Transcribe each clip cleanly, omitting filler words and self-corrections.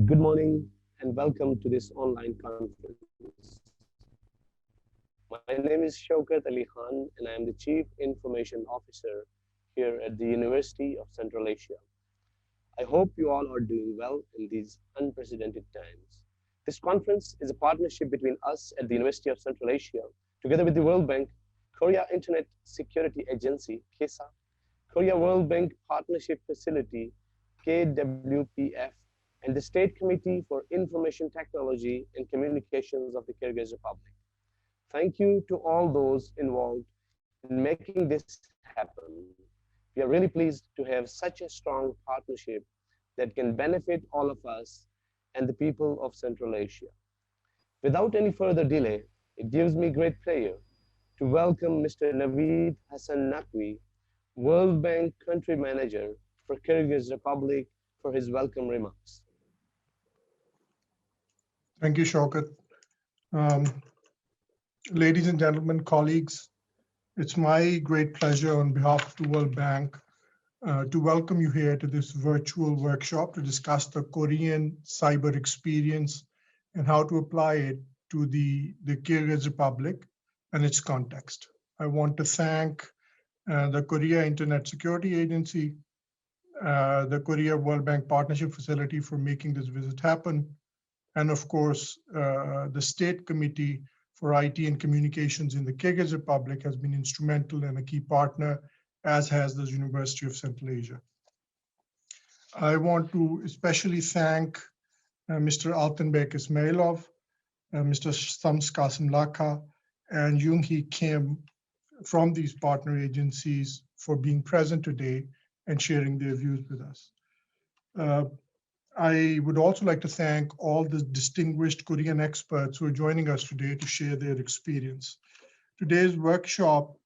Good morning and welcome to this online conference. My name is Shaukat Ali Khan and I am the Chief Information Officer here at the University of Central Asia. I hope you all are doing well in these unprecedented times. This conference is a partnership between us at the University of Central Asia, together with the World Bank, Korea Internet Security Agency, KISA, Korea World Bank Partnership Facility, KWPF, and the State Committee for Information Technology and Communications of the Kyrgyz Republic. Thank you to all those involved in making this happen. We are really pleased to have such a strong partnership that can benefit all of us and the people of Central Asia. Without any further delay, it gives me great pleasure to welcome Mr. Naveed Hassan Naqvi, World Bank Country Manager for Kyrgyz Republic, for his welcome remarks. Thank you, Shaukat. Ladies and gentlemen, colleagues, it's my great pleasure on behalf of the World Bank to welcome you here to this virtual workshop to discuss the Korean cyber experience and how to apply it to the Kyrgyz Republic and its context. I want to thank the Korea Internet Security Agency, the Korea World Bank Partnership Facility for making this visit happen, and of course, the State Committee for IT and Communications in the Kyrgyz Republic has been instrumental and a key partner, as has the University of Central Asia. I want to especially thank Mr. Altenbek Ismailov, Mr. Sams Kasim Lakha, and Yoonghee Kim from these partner agencies for being present today and sharing their views with us. I would also like to thank all the distinguished Korean experts who are joining us today to share their experience. Today's workshop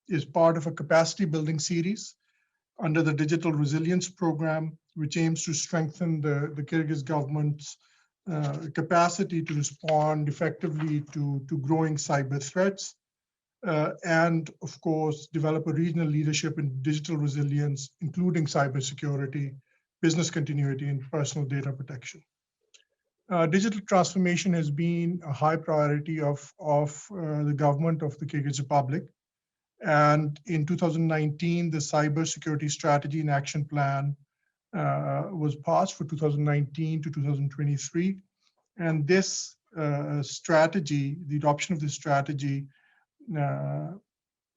is part of a capacity building series under the Digital Resilience Program, which aims to strengthen the Kyrgyz government's capacity to respond effectively to growing cyber threats, and of course, develop a regional leadership in digital resilience, including cybersecurity, business continuity, and personal data protection. Digital transformation has been a high priority of the government of the Kyrgyz Republic. And in 2019, the Cybersecurity Strategy and Action Plan was passed for 2019 to 2023. And this strategy, the adoption of this strategy,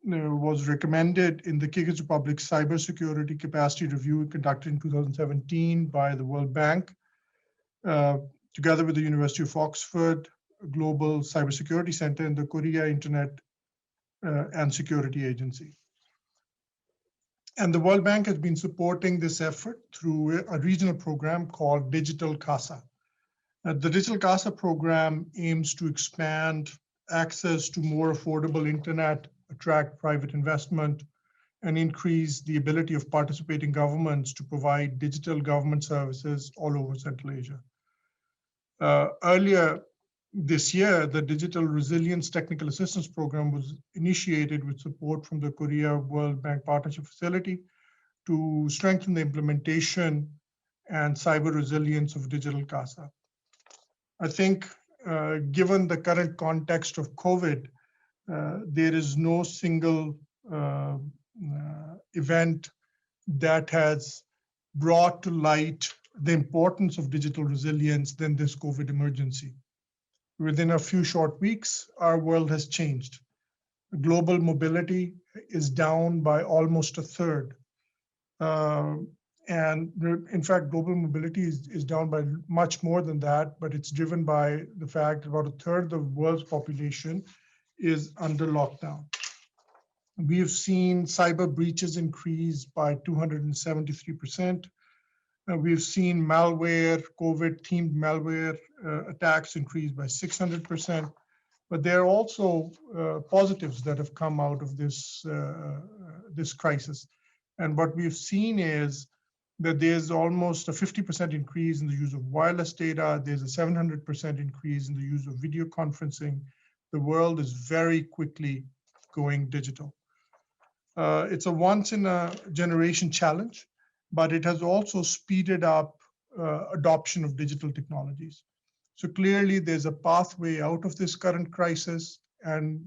was recommended in the Kyrgyz Republic Cybersecurity Capacity Review conducted in 2017 by the World Bank, together with the University of Oxford, Global Cybersecurity Center, and the Korea Internet and Security Agency. And the World Bank has been supporting this effort through a regional program called Digital CASA. The Digital CASA program aims to expand access to more affordable internet, attract private investment, and increase the ability of participating governments to provide digital government services all over Central Asia. Earlier this year, the Digital Resilience Technical Assistance Program was initiated with support from the Korea World Bank Partnership Facility to strengthen the implementation and cyber resilience of Digital CASA. I think given the current context of COVID, there is no single event that has brought to light the importance of digital resilience than this COVID emergency. Within a few short weeks, our world has changed. Global mobility is down by almost a third. And in fact, global mobility is down by much more than that, but it's driven by the fact that about a third of the world's population is under lockdown. We have seen cyber breaches increase by 273%. We've seen malware, COVID-themed malware attacks increase by 600%. But there are also positives that have come out of this, this crisis. And what we've seen is that there's almost a 50% increase in the use of wireless data. There's a 700% increase in the use of video conferencing. The world is very quickly going digital. It's a once in a generation challenge, but it has also speeded up adoption of digital technologies. So clearly there's a pathway out of this current crisis, and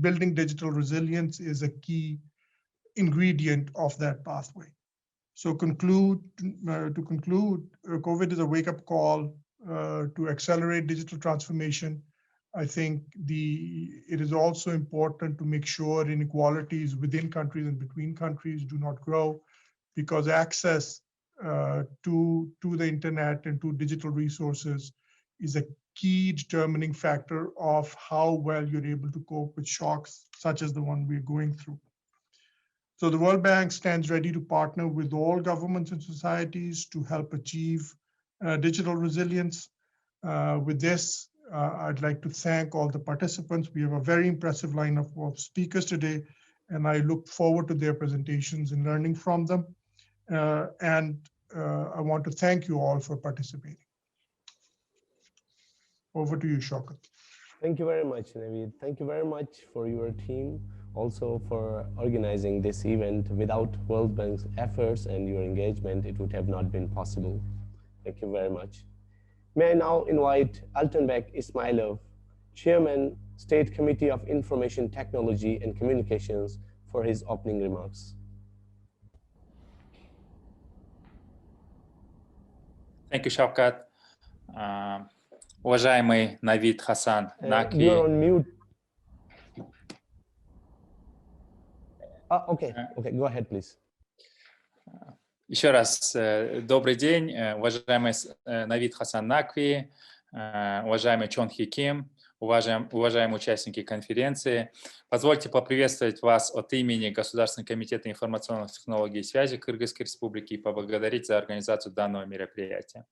building digital resilience is a key ingredient of that pathway. So to conclude, COVID is a wake-up call to accelerate digital transformation. I think it is also important to make sure inequalities within countries and between countries do not grow, because access to the internet and to digital resources is a key determining factor of how well you're able to cope with shocks such as the one we're going through. So the World Bank stands ready to partner with all governments and societies to help achieve digital resilience. With this, I'd like to thank all the participants. We have a very impressive lineup of speakers today, and I look forward to their presentations and learning from them. I want to thank you all for participating. Over to you, Shaukat. Thank you very much, Naveed. Thank you very much for your team, also for organizing this event. Without World Bank's efforts and your engagement, it would have not been possible. Thank you very much. May I now invite Altanbek Ismailov, Chairman, State Committee of Information Technology and Communications, for his opening remarks. Thank you, Shaukat. Уважаемый Навид Хасан Накви. You're on mute. Okay, go ahead, please. Еще раз добрый день, уважаемый Навид Хасан Накви, уважаемый Чон Хи Ким, уважаемые участники конференции. Позвольте поприветствовать вас от имени Государственного комитета информационных технологий и связи Кыргызской Республики и поблагодарить за организацию данного мероприятия.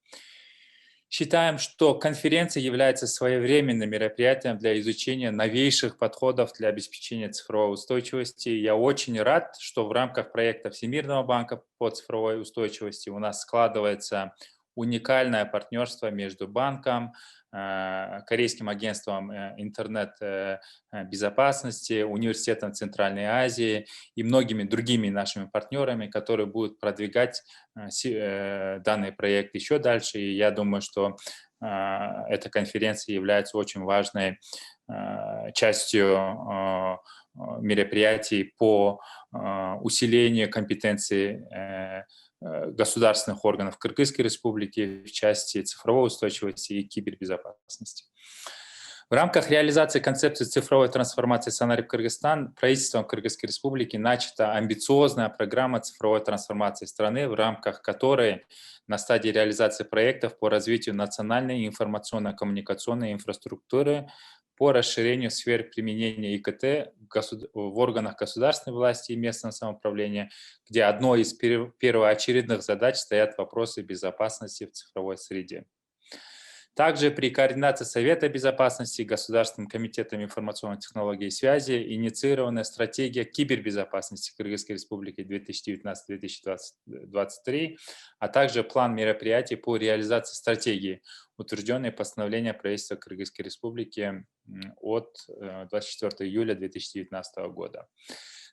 Считаем, что конференция является своевременным мероприятием для изучения новейших подходов для обеспечения цифровой устойчивости. Я очень рад, что в рамках проекта Всемирного банка по цифровой устойчивости у нас складывается уникальное партнерство между банком, Корейским агентством интернет-безопасности, Университетом Центральной Азии и многими другими нашими партнерами, которые будут продвигать данный проект еще дальше. И я думаю, что эта конференция является очень важной частью мероприятий по усилению компетенции государственных органов Кыргызской Республики в части цифровой устойчивости и кибербезопасности. В рамках реализации концепции цифровой трансформации Санарип Кыргызстан правительством Кыргызской Республики начата амбициозная программа цифровой трансформации страны, в рамках которой на стадии реализации проектов по развитию национальной информационно-коммуникационной инфраструктуры, по расширению сфер применения ИКТ в органах государственной власти и местного самоуправления, где одной из первоочередных задач стоят вопросы безопасности в цифровой среде. Также при координации Совета безопасности и Государственным комитетом информационных технологий и связи инициирована стратегия кибербезопасности Кыргызской Республики 2019-2023, а также план мероприятий по реализации стратегии, утвержденные постановлением правительства Кыргызской Республики от 24 июля 2019 года.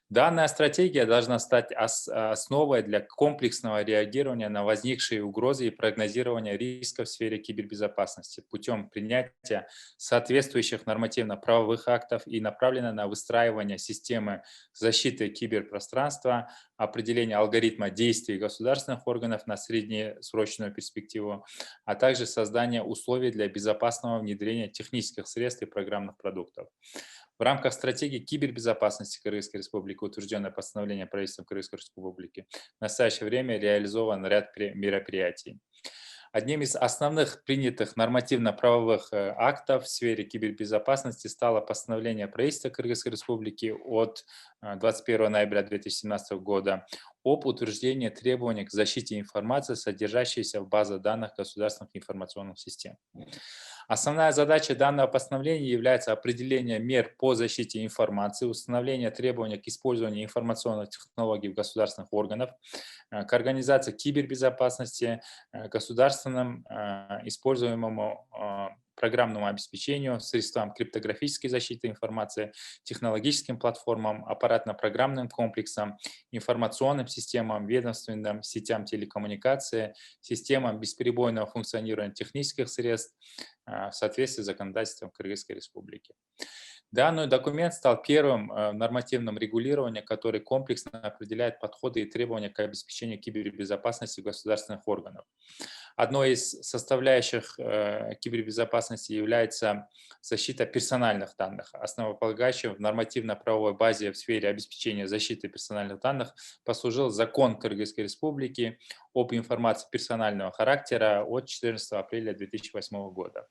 Данная стратегия должна стать основой для комплексного реагирования на возникшие угрозы и прогнозирования рисков в сфере кибербезопасности путем принятия соответствующих нормативно-правовых актов и направлена на выстраивание системы защиты киберпространства, определение алгоритма действий государственных органов на среднесрочную перспективу, а также создание условий для безопасного внедрения технических средств и программных продуктов. В рамках стратегии кибербезопасности Кыргызской Республики, утвержденное постановлением правительства Кыргызской Республики, в настоящее время реализован ряд мероприятий. Одним из основных принятых нормативно-правовых актов в сфере кибербезопасности стало постановление правительства Кыргызской Республики от 21 ноября 2017 года об утверждении требований к защите информации, содержащейся в базе данных государственных информационных систем. Основная задача данного постановления является определение мер по защите информации, установление требований к использованию информационных технологий в государственных органах, к организации кибербезопасности, государственным используемому программному обеспечению, средствам криптографической защиты информации, технологическим платформам, аппаратно-программным комплексам, информационным системам, ведомственным сетям телекоммуникации, системам бесперебойного функционирования технических средств в соответствии с законодательством Кыргызской Республики. Данный документ стал первым нормативным регулированием, который комплексно определяет подходы и требования к обеспечению кибербезопасности государственных органов. Одной из составляющих кибербезопасности является защита персональных данных. Основополагающим в нормативно-правовой базе в сфере обеспечения защиты персональных данных послужил закон Кыргызской Республики об информации персонального характера от 14 апреля 2008 года.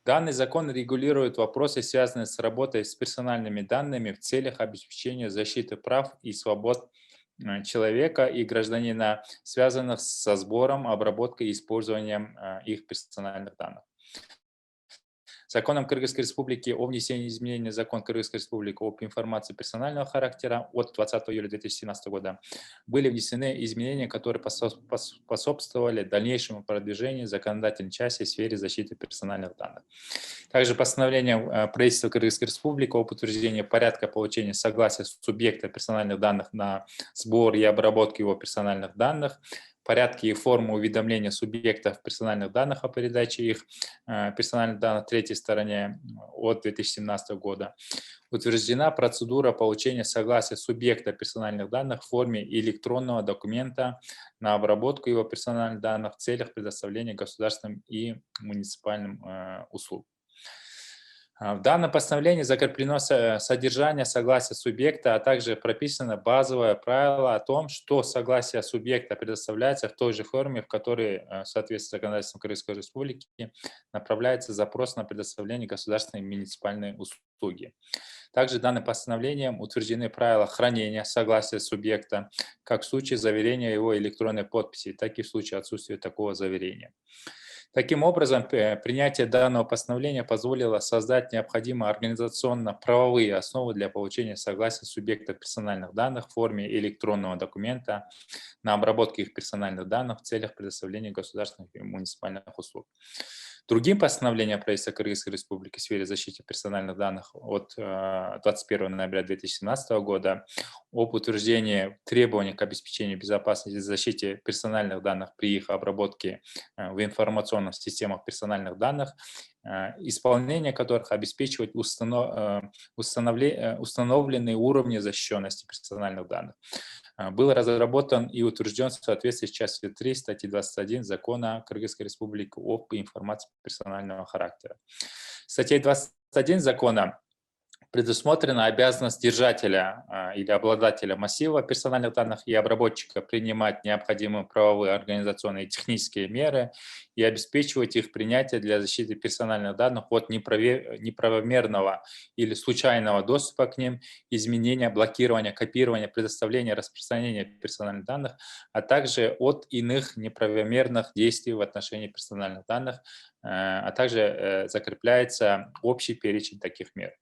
Данный закон регулирует вопросы, связанные с работой с персональными данными в целях обеспечения защиты прав и свобод человека и гражданина, связанных со сбором, обработкой и использованием их персональных данных. Законом Кыргызской Республики о внесении изменений в закон Кыргызской Республики об информации персонального характера от 20 июля 2017 года были внесены изменения, которые способствовали дальнейшему продвижению законодательной части в сфере защиты персональных данных. Также постановлением правительства Кыргызской Республики об утверждении порядка получения согласия субъекта персональных данных на сбор и обработку его персональных данных, порядки и формы уведомления субъектов персональных данных о передаче их персональных данных третьей стороне от 2017 года. Утверждена процедура получения согласия субъекта персональных данных в форме электронного документа на обработку его персональных данных в целях предоставления государственным и муниципальным услуг. В данном постановлении закреплено содержание согласия субъекта, а также прописано базовое правило о том, что согласие субъекта предоставляется в той же форме, в которой, в соответствии с законодательством Кыргызской Республики, направляется запрос на предоставление государственной и муниципальной услуги. Также данным постановлением утверждены правила хранения согласия субъекта как в случае заверения его электронной подписи, так и в случае отсутствия такого заверения. Таким образом, принятие данного постановления позволило создать необходимые организационно-правовые основы для получения согласия субъекта персональных данных в форме электронного документа на обработку их персональных данных в целях предоставления государственных и муниципальных услуг. Другим постановлением правительства Кыргызской Республики в сфере защиты персональных данных от 21 ноября 2017 года об утверждении требований к обеспечению безопасности и защите персональных данных при их обработке в информационных системах персональных данных, исполнение которых обеспечивает установленные уровни защищенности персональных данных. Был разработан и утвержден в соответствии с частью 3 статьи 21 Закона Кыргызской Республики об информации персонального характера. Статьей 21 Закона предусмотрена обязанность держателя или обладателя массива персональных данных и обработчика принимать необходимые правовые, организационные и технические меры и обеспечивать их принятие для защиты персональных данных от неправомерного или случайного доступа к ним, изменения, блокирования, копирования, предоставления, распространения персональных данных, а также от иных неправомерных действий в отношении персональных данных, а также закрепляется общий перечень таких мер.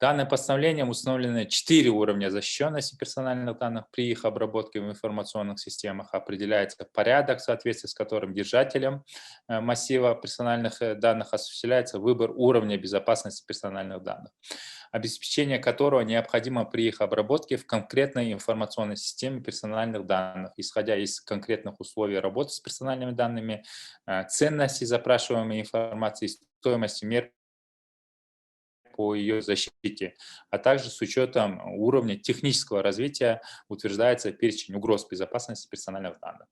Данным постановлением установлены 4 уровня защищенности персональных данных. При их обработке в информационных системах определяется порядок, в соответствии с которым держателем массива персональных данных осуществляется выбор уровня безопасности персональных данных, обеспечение которого необходимо при их обработке в конкретной информационной системе персональных данных, исходя из конкретных условий работы с персональными данными, ценности запрашиваемой информации, стоимости мер по ее защите, а также с учетом уровня технического развития утверждается перечень угроз безопасности персональных данных.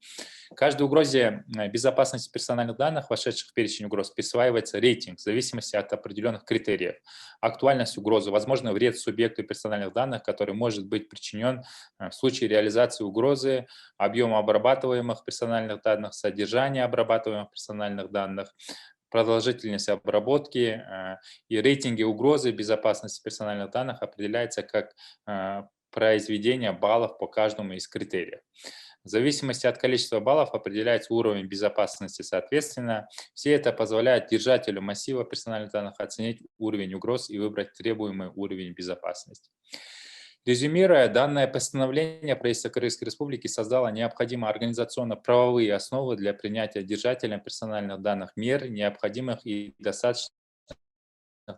Каждой угрозе безопасности персональных данных, вошедших в перечень угроз, присваивается рейтинг в зависимости от определенных критериев. Актуальность угрозы, возможно, вред субъекту персональных данных, который может быть причинен в случае реализации угрозы, объема обрабатываемых персональных данных, содержания обрабатываемых персональных данных, продолжительность обработки и рейтинги угрозы безопасности персональных данных определяется как произведение баллов по каждому из критериев. В зависимости от количества баллов определяется уровень безопасности соответственно. Все это позволяет держателю массива персональных данных оценить уровень угроз и выбрать требуемый уровень безопасности. Резюмируя, данное постановление правительства Кыргызской Республики создало необходимые организационно-правовые основы для принятия держателям персональных данных мер, необходимых и достаточных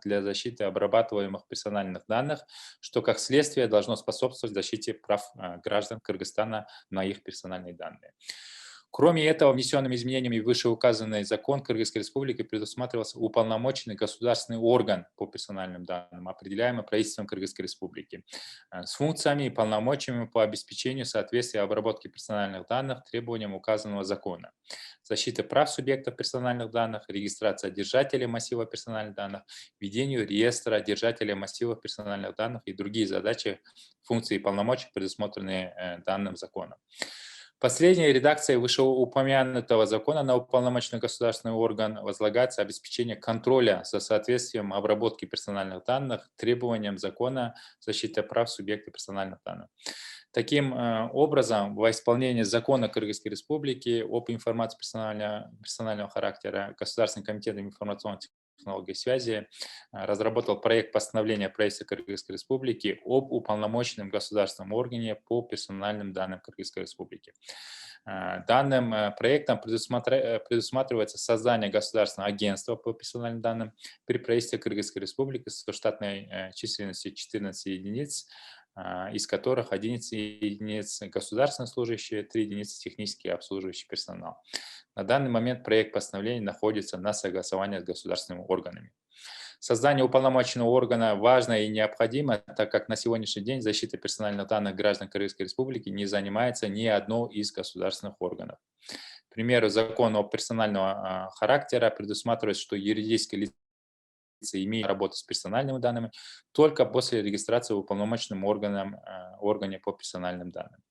для защиты обрабатываемых персональных данных, что как следствие должно способствовать защите прав граждан Кыргызстана на их персональные данные. Кроме этого, внесенными изменениями в вышеуказанный закон Кыргызской Республики предусматривался уполномоченный государственный орган по персональным данным, определяемый правительством Кыргызской Республики, с функциями и полномочиями по обеспечению соответствия обработки персональных данных требованиям указанного закона, защиты прав субъектов персональных данных, регистрация держателей массива персональных данных, ведению реестра держателей массивов персональных данных и другие задачи, функции и полномочия, предусмотренные данным законом. Последняя редакция вышеупомянутого закона на уполномоченный государственный орган возлагается обеспечение контроля за соответствием обработки персональных данных требованиям закона защиты прав субъекта персональных данных. Таким образом, во исполнение закона Кыргызской Республики об информации персонального характера Государственный комитет информационных технологий связи разработал проект постановления правительства Кыргызской Республики об уполномоченном государственном органе по персональным данным Кыргызской Республики. Данным проектом предусматривается создание государственного агентства по персональным данным при правительстве Кыргызской Республики со штатной численностью 14 единиц, из которых 11 единиц государственные служащие, 3 единицы технический обслуживающий персонал. На данный момент проект постановления находится на согласовании с государственными органами. Создание уполномоченного органа важно и необходимо, так как на сегодняшний день защитой персональных данных граждан Кыргызской Республики не занимается ни одно из государственных органов. К примеру, закон о персонального характера предусматривает, что юридические лица имеют работу с персональными данными только после регистрации в уполномоченном органе по персональным данным.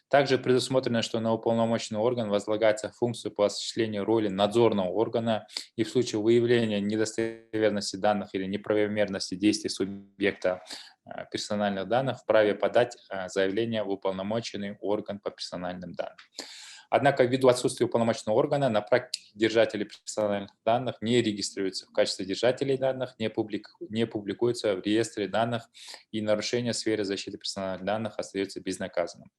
Также предусмотрено, что на уполномоченный орган возлагается функция по осуществлению роли надзорного органа и в случае выявления недостоверности данных или неправомерности действий субъекта персональных данных вправе подать заявление в уполномоченный орган по персональным данным. Однако ввиду отсутствия уполномоченного органа на практике держатели персональных данных не регистрируются в качестве держателей данных, не публикуются в реестре данных, и нарушение в сфере защиты персональных данных остается безнаказанным.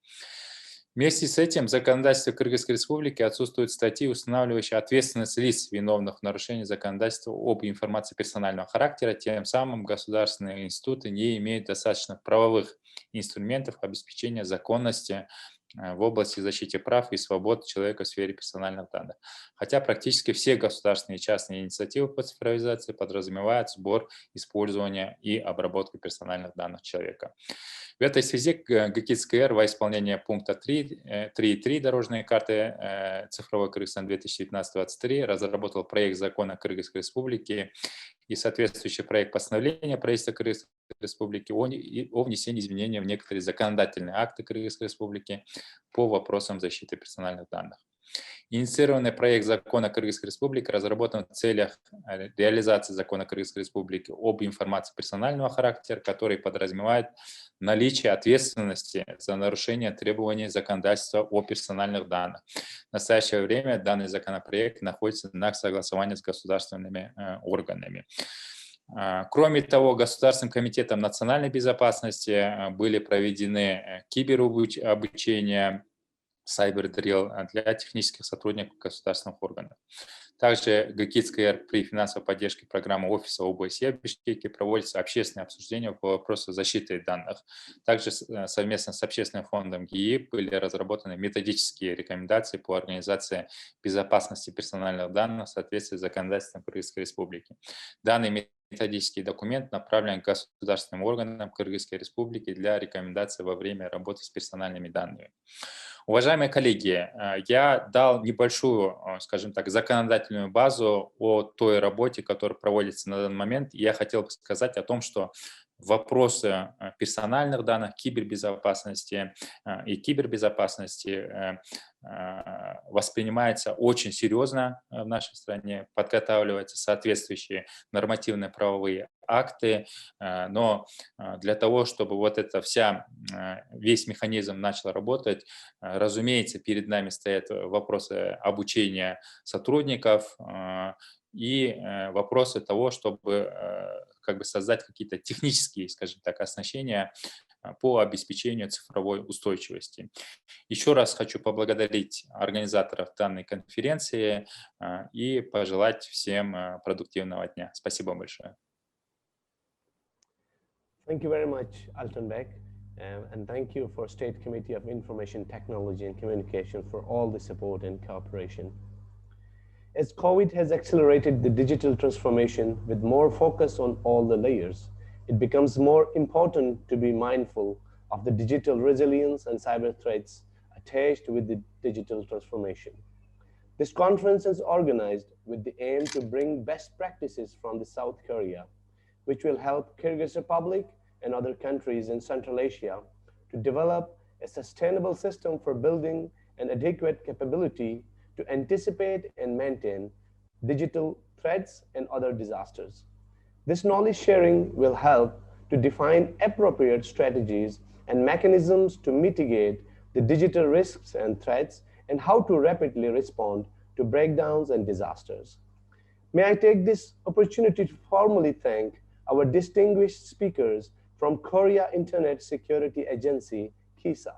Вместе с этим в законодательстве Кыргызской Республики отсутствуют статьи, устанавливающие ответственность лиц, виновных в нарушении законодательства об информации персонального характера. Тем самым государственные институты не имеют достаточно правовых инструментов обеспечения законности в области защиты прав и свобод человека в сфере персональных данных. Хотя практически все государственные и частные инициативы по цифровизации подразумевают сбор, использование и обработку персональных данных человека. В этой связи ГКИС КР во исполнение пункта 3.3 дорожной карты цифровой Кыргызстан 2019-2023 разработал проект закона Кыргызской Республики и соответствующий проект постановления правительства Кыргызской Республики о внесении изменений в некоторые законодательные акты Кыргызской Республики по вопросам защиты персональных данных. Инициированный проект закона Кыргызской Республики разработан в целях реализации закона Кыргызской Республики об информации персонального характера, который подразумевает наличие ответственности за нарушение требований законодательства о персональных данных. В настоящее время данный законопроект находится на согласовании с государственными органами. Кроме того, Государственным комитетом национальной безопасности были проведены киберобучения, сайбер-дрилл для технических сотрудников государственных органов. Также ГКИС КР при финансовой поддержке программы Офиса ОБСЕ в Бишкеке проводится общественное обсуждение по вопросу защиты данных. Также совместно с общественным фондом ГИИ были разработаны методические рекомендации по организации безопасности персональных данных в соответствии с законодательством Кыргызской Республики. Данный методический документ направлен к государственным органам Кыргызской Республики для рекомендаций во время работы с персональными данными. Уважаемые коллеги, я дал небольшую, скажем так, законодательную базу о той работе, которая проводится на данный момент. Я хотел бы сказать о том, что вопросы персональных данных, кибербезопасности и кибербезопасности воспринимается очень серьезно в нашей стране, подготавливаются соответствующие нормативные правовые акты, но для того, чтобы вот это весь механизм начал работать, разумеется, перед нами стоят вопросы обучения сотрудников и вопросы того, чтобы создать какие-то технические, скажем так, оснащения по обеспечению цифровой устойчивости. Еще раз хочу поблагодарить организаторов данной конференции и пожелать всем продуктивного дня. Спасибо большое. Thank you very much, Altenbeck, and thank you for State Committee of Information Technology and Communication for all the support and cooperation. As COVID has accelerated the digital transformation with more focus on all the layers, it becomes more important to be mindful of the digital resilience and cyber threats attached with the digital transformation. This conference is organized with the aim to bring best practices from the South Korea, which will help Kyrgyz Republic and other countries in Central Asia to develop a sustainable system for building an adequate capability to anticipate and maintain digital threats and other disasters. This knowledge sharing will help to define appropriate strategies and mechanisms to mitigate the digital risks and threats and how to rapidly respond to breakdowns and disasters. May I take this opportunity to formally thank our distinguished speakers from Korea Internet Security Agency, KISA.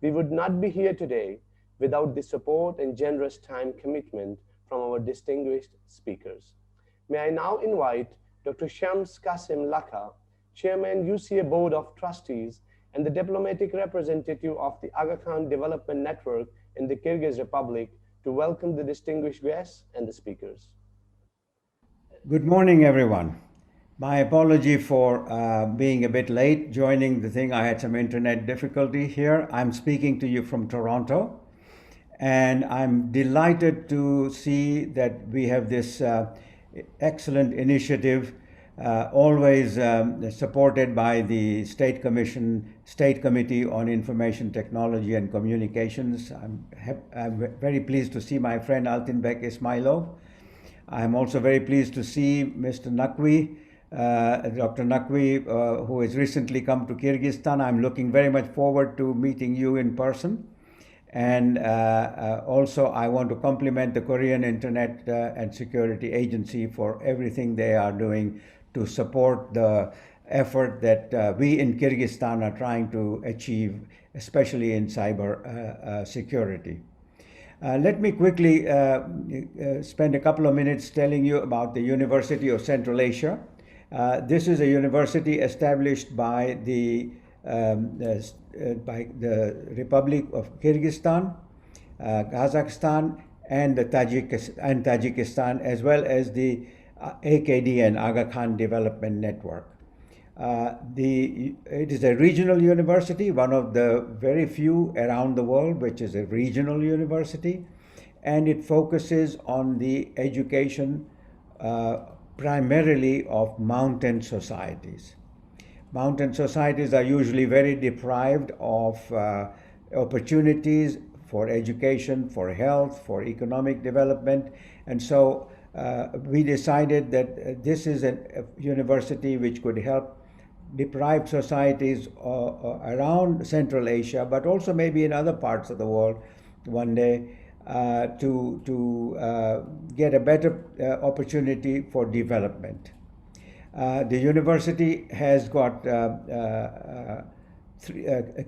We would not be here today without the support and generous time commitment from our distinguished speakers. May I now invite Dr. Shams Qasim Laka, Chairman UCA Board of Trustees and the diplomatic representative of the Aga Khan Development Network in the Kyrgyz Republic, to welcome the distinguished guests and the speakers. Good morning, everyone. My apology for being a bit late joining the thing. I had some internet difficulty here. I'm speaking to you from Toronto, and I'm delighted to see that we have this excellent initiative, always supported by the State Committee on Information Technology and Communications. I'm very pleased to see my friend Altinbek Ismailov. I'm also very pleased to see Mr. Naqvi, Dr. Naqvi, who has recently come to Kyrgyzstan. I'm looking very much forward to meeting you in person. And also, I want to compliment the Korean Internet and Security Agency for everything they are doing to support the effort that we in Kyrgyzstan are trying to achieve, especially in cyber security. Let me quickly spend a couple of minutes telling you about the University of Central Asia. This is a university established by the Republic of Kyrgyzstan, Kazakhstan, and Tajikistan, as well as the AKDN, Aga Khan Development Network. It is a regional university, one of the very few around the world which is a regional university, and it focuses on the education primarily of mountain societies. Mountain societies are usually very deprived of opportunities for education, for health, for economic development, and so we decided that this is a university which could help deprived societies around Central Asia, but also maybe in other parts of the world one day, to get a better opportunity for development. The university has got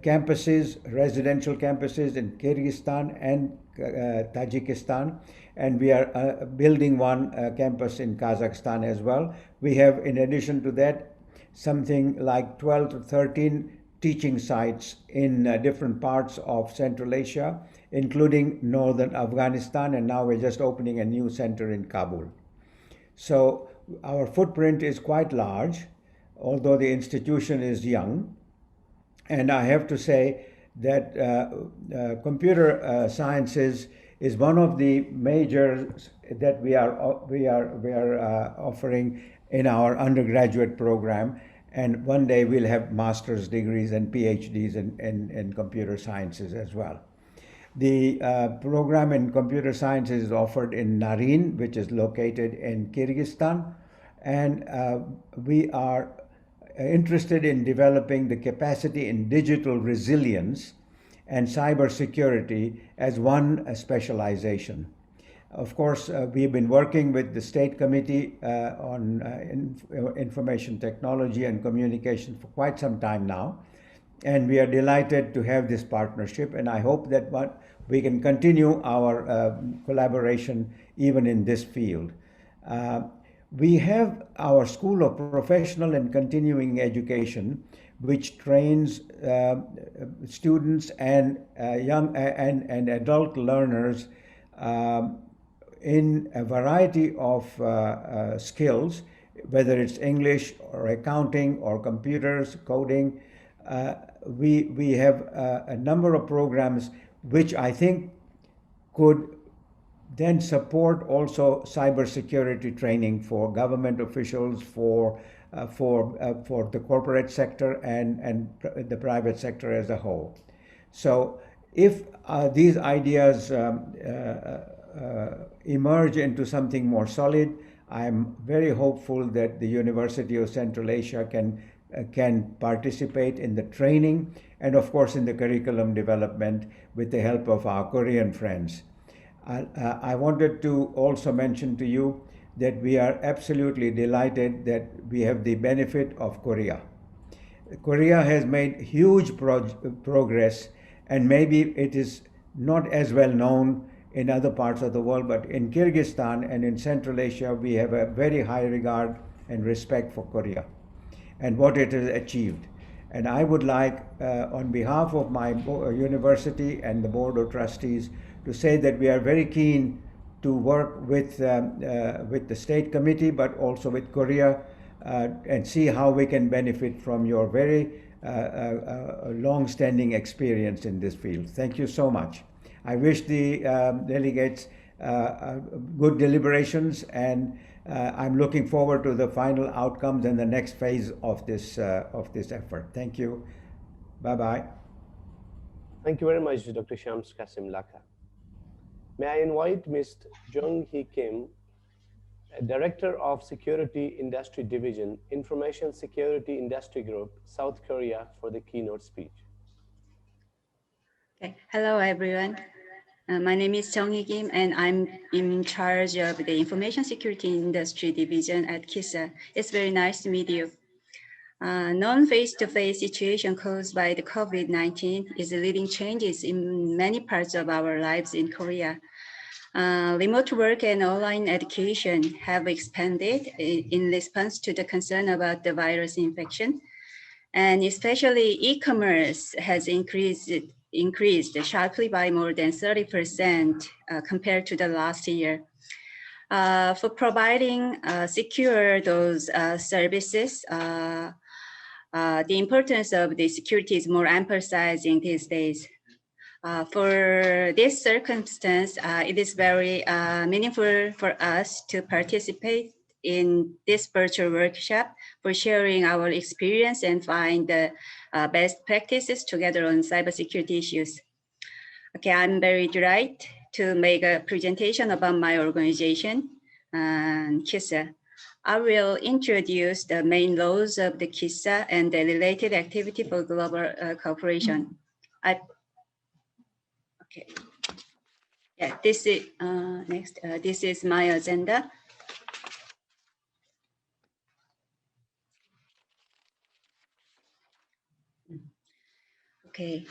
campuses, residential campuses in Kyrgyzstan and Tajikistan, and we are building one campus in Kazakhstan as well. We have, in addition to that, something like 12 to 13 teaching sites in different parts of Central Asia, including northern Afghanistan, and now we're just opening a new center in Kabul. So our footprint is quite large, although the institution is young. And I have to say that computer sciences is one of the majors that we are offering in our undergraduate program, and one day we'll have master's degrees and PhDs in computer sciences as well. The program in computer sciences is offered in Narin, which is located in Kyrgyzstan, and we are interested in developing the capacity in digital resilience and cybersecurity as one specialization. Of course, we've been working with the State Committee on Information Technology and Communication for quite some time now, And we are delighted to have this partnership, and I hope that we can continue our collaboration even in this field. We have our School of Professional and Continuing Education, which trains students and young and adult learners in a variety of skills, whether it's English or accounting or computers, coding. We have a number of programs which I think could then support also cybersecurity training for government officials, for the corporate sector and the private sector as a whole. So if these ideas emerge into something more solid, I'm very hopeful that the University of Central Asia can participate in the training and of course in the curriculum development with the help of our Korean friends. I wanted to also mention to you that we are absolutely delighted that we have the benefit of Korea. Korea has made huge progress, and maybe it is not as well known in other parts of the world, but in Kyrgyzstan and in Central Asia, we have a very high regard and respect for Korea and what it has achieved. And I would like, on behalf of my university and the Board of Trustees, to say that we are very keen to work with the State Committee, but also with Korea, and see how we can benefit from your very long-standing experience in this field. Thank you so much. I wish the delegates good deliberations, and I'm looking forward to the final outcomes and the next phase of this effort. Thank you. Bye-bye. Thank you very much, Dr. Shams Kasim Laka. May I invite Ms. Jung Hee Kim, Director of Security Industry Division, Information Security Industry Group, South Korea, for the keynote speech. Okay. Hello, everyone. My name is Jung Hee Kim, and I'm in charge of the Information Security Industry Division at KISA. It's very nice to meet you. Non-face-to-face situation caused by the COVID-19 is leading changes in many parts of our lives in Korea. Remote work and online education have expanded in response to the concern about the virus infection. And especially e-commerce has increased sharply by more than 30% compared to the last year. For providing secure those services, the importance of the security is more emphasizing these days. For this circumstance, it is very meaningful for us to participate in this virtual workshop for sharing our experience and find the best practices together on cybersecurity issues. Okay, I'm very delighted to make a presentation about my organization, KISA. I will introduce the main roles of the KISA and the related activity for global cooperation. Okay. Yeah, this is next. This is my agenda. Okay,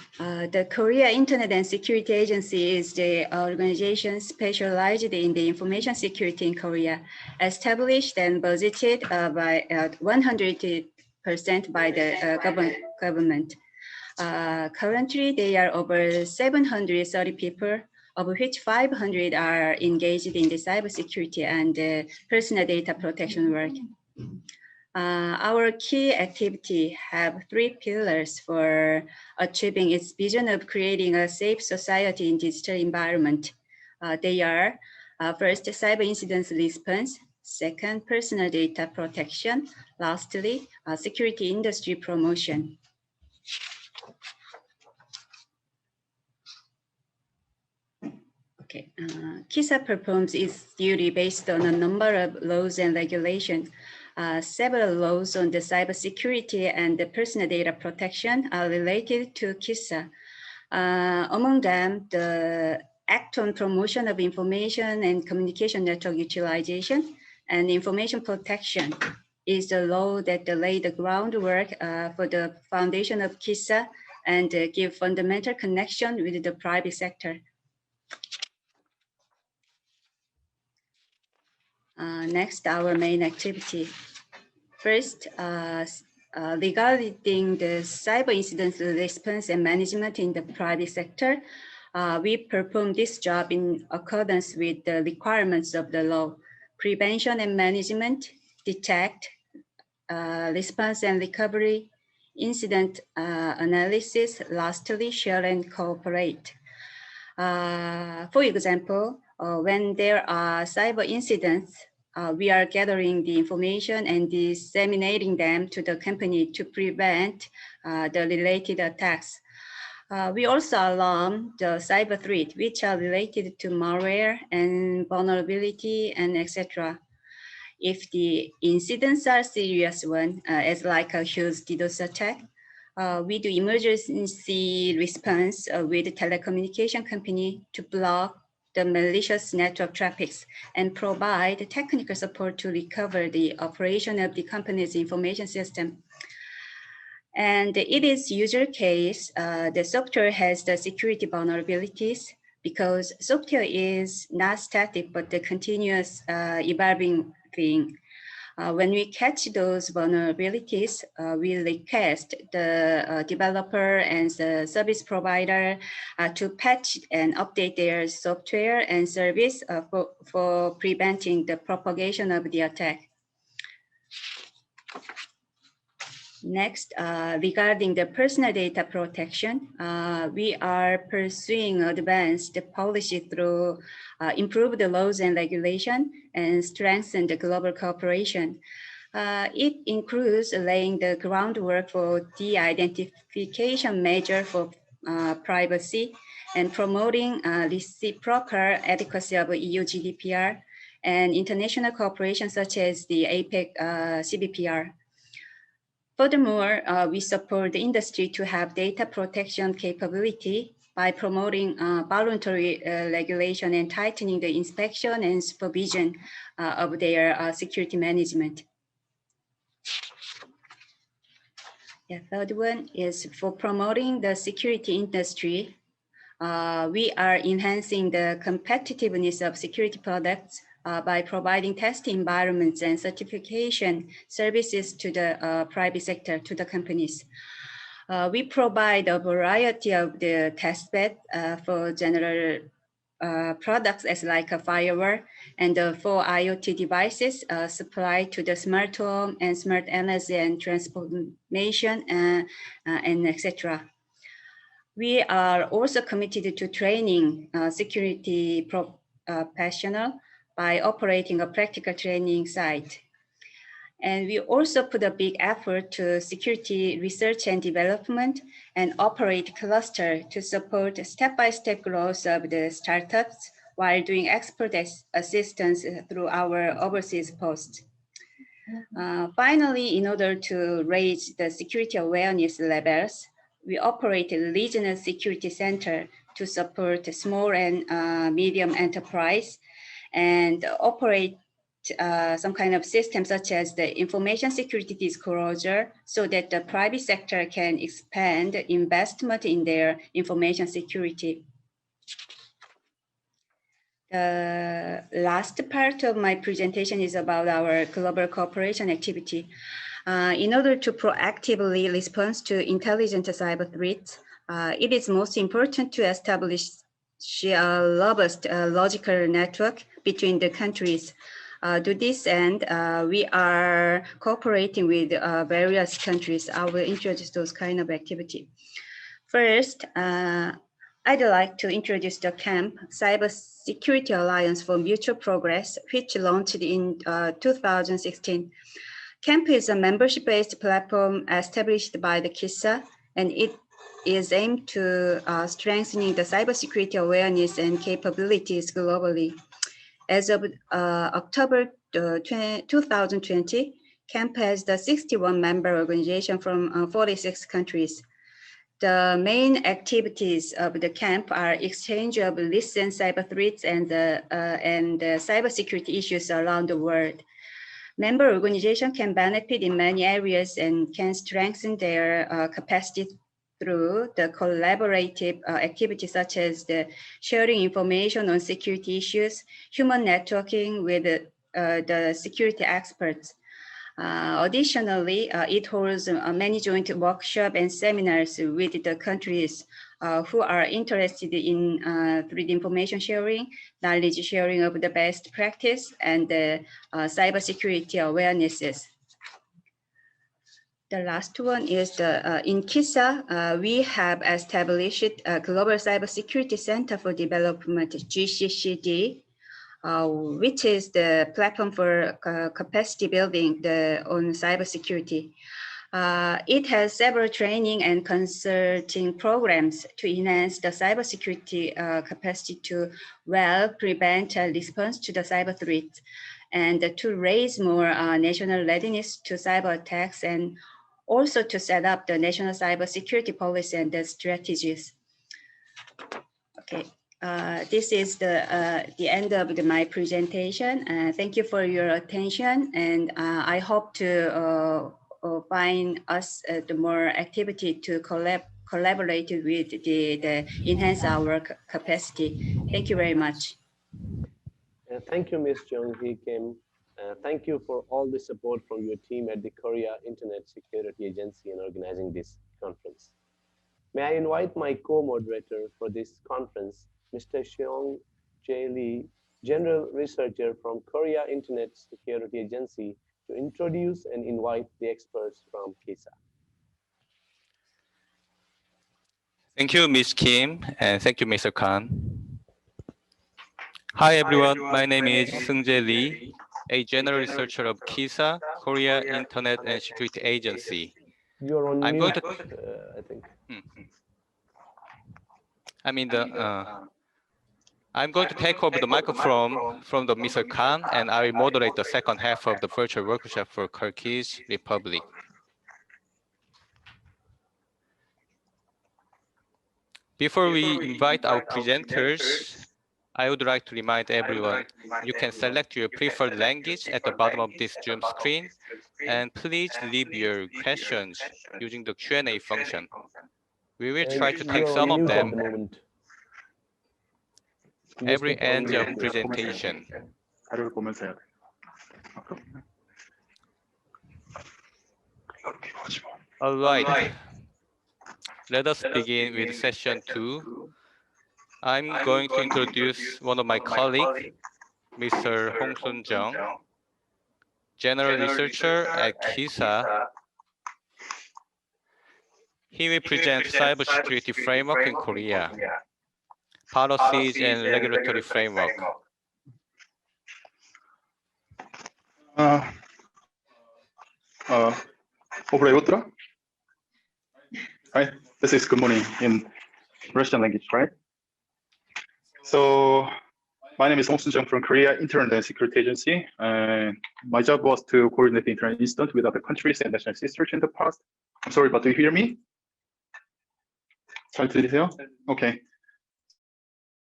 the Korea Internet and Security Agency is the organization specialized in the information security in Korea, established and budgeted by 100% by the government. Currently, there are over 730 people, of which 500 are engaged in the cybersecurity and personal data protection work. Our key activity have 3 pillars for achieving its vision of creating a safe society in digital environment. They are first, cyber incident response, second, personal data protection, lastly, security industry promotion. Okay, KISA performs its duty based on a number of laws and regulations. Several laws on the cybersecurity and the personal data protection are related to KISA. Among them, the Act on Promotion of Information and Communication Network Utilization and Information Protection, is the law that laid the groundwork for the foundation of KISA and give fundamental connection with the private sector. Next, our main activity. First, regarding the cyber incident response and management in the private sector, we perform this job in accordance with the requirements of the law. Prevention and management, detect, response and recovery, incident analysis, lastly, share and cooperate. For example, when there are cyber incidents, we are gathering the information and disseminating them to the company to prevent the related attacks. We also alarm the cyber threat, which are related to malware and vulnerability and etc. If the incidents are serious one, as like a huge DDoS attack, we do emergency response with the telecommunication company to block the malicious network traffics and provide technical support to recover the operation of the company's information system. And in its user case, the software has the security vulnerabilities because software is not static, but the continuous evolving thing. When we catch those vulnerabilities, we request the developer and the service provider to patch and update their software and service for preventing the propagation of the attack. Next, regarding the personal data protection, we are pursuing advanced policy through improve the laws and regulation and strengthen the global cooperation. It includes laying the groundwork for de-identification measure for privacy and promoting reciprocal adequacy of EU GDPR and international cooperation such as the APEC CBPR. Furthermore, we support the industry to have data protection capability by promoting voluntary regulation and tightening the inspection and supervision of their security management. The third one is for promoting the security industry. We are enhancing the competitiveness of security products by providing test environments and certification services to the private sector, to the companies. We provide a variety of the test bed for general products as like a firewall and for IoT devices supplied to the smart home and smart energy and transformation and etc. We are also committed to training security professional by operating a practical training site. And we also put a big effort to security research and development and operate cluster to support step-by-step growth of the startups while doing expert assistance through our overseas posts. Finally, in order to raise the security awareness levels, we operate a regional security center to support small and medium enterprise and operate some kind of system such as the information security disclosure so that the private sector can expand investment in their information security. The last part of my presentation is about our global cooperation activity. In order to proactively respond to intelligent cyber threats, it is most important to establish a robust logical network between the countries. To this end, we are cooperating with various countries. I will introduce those kind of activity. First, I'd like to introduce the CAMP, Cybersecurity Alliance for Mutual Progress, which launched in 2016. CAMP is a membership-based platform established by the KISA, and it is aimed to strengthening the cybersecurity awareness and capabilities globally. As of October 2020, CAMP has the 61 member organization from 46 countries. The main activities of the CAMP are exchange of recent cyber threats and cybersecurity issues around the world. Member organizations can benefit in many areas and can strengthen their capacity through the collaborative activities such as the sharing information on security issues, human networking with the security experts. Additionally, it holds many joint workshops and seminars with the countries who are interested in 3D information sharing, knowledge sharing of the best practice, and cybersecurity awarenesses. The last one is in KISA, we have established a Global Cybersecurity Center for Development, GCCD, which is the platform for capacity building on cybersecurity. It has several training and consulting programs to enhance the cybersecurity capacity to prevent and respond to the cyber threats, and to raise more national readiness to cyber attacks, and also to set up the national cybersecurity policy and the strategies. Okay. This is the end of my presentation. Thank you for your attention, and I hope to find us the more activity to collaborate with the enhance our capacity. Thank you very much. Thank you, Ms. Jung-hee Kim. Thank you for all the support from your team at the Korea Internet Security Agency in organizing this conference. May I invite my co-moderator for this conference, Mr. Seong Jae Lee, General Researcher from Korea Internet Security Agency, to introduce and invite the experts from KISA. Thank you, Ms. Kim, and thank you, Mr. Khan. Hi, everyone. My name is Seong Jae Lee, a General Researcher of KISA, Korea Internet and Security Agency. You're on I'm mute, going to, I think. I'm going to take over the microphone from the Mr. Khan, and I will moderate the second half of the virtual workshop for Kyrgyz Republic. Before we invite our presenters, I would like to remind everyone, you can select your preferred language at the bottom of this Zoom screen, and please leave your questions using the Q&A function. We will try to take some of them every end of presentation. All right, let us begin with session 2. I'm going to introduce one of my colleagues, Mr. Hong Sun Jung, General Researcher at KISA. He will present cybersecurity framework in Korea, policies and regulatory framework. Right, this is good morning in Russian language, right? So my name is Hong Sun Jung from Korea Internet and Security Agency. My job was to coordinate the internet incident with other countries and national research in the past. I'm sorry, but do you hear me? Try to detail. Okay.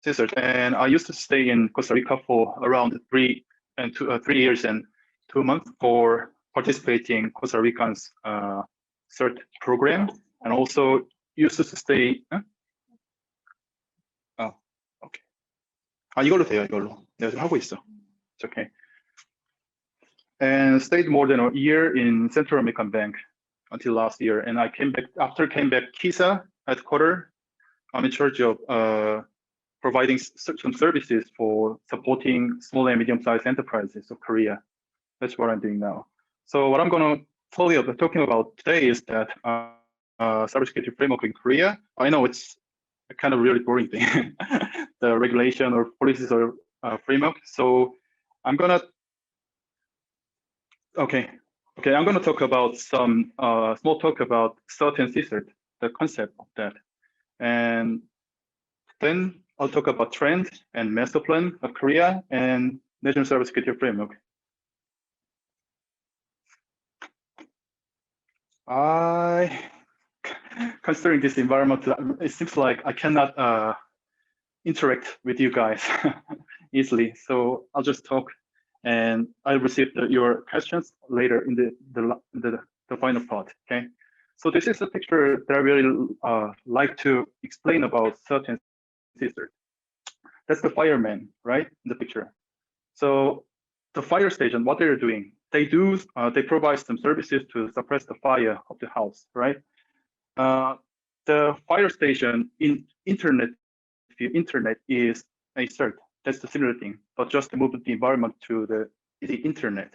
Research, and I used to stay in Costa Rica for around 3 years and 2 months for participating in Costa Rican's CERT program, and also used to stay. Okay. 이걸로 돼요, 이걸로. 내가 지금 하고 있어. It's okay. And stayed more than a year in Central American Bank until last year, and I came back KISA headquarters. I'm in charge of providing some services for supporting small and medium-sized enterprises of Korea. That's what I'm doing now. So what I'm going to talking about today is that cybersecurity framework in Korea. I know it's a kind of really boring thing, the regulation or policies or framework. So I'm going to I'm going to talk about some small talk about CERT and CSERT, the concept of that, and then I'll talk about trend and master plan of Korea and national cybersecurity framework. Considering this environment, it seems like I cannot interact with you guys easily. So I'll just talk And I'll receive your questions later in the final part. Okay. So this is a picture that I really like to explain about certain CISR. That's the fireman, right, in the picture. So the fire station, what they're doing, they provide some services to suppress the fire of the house, right? The fire station in internet is a CERT. That's the similar thing, but just to move the environment to the internet.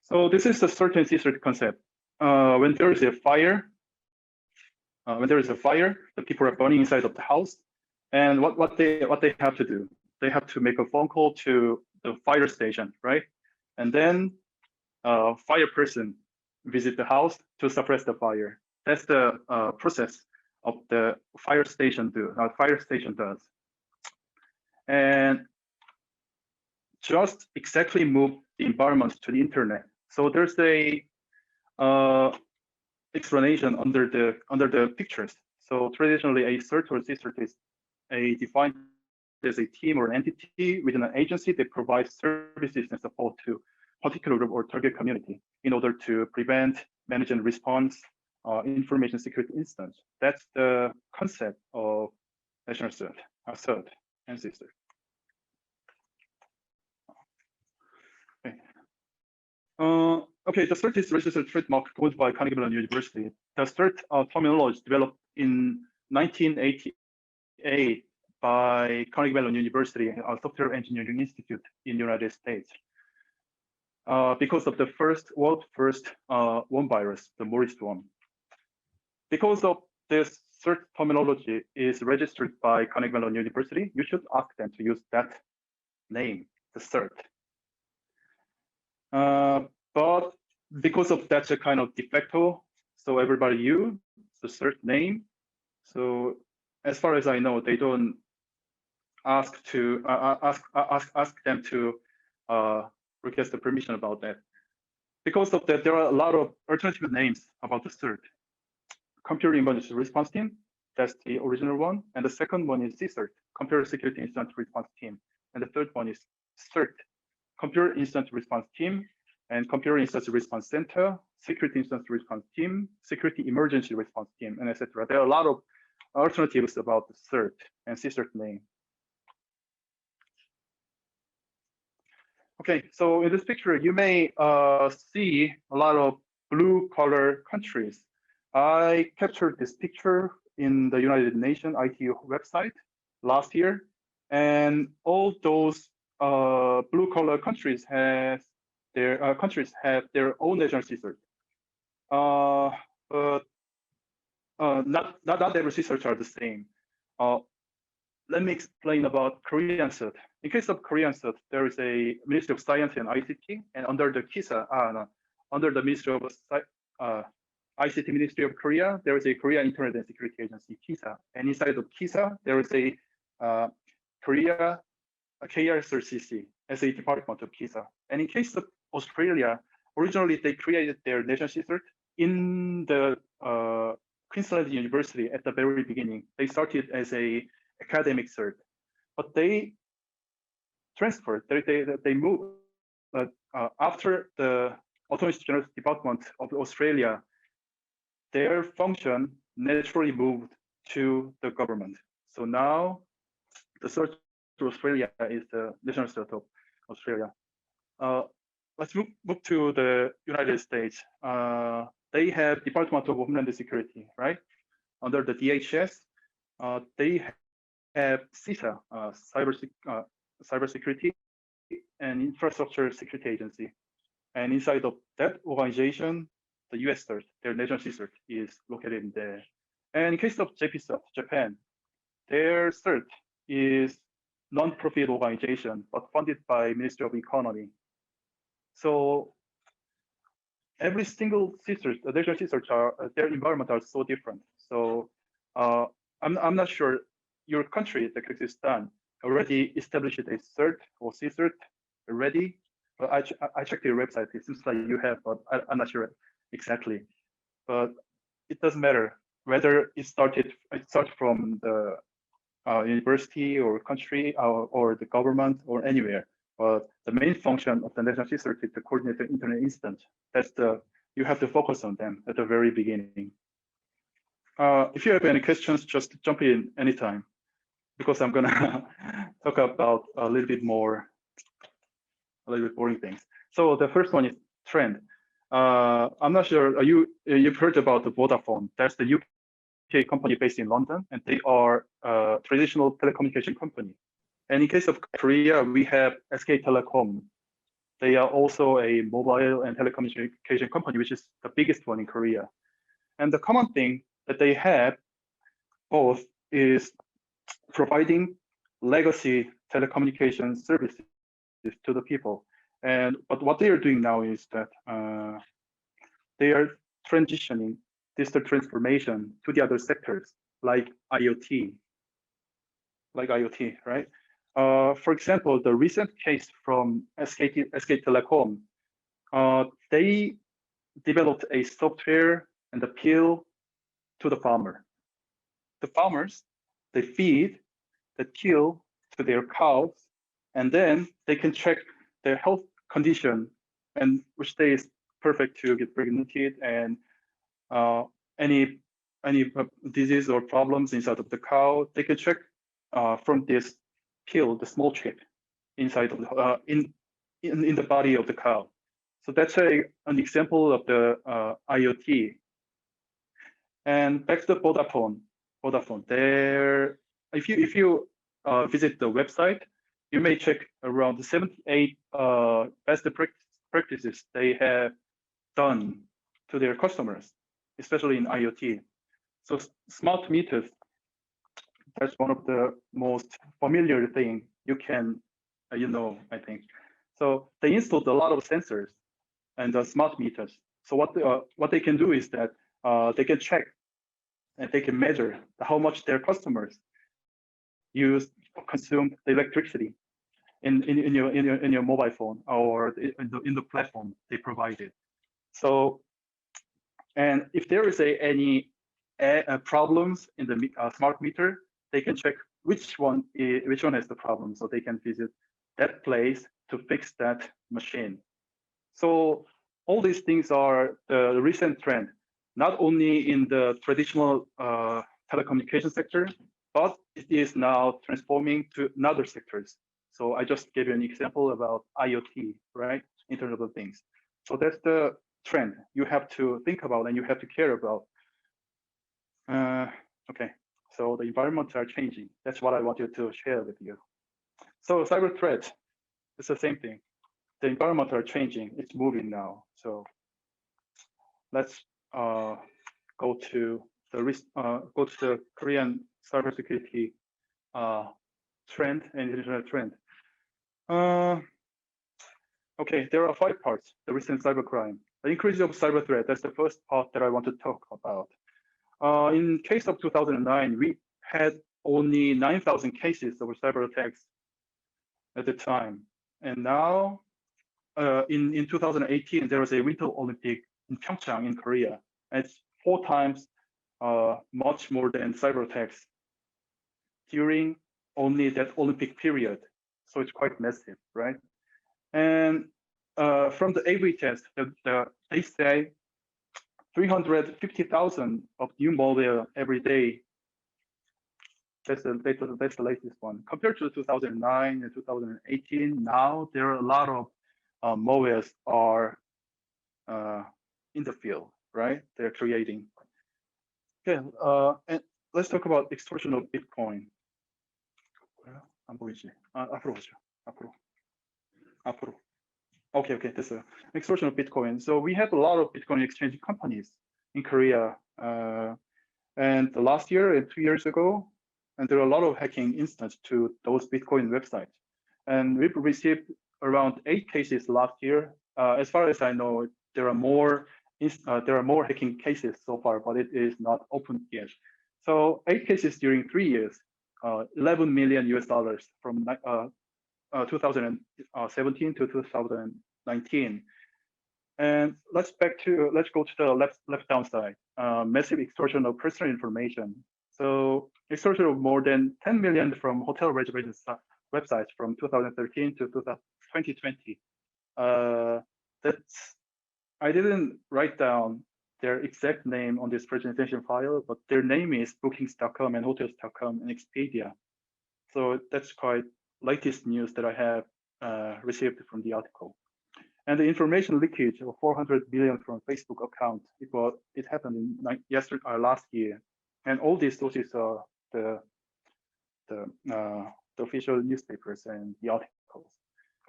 So this is a certain CERT concept. When there is a fire, the people are burning inside of the house, and what they have to do, they have to make a phone call to the fire station, right? And then fire person visit the house to suppress the fire. That's the process of the fire station does. And just exactly move the environment to the internet. So there's a explanation under the pictures. So traditionally, a CERT or CSERT is defined as a team or an entity within an agency that provides services and support to particular group or target community in order to prevent, manage, and respond information security incidents. That's the concept of national CERT and CSERT. Okay. Okay, the CERT is registered trademark owned by Carnegie Mellon University. The CERT terminology developed in 1988 by Carnegie Mellon University, a software engineering institute in the United States. Because of the world first worm virus, the Morris worm. Because of this CERT terminology is registered by Carnegie Mellon University, you should ask them to use that name, the CERT. But because of that's a kind of de facto, so everybody use the CERT name. So as far as I know, they don't ask them to request the permission about that. Because of that, there are a lot of alternative names about the CERT. Computer Emergency Response Team, that's the original one. And the second one is CSERT, Computer Security Incident Response Team. And the third one is CERT, Computer Incident Response Team, and Computer Incident Response Center, Security Incident Response Team, Security Emergency Response Team, and etc. There are a lot of alternatives about the CERT and CSERT name. Okay, so in this picture, you may see a lot of blue color countries. I captured this picture in the United Nations IT website last year, and all those blue collar countries have their own national CSERT. But not every CSERT are the same. Let me explain about Korean CERT. In case of Korean CERT, there is a Ministry of Science and ICT, and under the KISA, under the Ministry of ICT Ministry of Korea, there is a Korea Internet and Security Agency, KISA. And inside of KISA, there is a Korea KRCC as a department of KISA. And in case of Australia, originally they created their national CSERT in the Queensland University at the very beginning. They started as a academic CERT, but they transferred, they moved after the Autonomous General Department of Australia, their function naturally moved to the government. So now the CERT to Australia is the national CERT of Australia. Let's move to the United States. They have Department of Homeland Security, right? Under the DHS, they have CISA, Cybersecurity and Infrastructure Security Agency. And inside of that organization, the US CERT, their national CSERT, is located in there. And in case of JPCERT, Japan, their CERT is non-profit organization, but funded by Ministry of Economy. So every single CSERT, the national CSERT, their environment are so different. So I'm not sure your country, the Kyrgyzstan, already established a CERT or CSERT already. But I checked your website. It seems like you have, but I'm not sure exactly. But it doesn't matter whether it starts from the university or country or the government or anywhere. But the main function of the national security is to coordinate the internet instance. You have to focus on them at the very beginning. If you have any questions, just jump in anytime, because I'm gonna talk about a little bit boring things. So the first one is trend. I'm not sure, you've heard about the Vodafone. That's the UK company based in London, and they are a traditional telecommunication company. And in case of Korea, we have SK Telecom. They are also a mobile and telecommunication company, which is the biggest one in Korea. And the common thing that they have both is providing legacy telecommunication services to the people. But what they are doing now is that they are transitioning digital transformation to the other sectors like IoT, right? For example, the recent case from SK Telecom, they developed a software and appeal to the farmer. The farmers, they feed the kill to their cows, and then they can check their health condition and which day is perfect to get pregnanted, and any disease or problems inside of the cow, they can check from this pill, the small chip inside of the in the body of the cow. So that's an example of the IoT. And back to Vodafone. There, if you visit the website, you may check around 78 best practices they have done to their customers, especially in IoT. So smart meters, that's one of the most familiar thing you can, I think. So they installed a lot of sensors and smart meters. So what they can do is that they can check and they can measure how much their customers consume the electricity in your mobile phone or in the platform they provided. So, and if there is any problems in the smart meter, they can check which one has the problem, so they can visit that place to fix that machine. So all these things are the recent trend, not only in the traditional telecommunication sector, but it is now transforming to other sectors. So I just gave you an example about IoT, right? Internet of Things. So that's the trend you have to think about and you have to care about. Okay, so the environments are changing. That's what I wanted to share with you. So cyber threats, it's the same thing. The environments are changing. It's moving now. So let's go to the Korean cybersecurity trend and international trend. Okay, there are 5 parts. The recent cybercrime, the increase of cyber threat. That's the first part that I want to talk about. In case of 2009, we had only 9,000 cases of cyber attacks at the time, and now in 2018 there was a Winter Olympic in Pyeongchang in Korea. And it's 4 times much more than cyber attacks during only that Olympic period. So it's quite massive, right? And from the AV test, they say 350,000 of new malware every day. That's the latest one. Compared to 2009 and 2018, now there are a lot of malwares are in the field, right? They're creating. Okay, and let's talk about extortion of Bitcoin. 안 보이지? 앞으로 가죠. 앞으로. Okay, this is extortion of Bitcoin. So we have a lot of Bitcoin exchange companies in Korea, and the last year and 2 years ago, and there are a lot of hacking instances to those Bitcoin websites. And we've received around 8 cases last year. As far as I know, there are more hacking cases so far, but it is not open yet. So 8 cases during 3 years, $11 million from 2017 to 2019. And let's go to the left down side. Massive extortion of personal information. So extortion of more than 10 million from hotel reservation websites from 2013 to 2020. I didn't write down their exact name on this presentation file, but their name is bookings.com and hotels.com and Expedia. So that's quite latest news that I have received from the article. And the information leakage of 400 billion from Facebook account, it happened in last year. And all these sources are the official newspapers and the articles.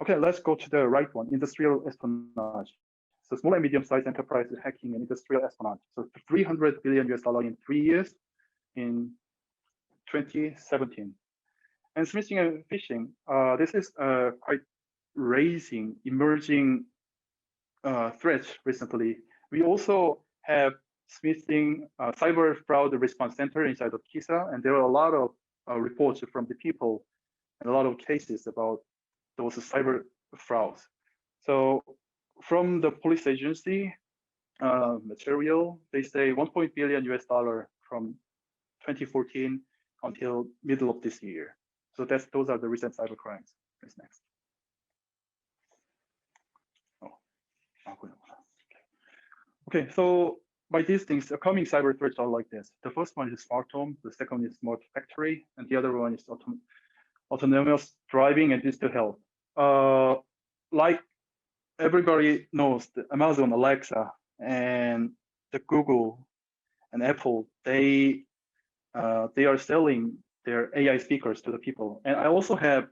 Okay, let's go to the right one, industrial espionage. So small and medium-sized enterprise hacking and industrial espionage. So $300 billion in 3 years in 2017. And smishing and phishing, this is quite emerging threats recently. We also have smishing cyber fraud response center inside of KISA, and there are a lot of reports from the people and a lot of cases about those cyber frauds. So from the police agency material, they say $1 billion from 2014 until middle of this year. So those are the recent cyber crimes. What's next? Okay, so by these things, the coming cyber threats are like this. The first one is smart home, the second one is smart factory, and the other one is autonomous driving and digital health. Like everybody knows, the Amazon Alexa and the Google and Apple, they are selling their AI speakers to the people. And I also have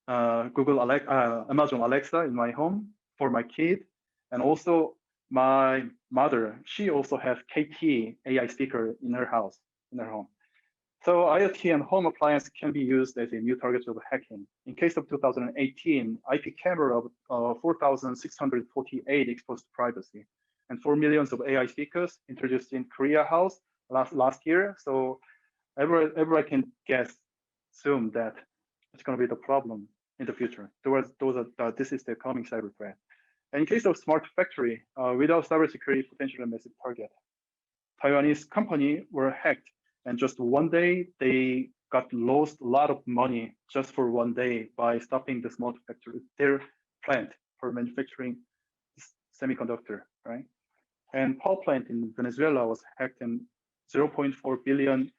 Amazon Alexa in my home for my kid, and also my mother, she also has KT AI speaker in her house, in her home. So IoT and home appliance can be used as a new target of hacking. In case of 2018, IP camera of 4,648 exposed to privacy, and 4 million of AI speakers introduced in Korea house last year. So everyone can assume that it's going to be the problem in the future. This is the coming cyber threat. And in case of smart factory, without cybersecurity, potentially a massive target. Taiwanese company were hacked, and just one day they lost a lot of money just for one day by stopping the smart factory, their plant for manufacturing semiconductor, right? And power plant in Venezuela was hacked, and 0.4 billion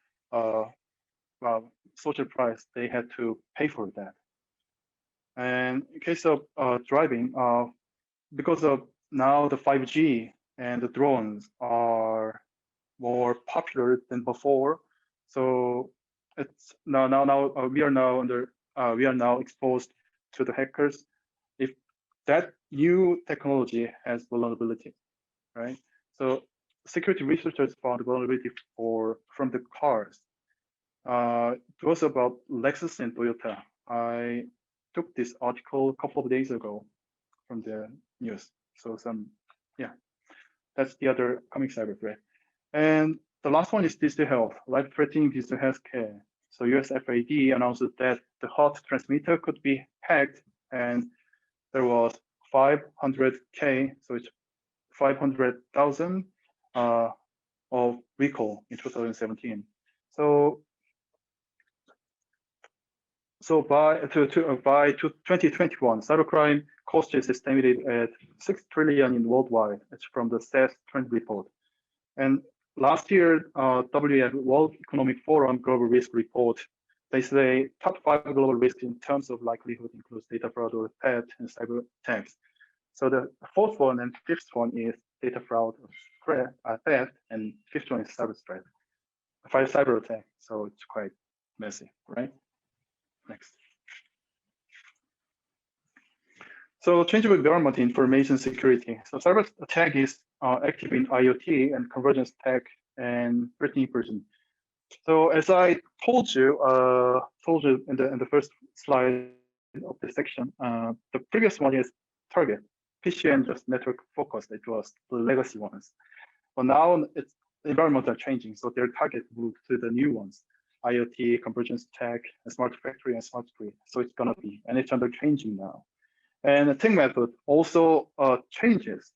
social price they had to pay for that. And in case of driving, because of now the 5G and the drones are more popular than before, so it's we are now exposed to the hackers. If that new technology has vulnerability, right? So security researchers found vulnerability from the cars. It was about Lexus and Toyota. I took this article a couple of days ago from the news. So that's the other coming cyber threat. And the last one is digital health, life-threatening digital health care. So US FAD announced that the heart transmitter could be hacked, and there was 500K, so it's 500,000 of recall in 2017. So by 2021, cybercrime cost is estimated at 6 trillion in worldwide. It's from the CES trend report. And last year, WEF, World Economic Forum Global Risk Report, they say top 5 global risks in terms of likelihood includes data fraud or theft and cyber attacks. So the fourth one and fifth one is data fraud, theft, and fifth one is cyber attack. So it's quite messy, right? Next. So change of environment, information security. So cyber attack is active in IoT and convergence tech and threatening person. So as I told you in the first slide of the section, the previous one is target, PC and just network focused. It was the legacy ones. But now it's the environment are changing, so their target moved to the new ones. IoT, convergence tech, and smart factory, and smart grid. So it's gonna be, and it's under changing now. And the attack method also changes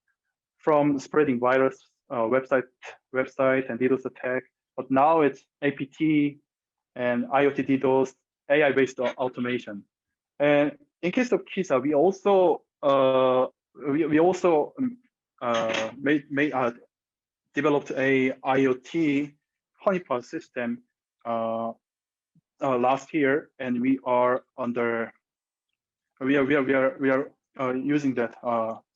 from spreading virus, website and DDoS attack but now it's APT and IoT DDoS, AI-based automation. And in case of KISA, we also developed a IoT honeypot system last year, and we are using that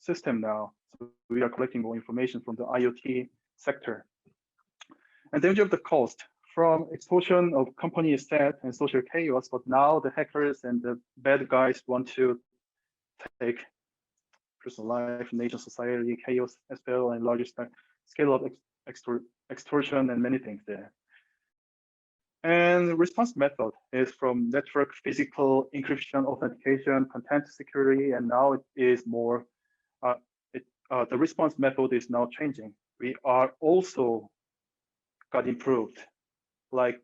system now. So we are collecting more information from the IoT sector. And danger of the cost from extortion of company asset and social chaos, but now the hackers and the bad guys want to take personal life, nation, society, chaos as well, and larger scale of extortion and many things there. And response method is from network, physical, encryption, authentication, content security, and now it is more, the response method is now changing. We are also got improved, like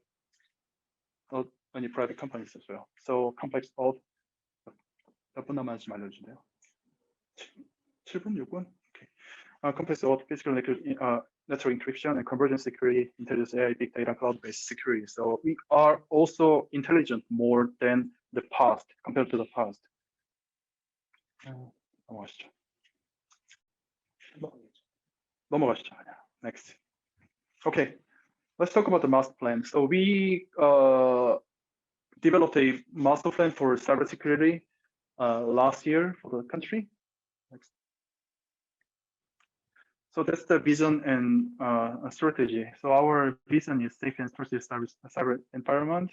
many private companies as well. So complex auth, 몇 분 남았는지 알려주세요. 7분, 6분? Okay. Complex auth, physical network encryption and convergence security, intelligence AI, big data, cloud-based security. So we are also intelligent more than the past, compared to the past. 넘어가시죠. Next. Okay, let's talk about the master plan. So we developed a master plan for cybersecurity last year for the country. Next. So that's the vision and strategy. So our vision is safe and trusted cyber environment.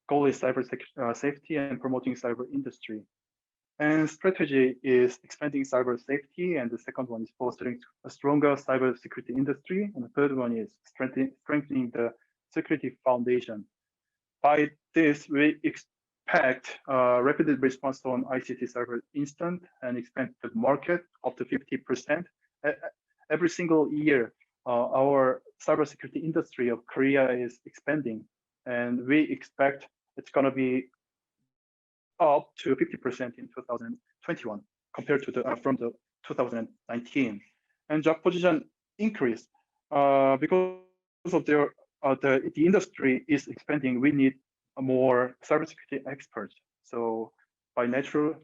Goal is cyber safety and promoting cyber industry. And strategy is expanding cyber safety. And the second one is fostering a stronger cyber security industry. And the third one is strengthening the security foundation. By this, we expect rapid response on ICT cyber instant and expand the market up to 50%. Every single year, our cybersecurity industry of Korea is expanding, and we expect it's going to be up to 50% in 2021 compared to from the 2019. And job position increase because of the industry is expanding. We need more cybersecurity experts. So naturally,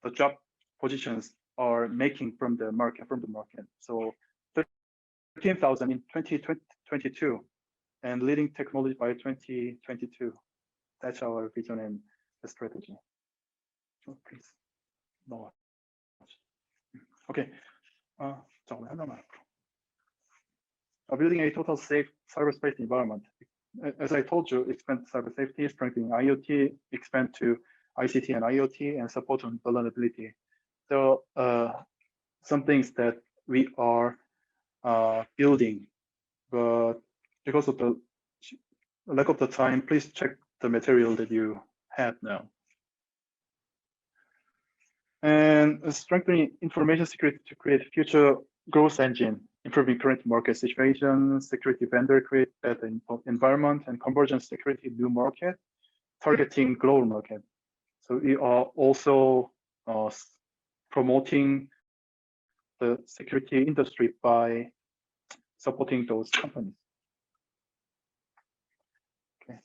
the job positions are making from the market. So 13,000 in 2022 and leading technology by 2022. That's our vision and the strategy. Oh, please. No. Okay. Building a total safe cyberspace environment. As I told you, expand cyber safety, strengthening IoT, expand to ICT and IoT, and support on vulnerability. So some things that we are building, but because of the lack of the time, please check the material that you have now. And strengthening information security to create future growth engine, improving current market situation, security vendor create that environment, and convergence security new market, targeting global market. So we are also promoting the security industry by supporting those companies. Okay,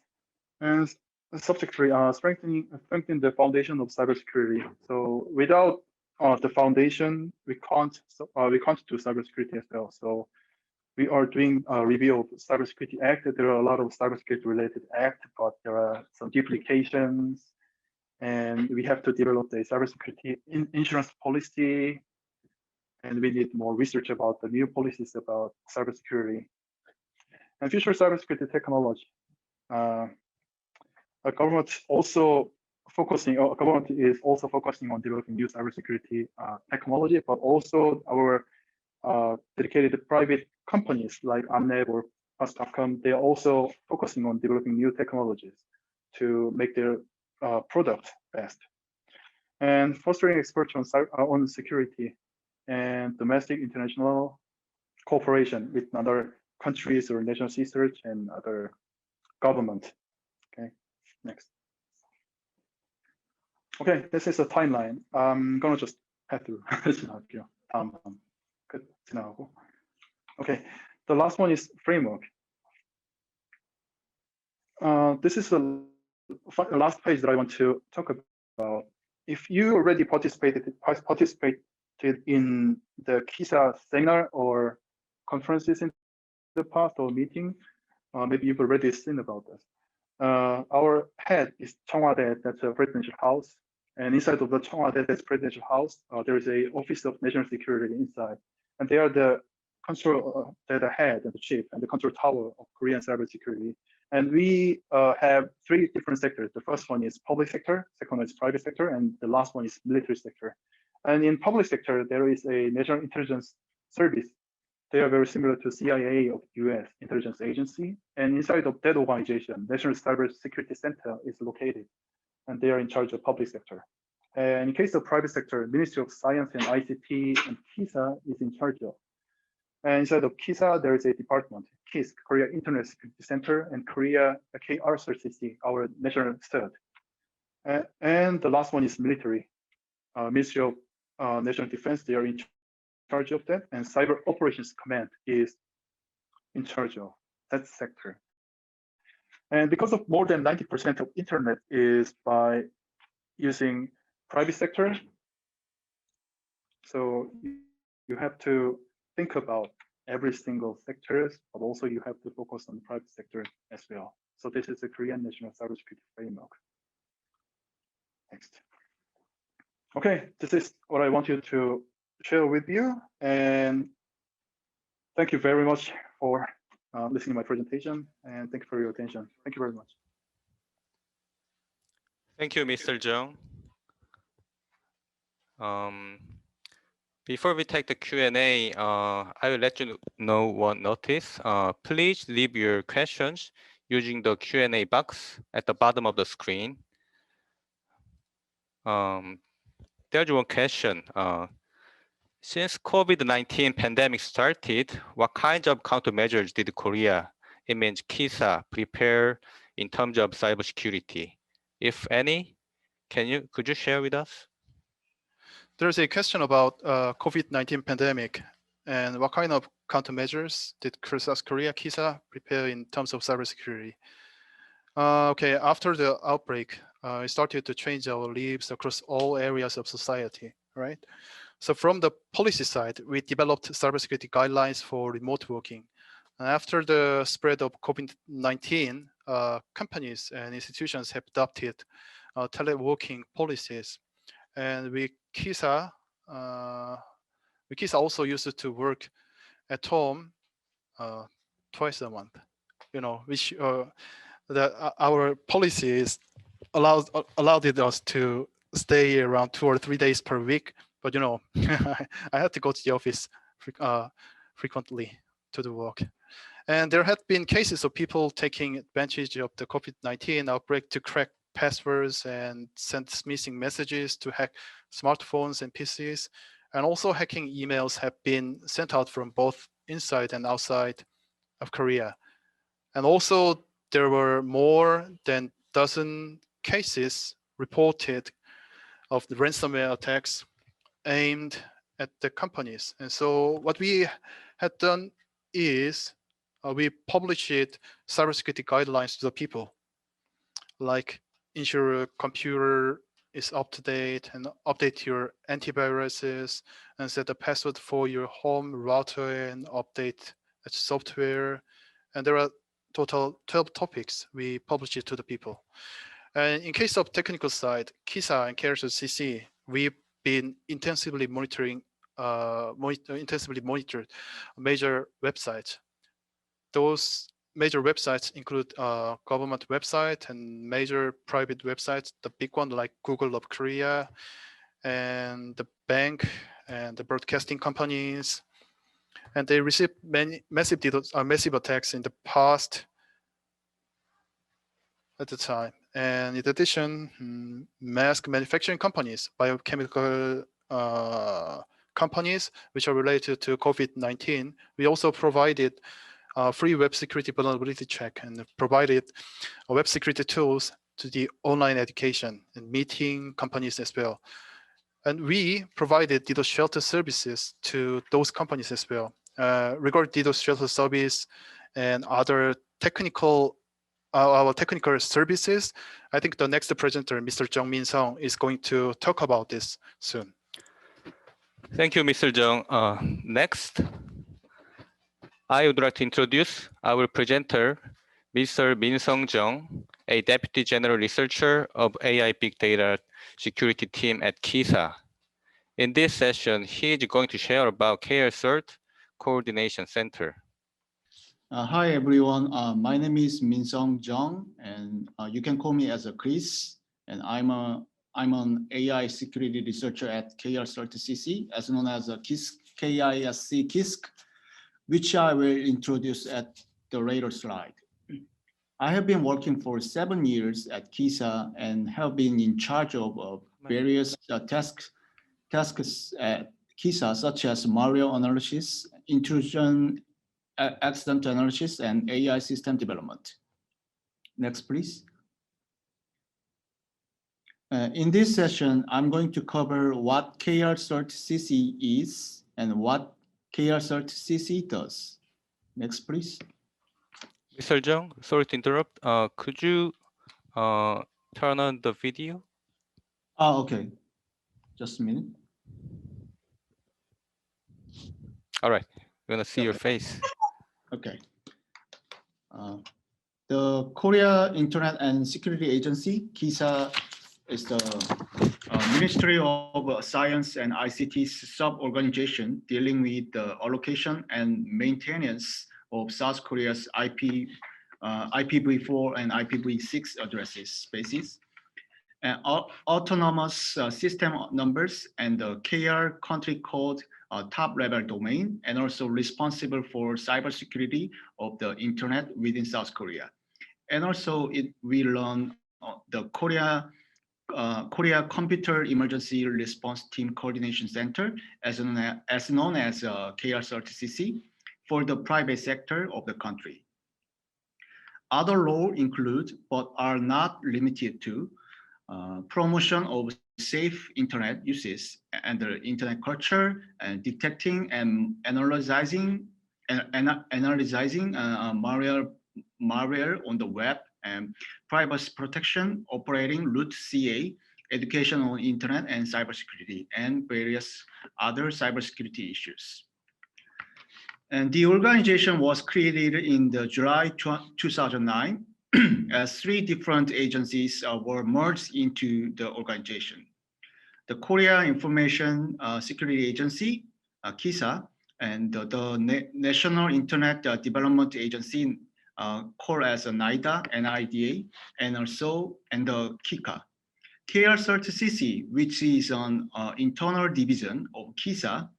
and the subject 3, strengthening the foundation of cybersecurity. So without the foundation, we can't do cybersecurity as well. So we are doing a review of the Cybersecurity Act. There are a lot of cybersecurity related acts, but there are some duplications. And we have to develop the cybersecurity insurance policy, and we need more research about the new policies about cybersecurity and future cybersecurity technology. Government is also focusing on developing new cybersecurity technology, but also our dedicated private companies like Amneb or Fast.com, they are also focusing on developing new technologies to make their product best, and fostering experts on security and domestic international cooperation with other countries or national research and other government. Okay, next. Okay, this is a timeline. I'm gonna just have to 지나갈게요. Okay, The last one is framework. This is the last page that I want to talk about. If you already participated in the KISA seminar or conferences in the past or meeting, maybe you've already seen about this. Our head is Cheongwade, that's a presidential house. And inside of the Cheongwade, that's presidential house, there is a Office of National Security inside. And they are the control, they're the head and the chief and the control tower of Korean cybersecurity. And we have 3 different sectors. The first one is public sector, second one is private sector, and the last one is military sector. And in public sector, there is a national intelligence service. They are very similar to CIA of US intelligence agency. And inside of that organization, National Cybersecurity Center is located, and they are in charge of public sector. And in case of private sector, Ministry of Science and ICT and KISA is in charge of. And inside of KISA, there is a department, KIS, Korea Internet Security Center, and Korea KRCC, our national third. And the last one is military. Ministry of National Defense, they are in charge of that, and Cyber Operations Command is in charge of that sector. And because of more than 90% of internet is by using private sector, so you have to think about every single sector, but also you have to focus on the private sector as well. So this is the Korean National Cybersecurity Framework. Next. Okay, this is what I want you to share with you, and thank you very much for listening to my presentation, and thank you for your attention. Thank you very much. Thank you, Mr. Jung. Before we take the Q&A, I will let you know one notice. Please leave your questions using the Q&A box at the bottom of the screen. There's one question. Since COVID-19 pandemic started, what kinds of countermeasures did Korea, it means KISA, prepare in terms of cybersecurity? If any, could you share with us? There's a question about COVID-19 pandemic and what kind of countermeasures did South Korea, KISA, prepare in terms of cybersecurity? Okay, after the outbreak, it started to change our lives across all areas of society, right? So from the policy side, we developed cybersecurity guidelines for remote working. And after the spread of COVID-19, companies and institutions have adopted teleworking policies. And we KISA also used to work at home twice a month, you know, which that our policies allowed us to stay around 2 or 3 days per week. But you know, I had to go to the office frequently to do work. And there had been cases of people taking advantage of the COVID-19 outbreak to crack passwords and send missing messages to hack smartphones and PCs. And also hacking emails have been sent out from both inside and outside of Korea. And also there were more than a dozen cases reported of the ransomware attacks aimed at the companies. And so what we had done is we published cybersecurity guidelines to the people, like ensure your computer is up to date and update your antiviruses and set a password for your home router and update the software. And there are total 12 topics we published it to the people. And in case of technical side, KISA and KRCC, we've been intensively monitored major websites. Those major websites include government website and major private websites, the big one like Google of Korea and the bank and the broadcasting companies. And they received many massive attacks in the past at the time. And in addition, mask manufacturing companies, biochemical companies, which are related to COVID-19, we also provided free web security vulnerability check and provided web security tools to the online education and meeting companies as well. And we provided DDoS shelter services to those companies as well. regarding DDoS shelter service and other technical our technical services. I think the next presenter, Mr. Jung Min Sung, is going to talk about this soon. Thank you, Mr. Jung. Next, I would like to introduce our presenter, Mr. Min Sung Jung, a Deputy General Researcher of AI Big Data Security Team at KISA. In this session, he is going to share about KRCERT Coordination Center. Hi, everyone. My name is Min Sung Jung, and you can call me as a Chris. And I'm an AI security researcher at KRCERT, as known as a KISC, which I will introduce at the later slide. I have been working for 7 years at KISA and have been in charge of various tasks at KISA, such as malware analysis, intrusion, accident analysis, and AI system development. Next, please. In this session, I'm going to cover what KRCERT is and what KRCERT does. Next, please. Mr. Jung, sorry to interrupt. Could you turn on the video? Oh, okay. Just a minute. All right, we're gonna see your face. Okay. The Korea Internet and Security Agency, KISA, is the Ministry of Science and ICT's sub-organization dealing with the allocation and maintenance of South Korea's IPv4 and IPv6 addresses spaces, and autonomous system numbers, and the KR country code top-level domain, and also responsible for cybersecurity of the internet within South Korea. And also we run the Korea Computer Emergency Response Team Coordination Center, as known as KRCERT, for the private sector of the country. Other roles include, but are not limited to, promotion of safe internet uses and the internet culture, and detecting and analyzing malware on the web, and privacy protection, operating root CA, education on internet and cybersecurity, and various other cybersecurity issues. And the organization was created in July 2009 as 3 different agencies were merged into the organization. The Korea Information Security Agency, KISA, and the National Internet Development Agency, called as NIDA, NIDA, and the KICA. KRCERT, which is an internal division of KISA,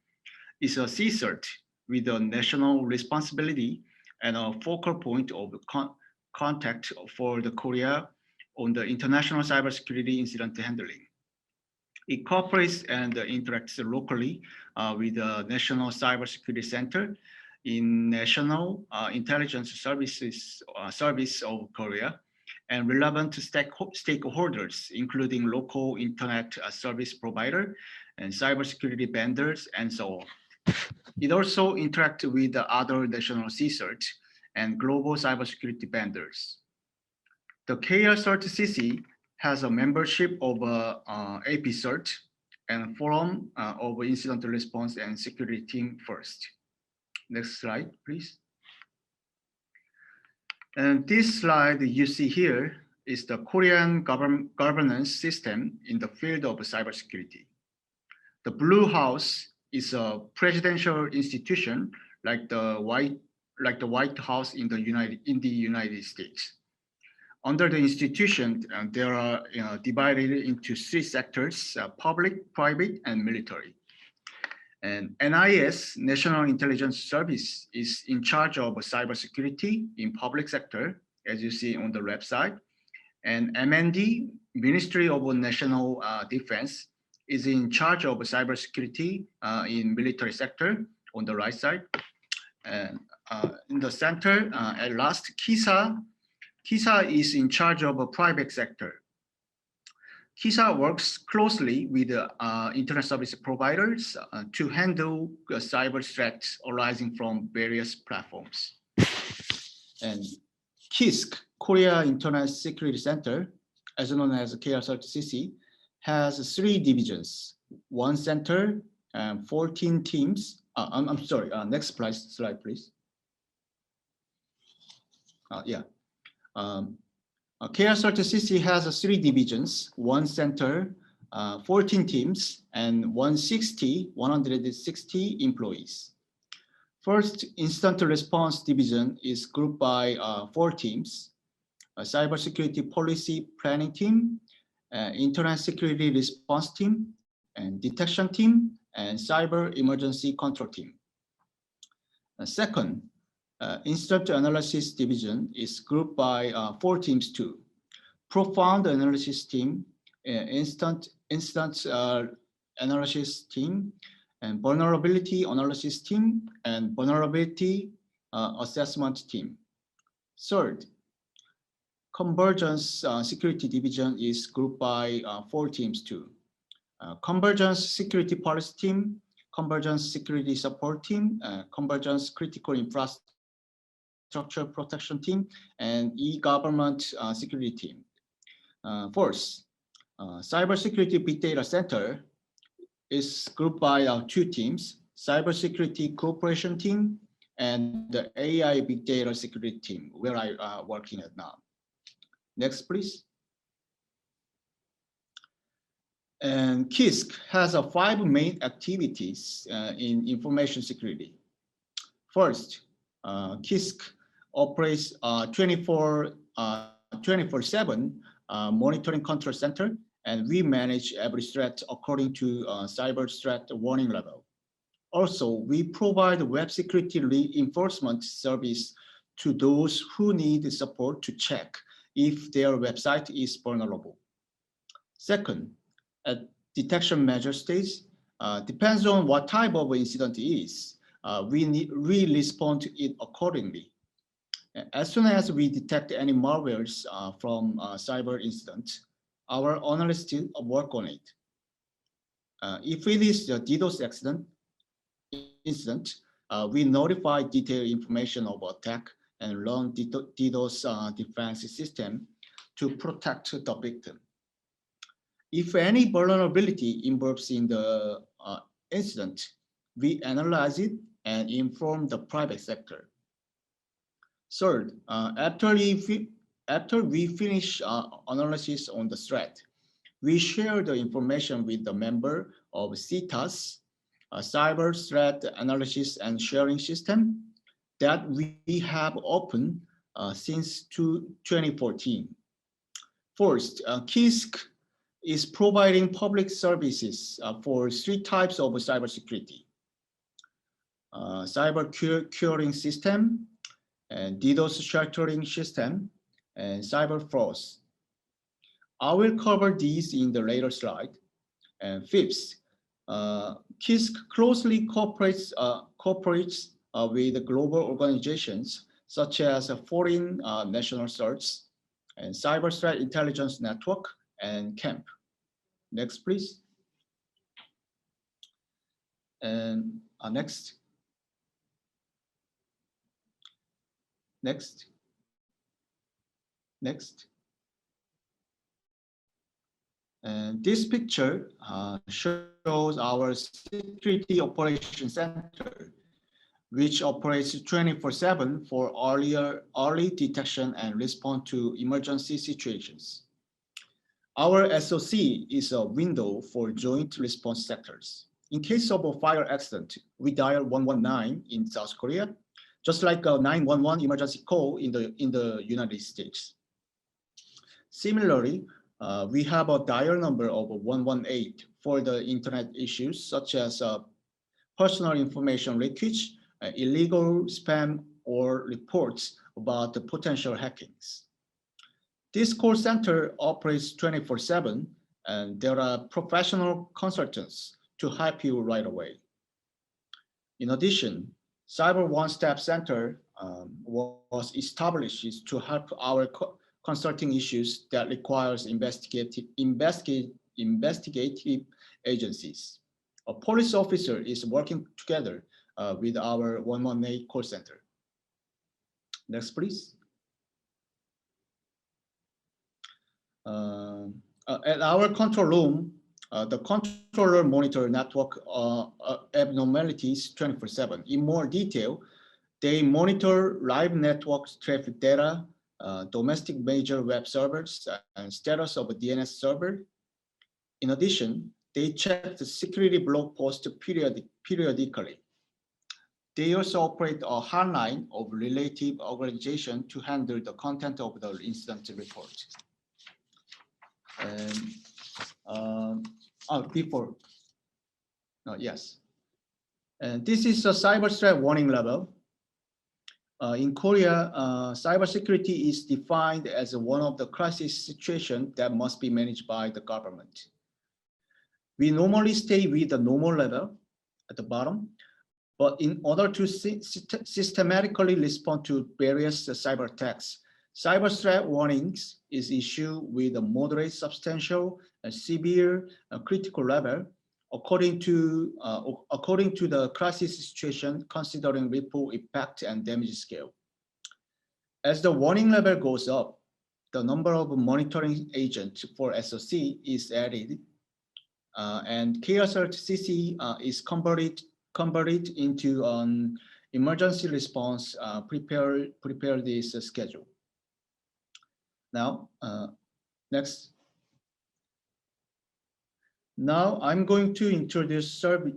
is a CCERT with a national responsibility and a focal point of contact for the Korea on the international cybersecurity incident handling. It cooperates and interacts locally with the National Cybersecurity Center in National Intelligence Service of Korea, and relevant stakeholders, including local internet service provider and cybersecurity vendors, and so on. It also interacts with the other national CCERT and global cybersecurity vendors. The KRCERT has a membership of APCERT and Forum of Incident Response and Security Team First. Next slide, please. And this slide you see here is the Korean governance system in the field of cybersecurity. The Blue House is a presidential institution like the White House in the United States. Under the institution, there are divided into 3 sectors: public, private, and military. And NIS, National Intelligence Service, is in charge of cybersecurity in public sector, as you see on the left side. And MND, Ministry of National Defense, is in charge of cybersecurity in military sector on the right side. And in the center, at last, KISA is in charge of a private sector. KISA works closely with internet service providers to handle cyber threats arising from various platforms. And KISC, Korea Internet Security Center, also known as KRCC, has 3 divisions, 1 center, and 14 teams. I'm sorry, next slide, please. KRCC has 3 divisions, 1 center, 14 teams, and 160 employees. First, Instant Response Division is grouped by 4 teams: a Cybersecurity Policy Planning Team, Internet Security Response Team, and Detection Team, and Cyber Emergency Control Team. Second, Instant Analysis Division is grouped by 4 teams too: Profound Analysis Team, Instant Analysis Team, and Vulnerability Analysis Team, and Vulnerability Assessment Team. Third, Convergence Security Division is grouped by 4 teams too: Convergence Security Policy Team, Convergence Security Support Team, Convergence Critical Infrastructure Protection Team, and E-Government Security Team. Fourth, Cybersecurity Big Data Center is grouped by 2 teams: Cybersecurity Cooperation Team and the AI Big Data Security Team, where I am working at now. Next, please. And KISC has 5 main activities in information security. First, KISC operates 24/7 monitoring control center, and we manage every threat according to cyber threat warning level. Also, we provide web security reinforcement service to those who need support to check if their website is vulnerable. Second, at detection measure stage, depends on what type of incident it is, we respond to it accordingly. As soon as we detect any malwares from cyber incident, our analysts work on it. If it is a DDoS incident, we notify detailed information of attack and run DDoS defense system to protect the victim. If any vulnerability involves in the incident, we analyze it and inform the private sector. Third, after we finish analysis on the threat, we share the information with the member of CTAS, a cyber threat analysis and sharing system that we have open since 2014. First, KISC is providing public services for 3 types of cybersecurity: cyber curing system, and DDoS sheltering system, and cyber frauds. I will cover these in the later slide. And fifth, KISC closely cooperates with global organizations such as Foreign National Search and Cyber Threat Intelligence Network and CAMP. Next, please. And next. Next. Next. And this picture shows our Security Operations Center, which operates 24/7 for early detection and response to emergency situations. Our SOC is a window for joint response sectors. In case of a fire accident, we dial 119 in South Korea, just like a 911 emergency call in the United States. Similarly, we have a dial number of 118 for the internet issues such as personal information leakage, illegal spam, or reports about the potential hackings. This call center operates 24/7, and there are professional consultants to help you right away. In addition, Cyber One-Step Center was established to help our consulting issues that requires investigative agencies. A police officer is working together with our 118 call center. Next, please. At our control room, the controller monitor network abnormalities 24/7. In more detail, they monitor live network traffic data, domestic major web servers, and status of a DNS server. In addition, they check the security blog post periodically. They also operate a hotline of relative organization to handle the content of the incident report. And and this is a cyber threat warning level. In Korea, cybersecurity is defined as one of the crisis situations that must be managed by the government. We normally stay with the normal level at the bottom, but in order to systematically respond to various cyber attacks, cyber threat warnings is issued with a moderate, substantial, and severe critical level according to the crisis situation, considering ripple effect and damage scale. As the warning level goes up, the number of monitoring agents for SOC is added, and KSRTCC is converted into an emergency response. Prepare this schedule. Now, next. Now I'm going to introduce the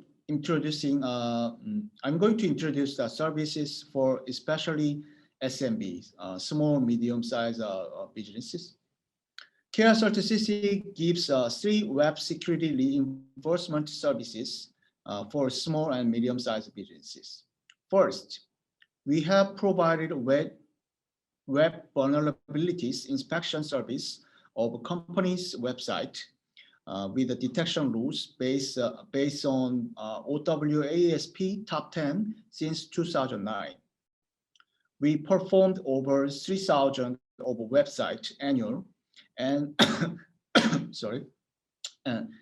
services for especially SMBs, small, medium-sized businesses. KSRTCC gives 3 web security reinforcement services for small and medium-sized businesses. First, we have provided web vulnerabilities inspection service of a company's website with the detection rules based on OWASP Top 10 since 2009. We performed over 3,000 of website annual and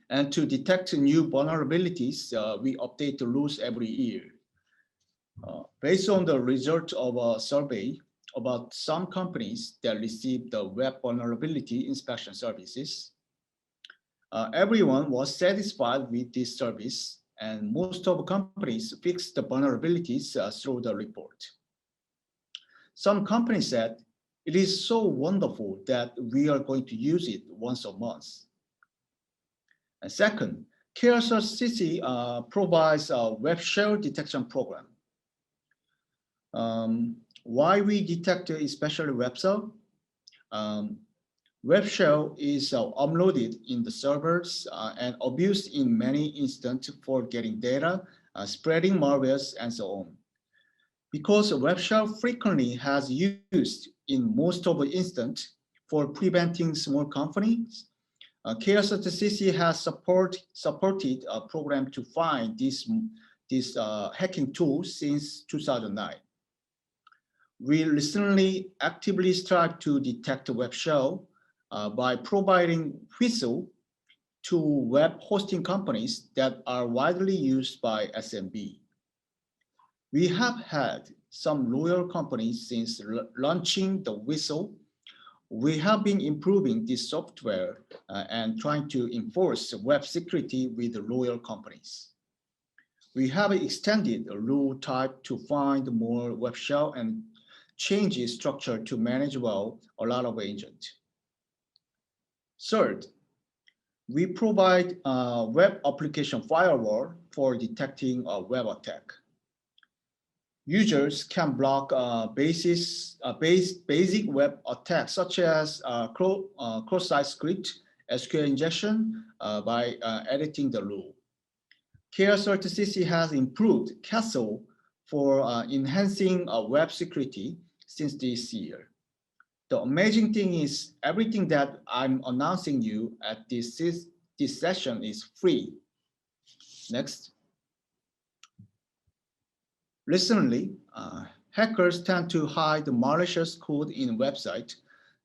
and to detect new vulnerabilities, we update the rules every year. Based on the result of a survey about some companies that received the web vulnerability inspection services, everyone was satisfied with this service, and most of the companies fixed the vulnerabilities through the report. Some companies said, it is so wonderful that we are going to use it once a month. And second, KSRTCC provides a web shell detection program. Why we detect especially web shell? Web shell is uploaded in the servers and abused in many instances for getting data, spreading malwares, and so on. Because web shell frequently has used in most of the instances for preventing small companies, KSRTCC has supported a program to find this hacking tool since 2009. We recently actively strive to detect web shell by providing whistle to web hosting companies that are widely used by SMB. We have had some loyal companies since launching the whistle. We have been improving this software and trying to enforce web security with loyal companies. We have extended a rule type to find more web shell and change its structure to manage well a lot of agents. Third, we provide a web application firewall for detecting a web attack. Users can block basic web attacks such as cross-site script, SQL injection by editing the rule. KSRTCC has improved CASA for enhancing web security since this year. The amazing thing is everything that I'm announcing you at this session is free. Next. Recently, hackers tend to hide the malicious code in website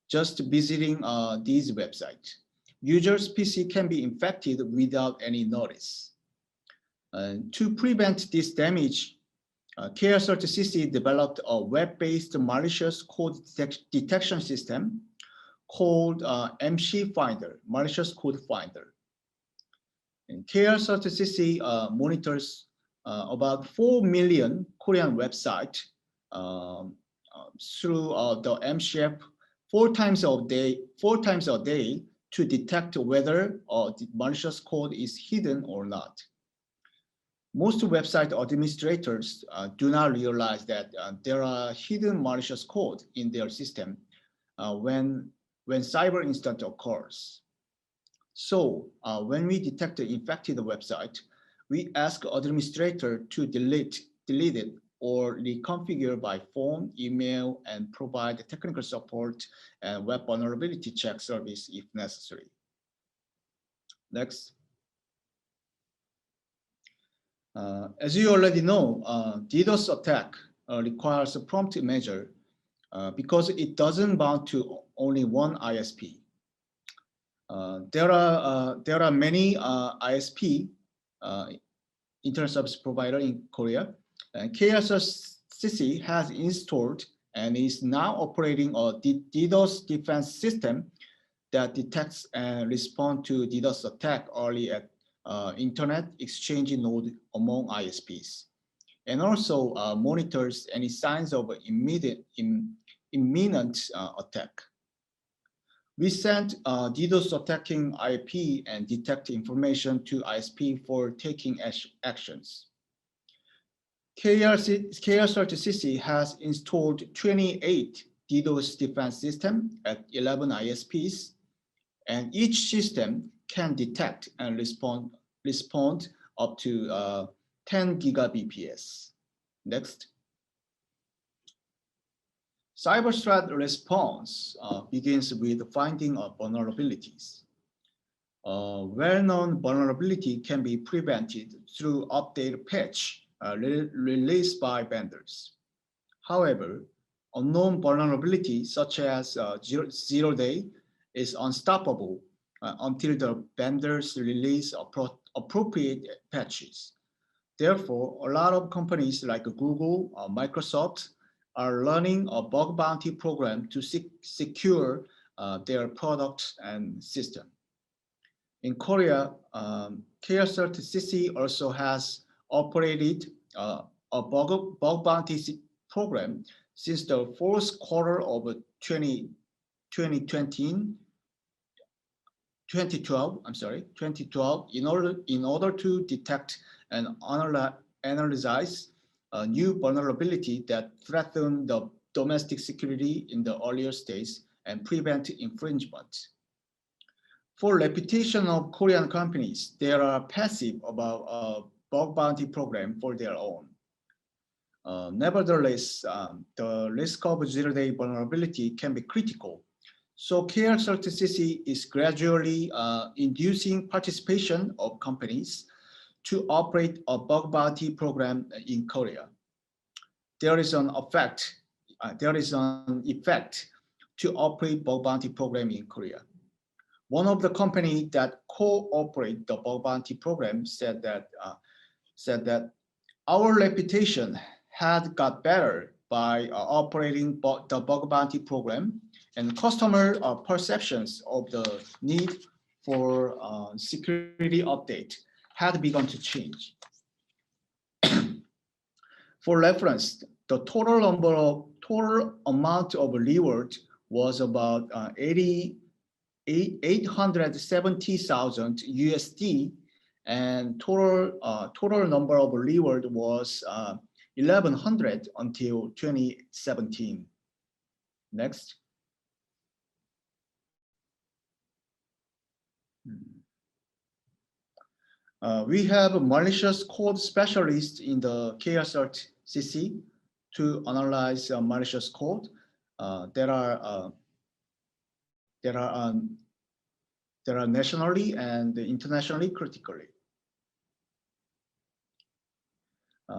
just visiting these websites. Users' PC can be infected without any notice. To prevent this damage, KSRTCC developed a web-based malicious code detection system called MC Finder, Malicious Code Finder. And KSRTCC monitors about 4 million Korean websites through the MCF four times a day to detect whether the malicious code is hidden or not. Most website administrators do not realize that there are hidden malicious code in their system when cyber incident occurs. So when we detect the infected website, we ask administrator to delete it or reconfigure by phone, email, and provide technical support and web vulnerability check service if necessary. Next. As you already know, DDoS attack requires a prompt measure because it doesn't bound to only one ISP. There are many ISP, internet service provider in Korea, and KSRCC has installed and is now operating a DDoS defense system that detects and responds to DDoS attack early at internet exchange node among ISPs, and also monitors any signs of imminent attack. We send DDoS attacking IP and detect information to ISP for taking actions. KSRTCC has installed 28 DDoS defense systems at 11 ISPs, and each system can detect and respond up to 10 gigabps. Next. Cyber threat response begins with finding of vulnerabilities. Well-known vulnerability can be prevented through update patch released by vendors. However, unknown vulnerability such as zero-day is unstoppable until the vendors release appropriate patches. Therefore, a lot of companies like Google or Microsoft are running a bug bounty program to secure their products and system. In Korea, KSRTCC also has operated a bug bounty program since the fourth quarter of 2012 in order to detect and analyze a new vulnerability that threatened the domestic security in the earlier stage and prevent infringement. For reputation of Korean companies, they are passive about a bug bounty program for their own. Nevertheless, the risk of zero-day vulnerability can be critical. So KSRTCC is gradually inducing participation of companies to operate a bug bounty program in Korea. There is an effect to operate bug bounty program in Korea. One of the companies that cooperate the bug bounty program said that our reputation had got better by operating the bug bounty program, and customer perceptions of the need for security update had begun to change. For reference, the total amount of reward was about 870,000 USD, and total number of reward was 1,100 until 2017. Next. We have a malicious code specialist in the KSRTCC to analyze malicious code. There are nationally and internationally critically.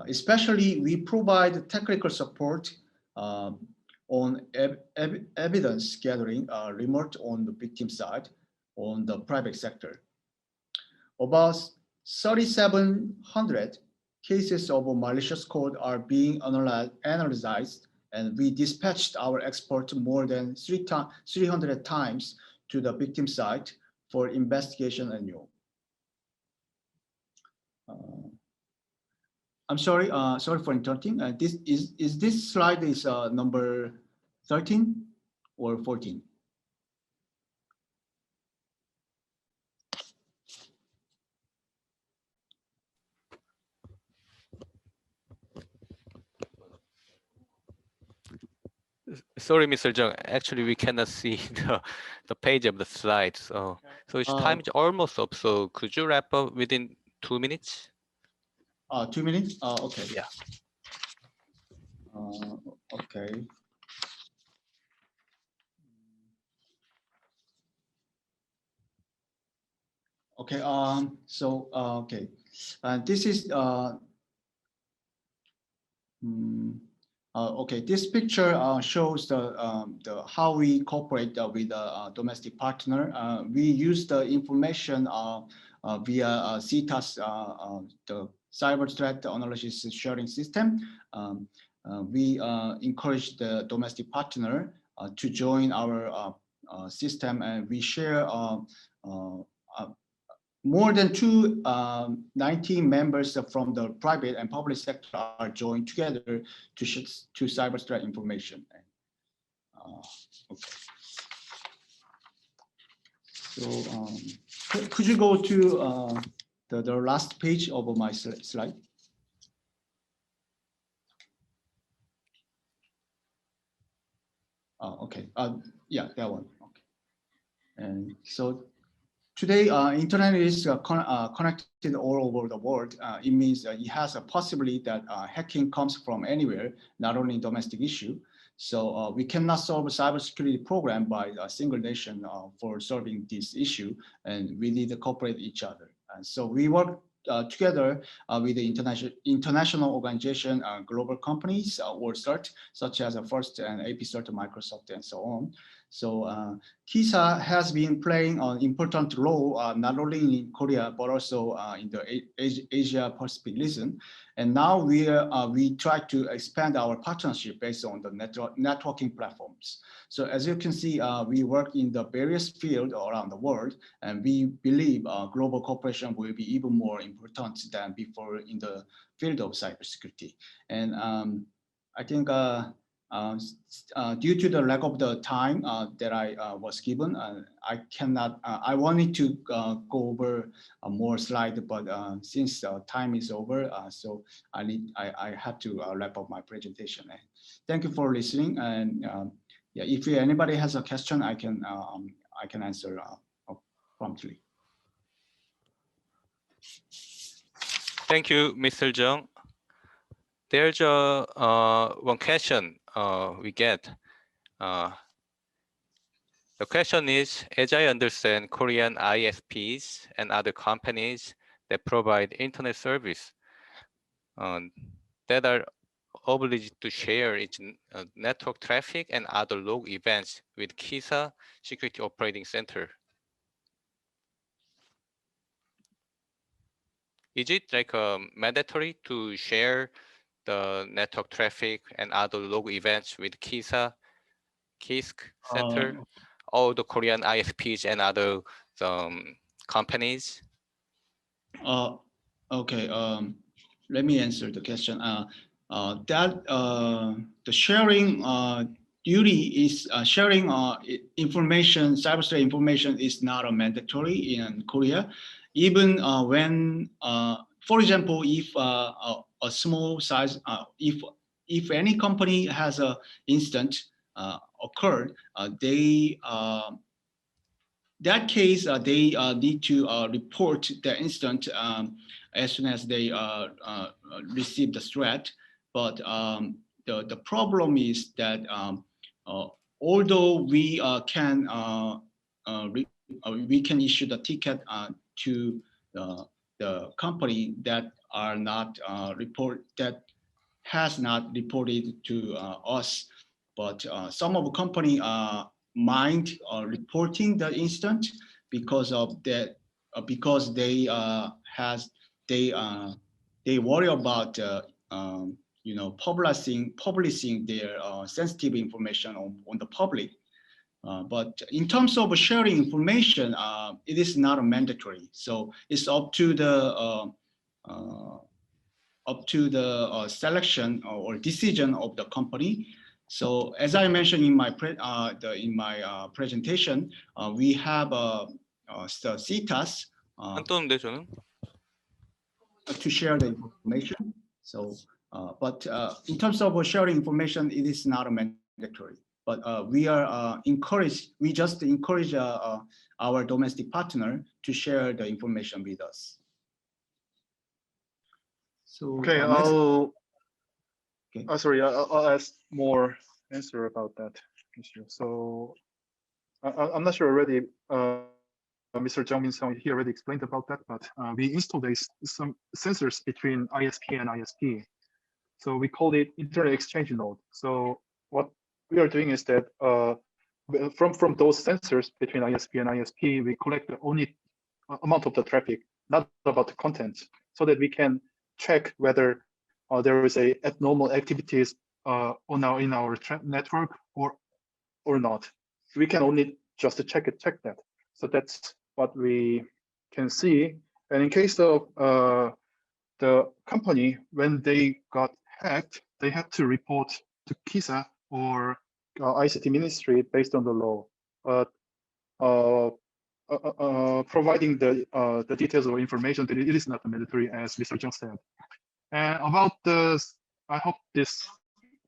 Especially, we provide technical support on evidence gathering remote on the victim side on the private sector. About 3,700 cases of malicious code are being analyzed, and we dispatched our expert more than 300 times to the victim site for investigation annual. I'm sorry, sorry for interrupting. This slide is number 13 or 14? Sorry, Mr. Jung. Actually, we cannot see the page of the slide. So its time is almost up. So could you wrap up within 2 minutes? 2 minutes? Okay. Yeah. Okay. Okay. Okay. This is okay. This picture shows the how we cooperate with a domestic partner. We use the information via CTAS, the cyber threat analysis sharing system. We encourage the domestic partner to join our system, and we share more than 219 members from the private and public sector are joined together to cyber threat information. Okay. So could you go to the last page of my slide? Okay. Yeah, that one. Okay. And so today, internet is connected all over the world. It means it has a possibility that hacking comes from anywhere, not only domestic issue. So we cannot solve a cybersecurity program by a single nation for solving this issue, and we need to cooperate each other. And so we work together with the international organization, global companies, WorldCert, such as First and APCert, Microsoft, and so on. So KISA has been playing an important role, not only in Korea, but also in the Asia Pacific region. And now we try to expand our partnership based on the networking platforms. So as you can see, we work in the various fields around the world, and we believe global cooperation will be even more important than before in the field of cybersecurity. And I think due to the lack of the time that I was given, I cannot. I wanted to go over more slides, but since time is over, so I have to wrap up my presentation. Thank you for listening, and yeah, if anybody has a question, I can answer promptly. Thank you, Mr. Jung. There's one question we get. The question is, as I understand, Korean ISPs and other companies that provide internet service that are obliged to share its network traffic and other log events with KISA Security Operating Center. Is it like mandatory to share the network traffic and other log events with KISA Center, all the Korean ISPs and other companies? Okay, let me answer the question. The sharing duty is sharing information, cybersecurity information is not a mandatory in Korea. Even when, for example, if a small size, if any company has an incident occurred, that case, they need to report the incident as soon as they receive the threat. But the problem is that although we can issue the ticket to the company that has not reported to us, but some of the company mind reporting the incident because of that, because they worry about publishing their sensitive information on the public. But in terms of sharing information, it is not mandatory. So it's up to the selection or decision of the company. So as I mentioned in my presentation, we have CTAS to share the information. So, but in terms of sharing information, it is not mandatory. But we just encourage our domestic partner to share the information with us. So okay, I'll ask more answer about that issue. So I'm not sure already. Mr. Jung Min Sung, he already explained about that, but we installed some sensors between ISP and ISP. So we call it Internet Exchange Node. So what we are doing is that from those sensors between ISP and ISP, we collect the only amount of the traffic, not about the content, so that we can check whether there is a abnormal activities in our network or not. We can only just check that. So that's what we can see. And in case of the company, when they got hacked, they had to report to KISA or ICT Ministry based on the law. Providing the details of information, it is not mandatory, as Mr. Jung said. And about this, I hope this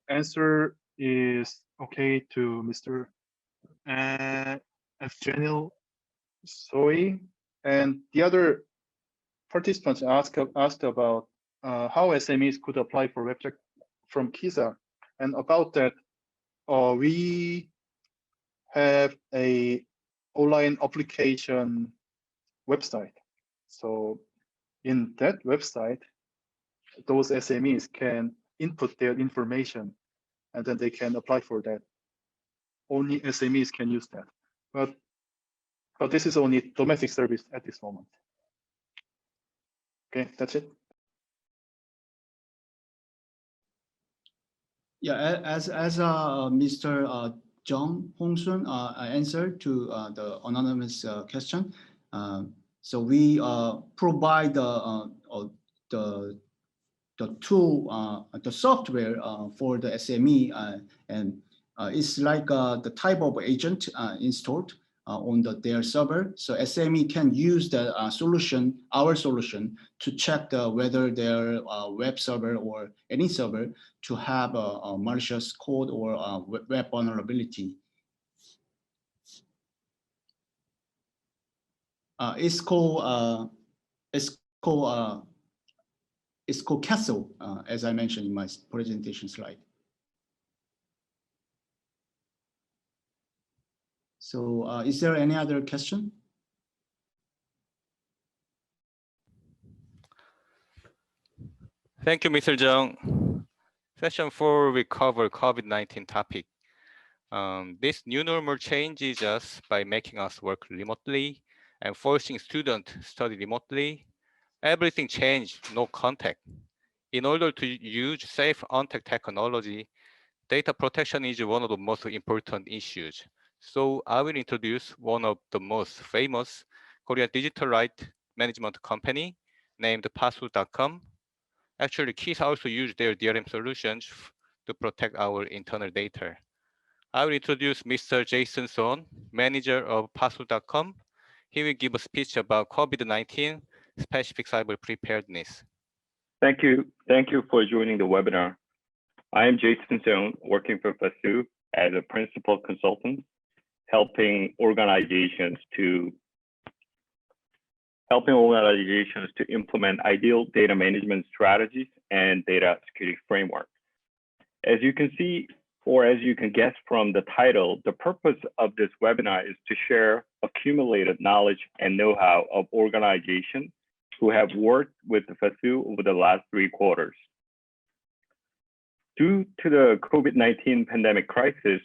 answer is okay to Mr. Evgenil Soy. And the other participants asked about how SMEs could apply for WebCheck from KISA. And about that, we have a online application website. So in that website, those SMEs can input their information and then they can apply for that. Only SMEs can use that. But this is only domestic service at this moment. Okay, that's it. Yeah, as Mr. Jung Hong-sun answered to the anonymous question. So we provide the tool, the software for the SME, and it's like the type of agent installed on their server. So SME can use the solution, our solution, to check whether their web server or any server to have a malicious code or web vulnerability. It's called CASA, as I mentioned in my presentation slide. So is there any other question? Thank you, Mr. Jung. Session 4, we cover COVID-19 topic. This new normal changes us by making us work remotely and forcing students to study remotely. Everything changed, no contact. In order to use safe on-tech technology, data protection is one of the most important issues. So I will introduce one of the most famous Korean digital right management company named Pasu.com. Actually, KISA also use their DRM solutions to protect our internal data. I will introduce Mr. Jason Son, manager of Pasu.com. He will give a speech about COVID-19 specific cyber preparedness. Thank you for joining the webinar. I am Jason Son, working for Pasu as a principal consultant, helping organizations to implement ideal data management strategies and data security framework. As you can see, or as you can guess from the title, the purpose of this webinar is to share accumulated knowledge and know-how of organizations who have worked with the Pasu over the last 3 quarters. Due to the COVID-19 pandemic crisis,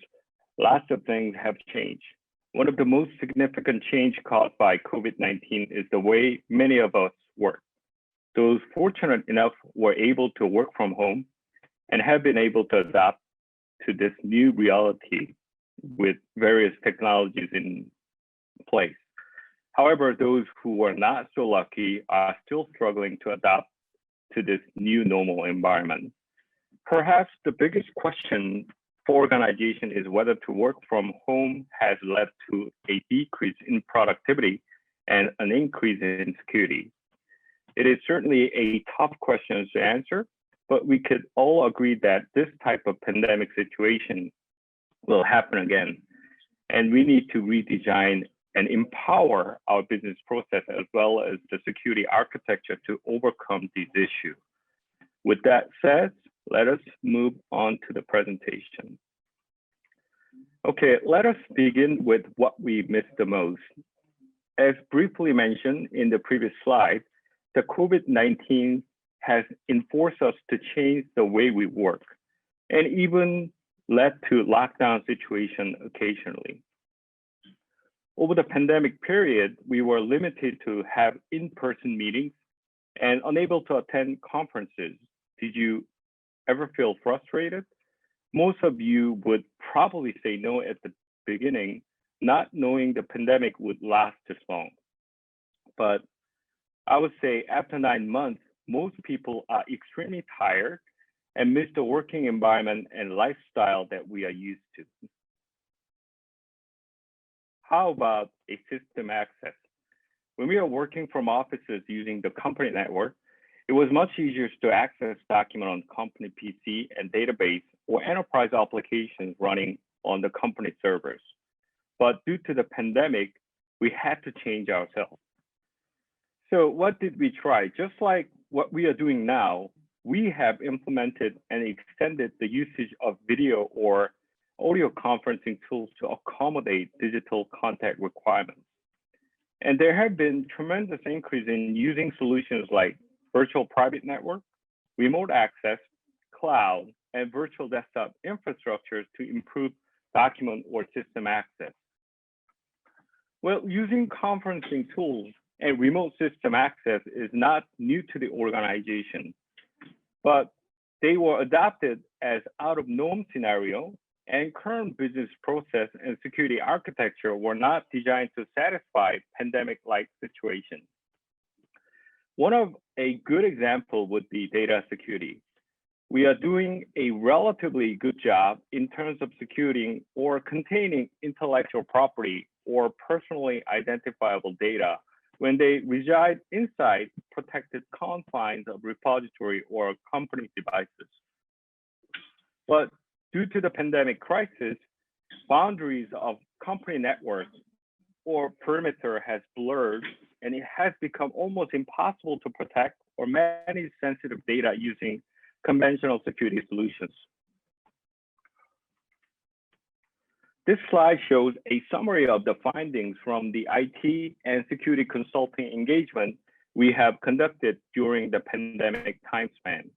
lots of things have changed. One of the most significant change caused by COVID-19 is the way many of us work. Those fortunate enough were able to work from home and have been able to adapt to this new reality with various technologies in place. However, those who were not so lucky are still struggling to adapt to this new normal environment. Perhaps the biggest question for organization is whether to work from home has led to a decrease in productivity and an increase in security. It is certainly a tough question to answer, but we could all agree that this type of pandemic situation will happen again. And we need to redesign and empower our business process as well as the security architecture to overcome these issues. With that said, let us move on to the presentation. Okay, let us begin with what we missed the most. As briefly mentioned in the previous slide, the COVID-19 has enforced us to change the way we work and even led to lockdown situation occasionally. Over the pandemic period, we were limited to have in-person meetings and unable to attend conferences. Did you ever feel frustrated? Most of you would probably say no at the beginning, not knowing the pandemic would last this long. But I would say after 9 months, most people are extremely tired and miss the working environment and lifestyle that we are used to. How about a system access? When we are working from offices using the company network, it was much easier to access documents on company PC and database or enterprise applications running on the company servers. But due to the pandemic, we had to change ourselves. So what did we try? Just like what we are doing now, we have implemented and extended the usage of video or audio conferencing tools to accommodate digital contact requirements. And there have been tremendous increase in using solutions like virtual private network, remote access, cloud, and virtual desktop infrastructures to improve document or system access. Well, using conferencing tools and remote system access is not new to the organization, but they were adopted as out of norm scenario, and current business process and security architecture were not designed to satisfy pandemic-like situations. One of a good example would be data security. We are doing a relatively good job in terms of securing or containing intellectual property or personally identifiable data when they reside inside protected confines of repository or company devices. But due to the pandemic crisis, boundaries of company networks or perimeter has blurred, and it has become almost impossible to protect or manage sensitive data using conventional security solutions. This slide shows a summary of the findings from the IT and security consulting engagement we have conducted during the pandemic time span.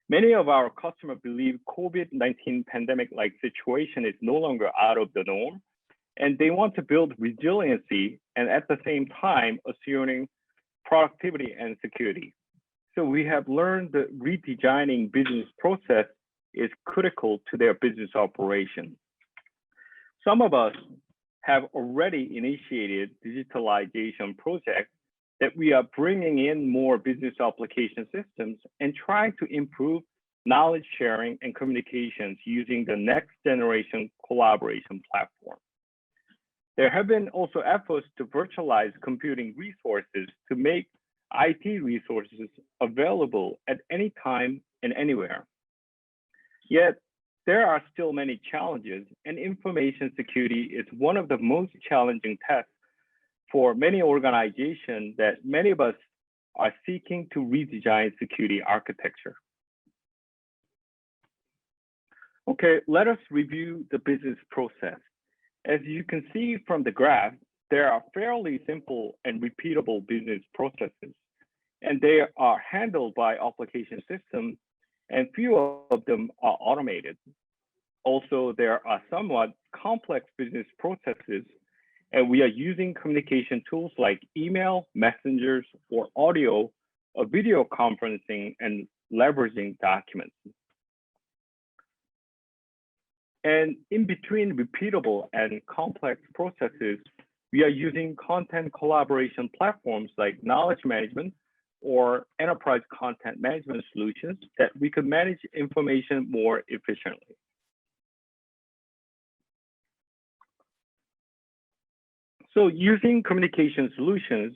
Many of our customers believe COVID-19 pandemic-like situation is no longer out of the norm, and they want to build resiliency and at the same time assuring productivity and security. So we have learned that redesigning business process is critical to their business operation. Some of us have already initiated digitalization projects that we are bringing in more business application systems and trying to improve knowledge sharing and communications using the next generation collaboration platform. There have been also efforts to virtualize computing resources to make IT resources available at any time and anywhere. Yet, there are still many challenges, and information security is one of the most challenging tests for many organizations that many of us are seeking to redesign security architecture. Okay, let us review the business process. As you can see from the graph, there are fairly simple and repeatable business processes, and they are handled by application systems and few of them are automated. Also, there are somewhat complex business processes, and we are using communication tools like email, messengers, or audio or video conferencing and leveraging documents. And in between repeatable and complex processes, we are using content collaboration platforms like knowledge management or enterprise content management solutions that we could manage information more efficiently. So using communication solutions,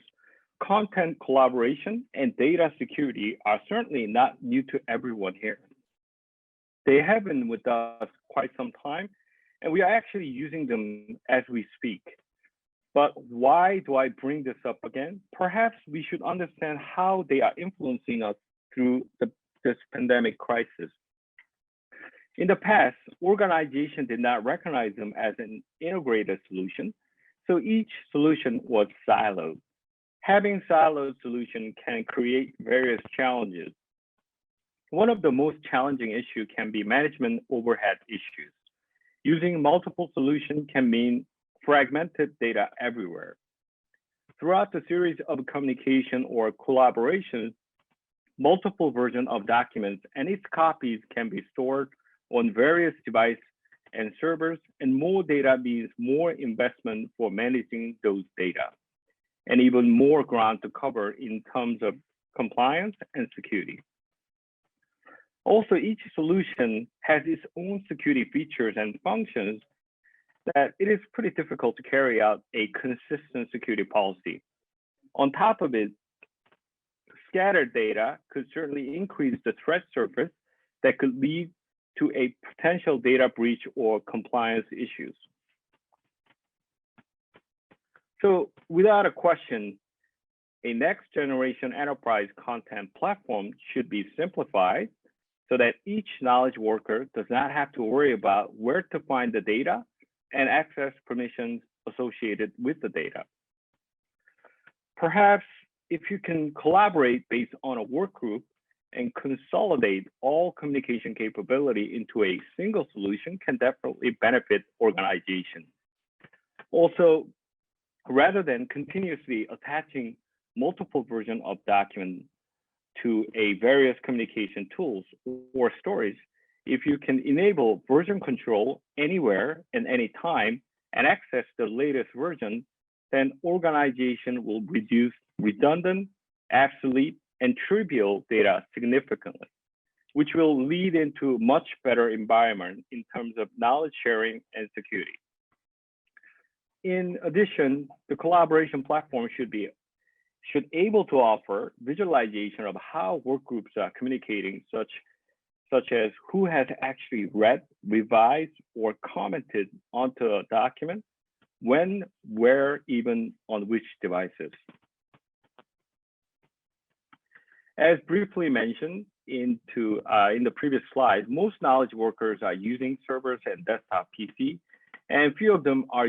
content collaboration and data security are certainly not new to everyone here. They have been with us quite some time, and we are actually using them as we speak. But why do I bring this up again? Perhaps we should understand how they are influencing us through this pandemic crisis. In the past, organizations did not recognize them as an integrated solution, so each solution was siloed. Having siloed solutions can create various challenges. One of the most challenging issues can be management overhead issues. Using multiple solutions can mean fragmented data everywhere. Throughout the series of communication or collaboration, multiple versions of documents and its copies can be stored on various devices and servers, and more data means more investment for managing those data, and even more ground to cover in terms of compliance and security. Also, each solution has its own security features and functions that it is pretty difficult to carry out a consistent security policy. On top of it, scattered data could certainly increase the threat surface that could lead to a potential data breach or compliance issues. So without a question, a next generation enterprise content platform should be simplified so that each knowledge worker does not have to worry about where to find the data and access permissions associated with the data. Perhaps if you can collaborate based on a work group and consolidate all communication capability into a single solution can definitely benefit organization. Also, rather than continuously attaching multiple versions of documents to a various communication tools or storage, if you can enable version control anywhere and anytime and access the latest version, then organization will reduce redundant, obsolete, and trivial data significantly, which will lead into much better environment in terms of knowledge sharing and security. In addition, the collaboration platform should able to offer visualization of how work groups are communicating, such as who has actually read, revised, or commented onto a document, when, where, even on which devices. As briefly mentioned in the previous slide, most knowledge workers are using servers and desktop PC, and few of them are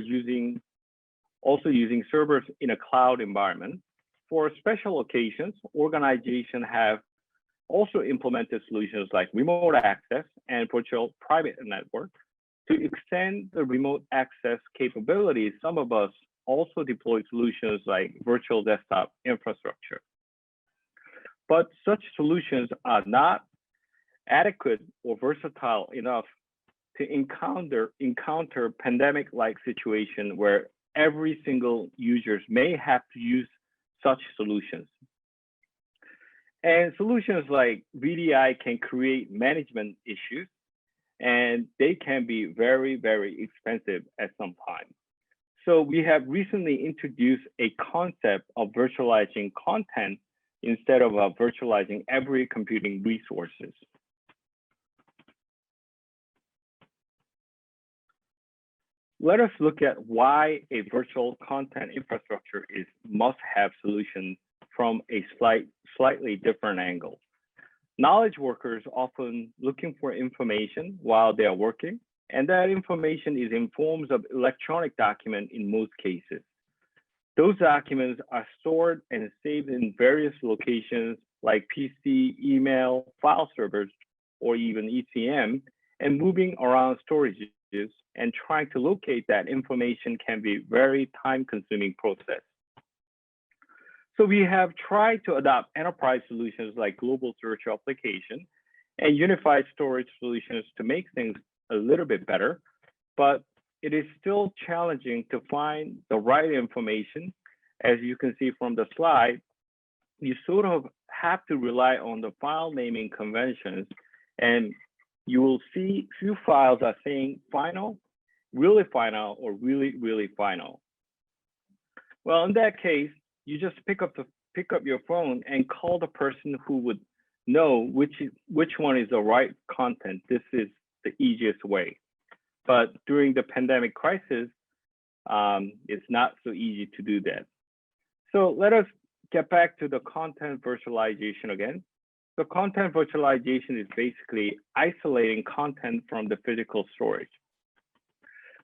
also using servers in a cloud environment. For special occasions, organizations have also implemented solutions like remote access and virtual private network. To extend the remote access capabilities, some of us also deploy solutions like virtual desktop infrastructure. But such solutions are not adequate or versatile enough to encounter pandemic-like situation where every single user may have to use such solutions. And solutions like VDI can create management issues, and they can be very, very expensive at some time. So we have recently introduced a concept of virtualizing content instead of virtualizing every computing resources. Let us look at why a virtual content infrastructure is must-have solution from a slightly different angle. Knowledge workers often looking for information while they are working, and that information is in forms of electronic document in most cases. Those documents are stored and saved in various locations like PC, email, file servers, or even ECM and moving around storages and trying to locate that information can be very time-consuming process. So we have tried to adopt enterprise solutions like global search application and unified storage solutions to make things a little bit better, but it is still challenging to find the right information. As you can see from the slide, you sort of have to rely on the file naming conventions, and you will see few files are saying final, really final, or really, really final. Well, in that case, you just pick up your phone and call the person who would know which one is the right content. This is the easiest way. But during the pandemic crisis, it's not so easy to do that. So let us get back to the content virtualization again. The content virtualization is basically isolating content from the physical storage.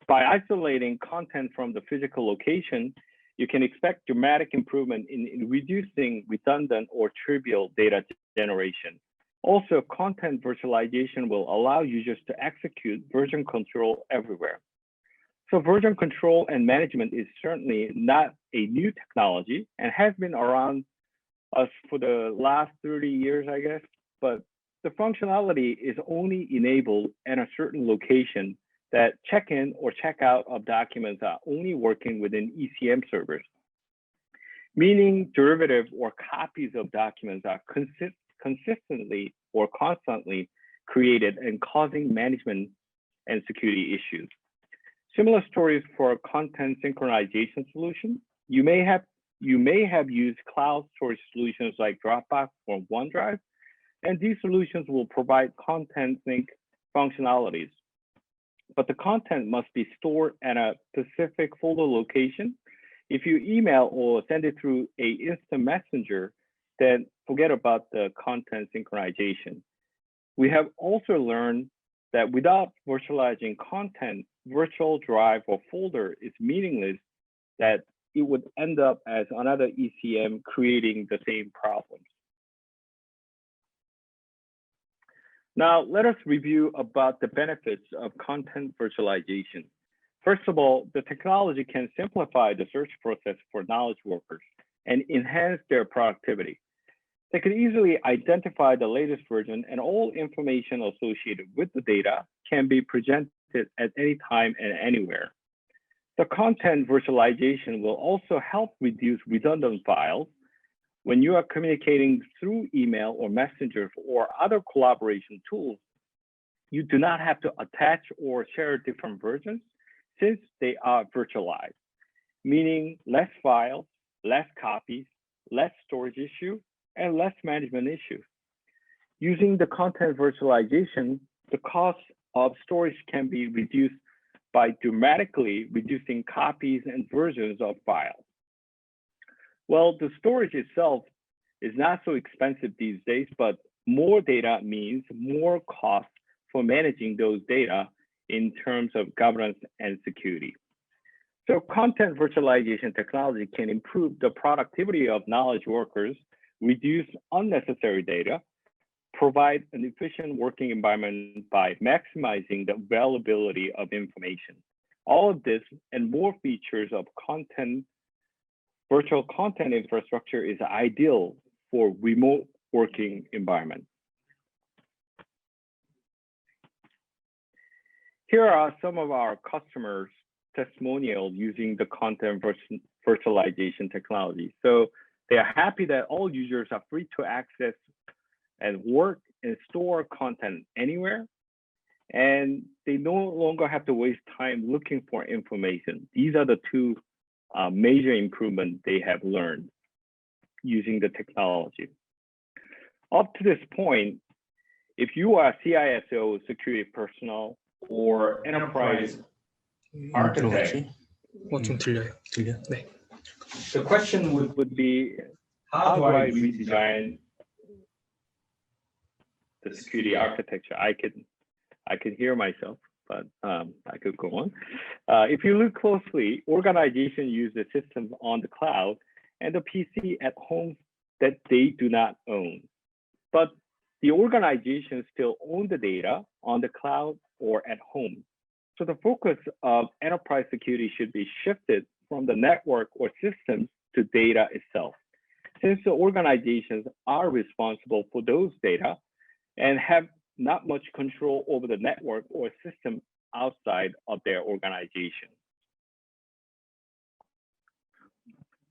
By isolating content from the physical location, you can expect dramatic improvement in reducing redundant or trivial data generation. Also, content virtualization will allow users to execute version control everywhere. So version control and management is certainly not a new technology and has been around us for the last 30 years, I guess, but the functionality is only enabled at a certain location that check-in or check-out of documents are only working within ECM servers, meaning derivative or copies of documents are consistently or constantly created and causing management and security issues. Similar stories for content synchronization solutions. You may have used cloud storage solutions like Dropbox or OneDrive, and these solutions will provide content sync functionalities. But the content must be stored at a specific folder location. If you email or send it through a instant messenger, then forget about the content synchronization. We have also learned that without virtualizing content, virtual drive or folder is meaningless, that it would end up as another ECM creating the same problems. Now, let us review about the benefits of content virtualization. First of all, the technology can simplify the search process for knowledge workers and enhance their productivity. They can easily identify the latest version, and all information associated with the data can be presented at any time and anywhere. The content virtualization will also help reduce redundant files. When you are communicating through email or messenger or other collaboration tools, you do not have to attach or share different versions since they are virtualized, meaning less files, less copies, less storage issues, and less management issues. Using the content virtualization, the cost of storage can be reduced by dramatically reducing copies and versions of files. Well, the storage itself is not so expensive these days, but more data means more cost for managing those data in terms of governance and security. So content virtualization technology can improve the productivity of knowledge workers, reduce unnecessary data, provide an efficient working environment by maximizing the availability of information. All of this and more features of virtual content infrastructure is ideal for remote working environment. Here are some of our customers' testimonials using the content virtualization technology. So they are happy that all users are free to access and work and store content anywhere, and they no longer have to waste time looking for information. These are the two major improvements they have learned using the technology. Up to this point, if you are a CISO, security personnel, or enterprise architect, the question would be, how do I redesign the security architecture? I can hear myself, but I could go on. If you look closely, organizations use the system on the cloud and the PC at home that they do not own. But the organization still own the data on the cloud or at home. So the focus of enterprise security should be shifted from the network or systems to data itself. Since the organizations are responsible for those data and have not much control over the network or system outside of their organization.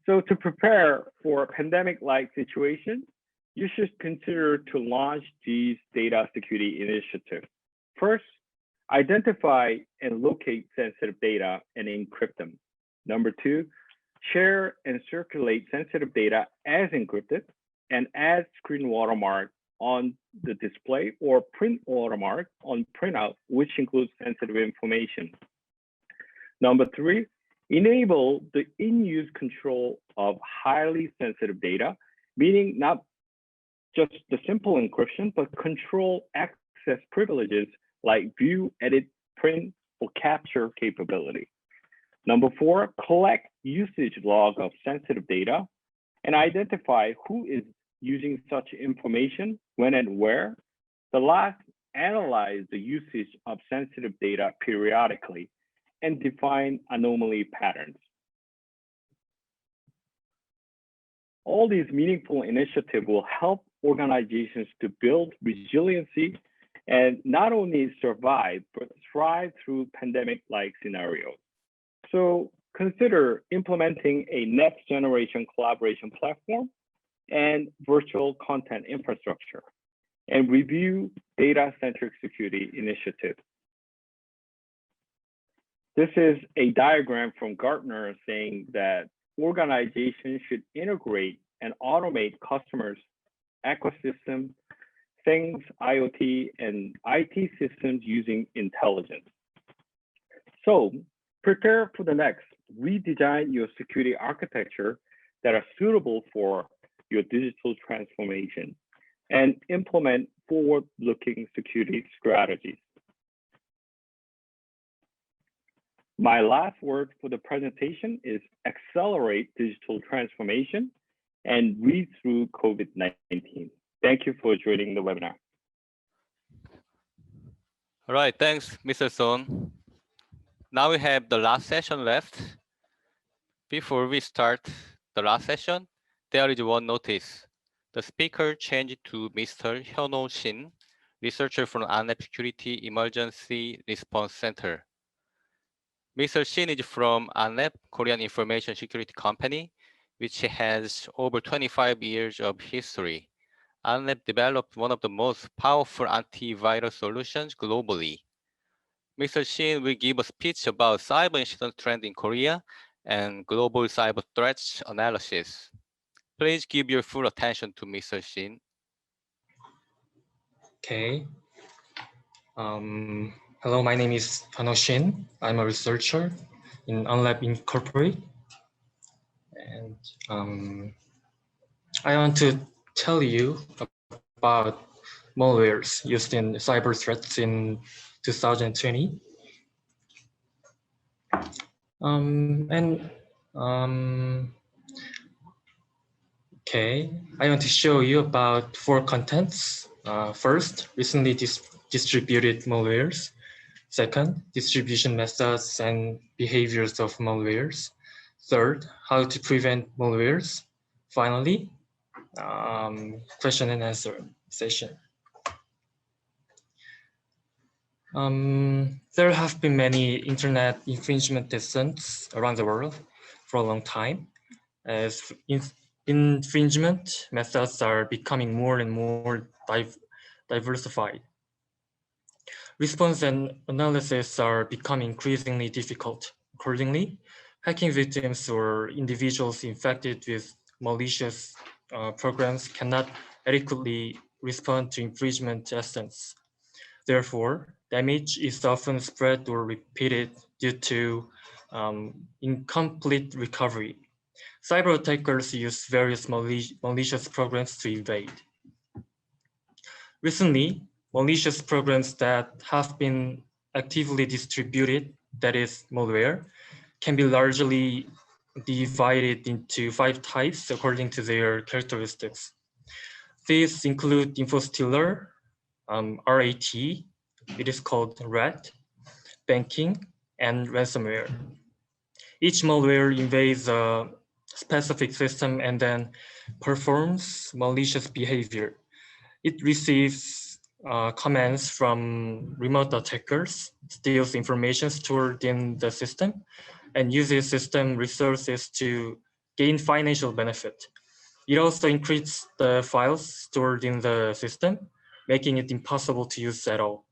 So to prepare for a pandemic-like situation, you should consider to launch these data security initiatives. First, identify and locate sensitive data and encrypt them. Number two, share and circulate sensitive data as encrypted and add screen watermark on the display or print watermark on printout, which includes sensitive information. Number three, enable the in-use control of highly sensitive data, meaning not just the simple encryption, but control access privileges like view, edit, print, or capture capability. Number four, collect usage log of sensitive data and identify who is using such information, when and where. The last, analyze the usage of sensitive data periodically and define anomaly patterns. All these meaningful initiatives will help organizations to build resiliency and not only survive, but thrive through pandemic-like scenarios. So consider implementing a next generation collaboration platform and virtual content infrastructure, and review data-centric security initiatives. This is a diagram from Gartner saying that organizations should integrate and automate customers' ecosystem, things, IoT, and IT systems using intelligence. So prepare for the next. Redesign your security architecture that are suitable for your digital transformation and implement forward-looking security strategies. My last word for the presentation is accelerate digital transformation and read through COVID-19. Thank you for joining the webinar. All right, thanks, Mr. Son. Now we have the last session left. Before we start the last session, there is one notice. The speaker changed to Mr. Hyunho Shin, researcher from Untitled Security Emergency Response Center. Mr. Shin is from Untitled Korean Information Security Company, which has over 25 years of history. Untitled developed one of the most powerful antivirus solutions globally. Mr. Shin will give a speech about cyber incident trend in Korea and global cyber threats analysis. Please give your full attention to Mr. Shin. Okay. Hello, my name is Hyunho Shin. I'm a researcher in Unlab Incorporated. And I want to tell you about malwares used in cyber threats in 2020. Okay, I want to show you about 4 contents. First, recently distributed malwares. Second, distribution methods and behaviors of malwares. Third, how to prevent malwares. Finally, question and answer session. There have been many internet infringement descents around the world for a long time, as infringement methods are becoming more and more diversified. Response and analysis are becoming increasingly difficult. Accordingly, hacking victims or individuals infected with malicious programs cannot adequately respond to infringement descents. Therefore, damage is often spread or repeated due to incomplete recovery. Cyber attackers use various malicious programs to evade. Recently, malicious programs that have been actively distributed, that is malware, can be largely divided into 5 types according to their characteristics. These include Infostiller, RAT, it is called RAT, banking, and ransomware. Each malware invades a specific system and then performs malicious behavior. It receives commands from remote attackers, steals information stored in the system, and uses system resources to gain financial benefit. It also encrypts the files stored in the system, making it impossible to use at all.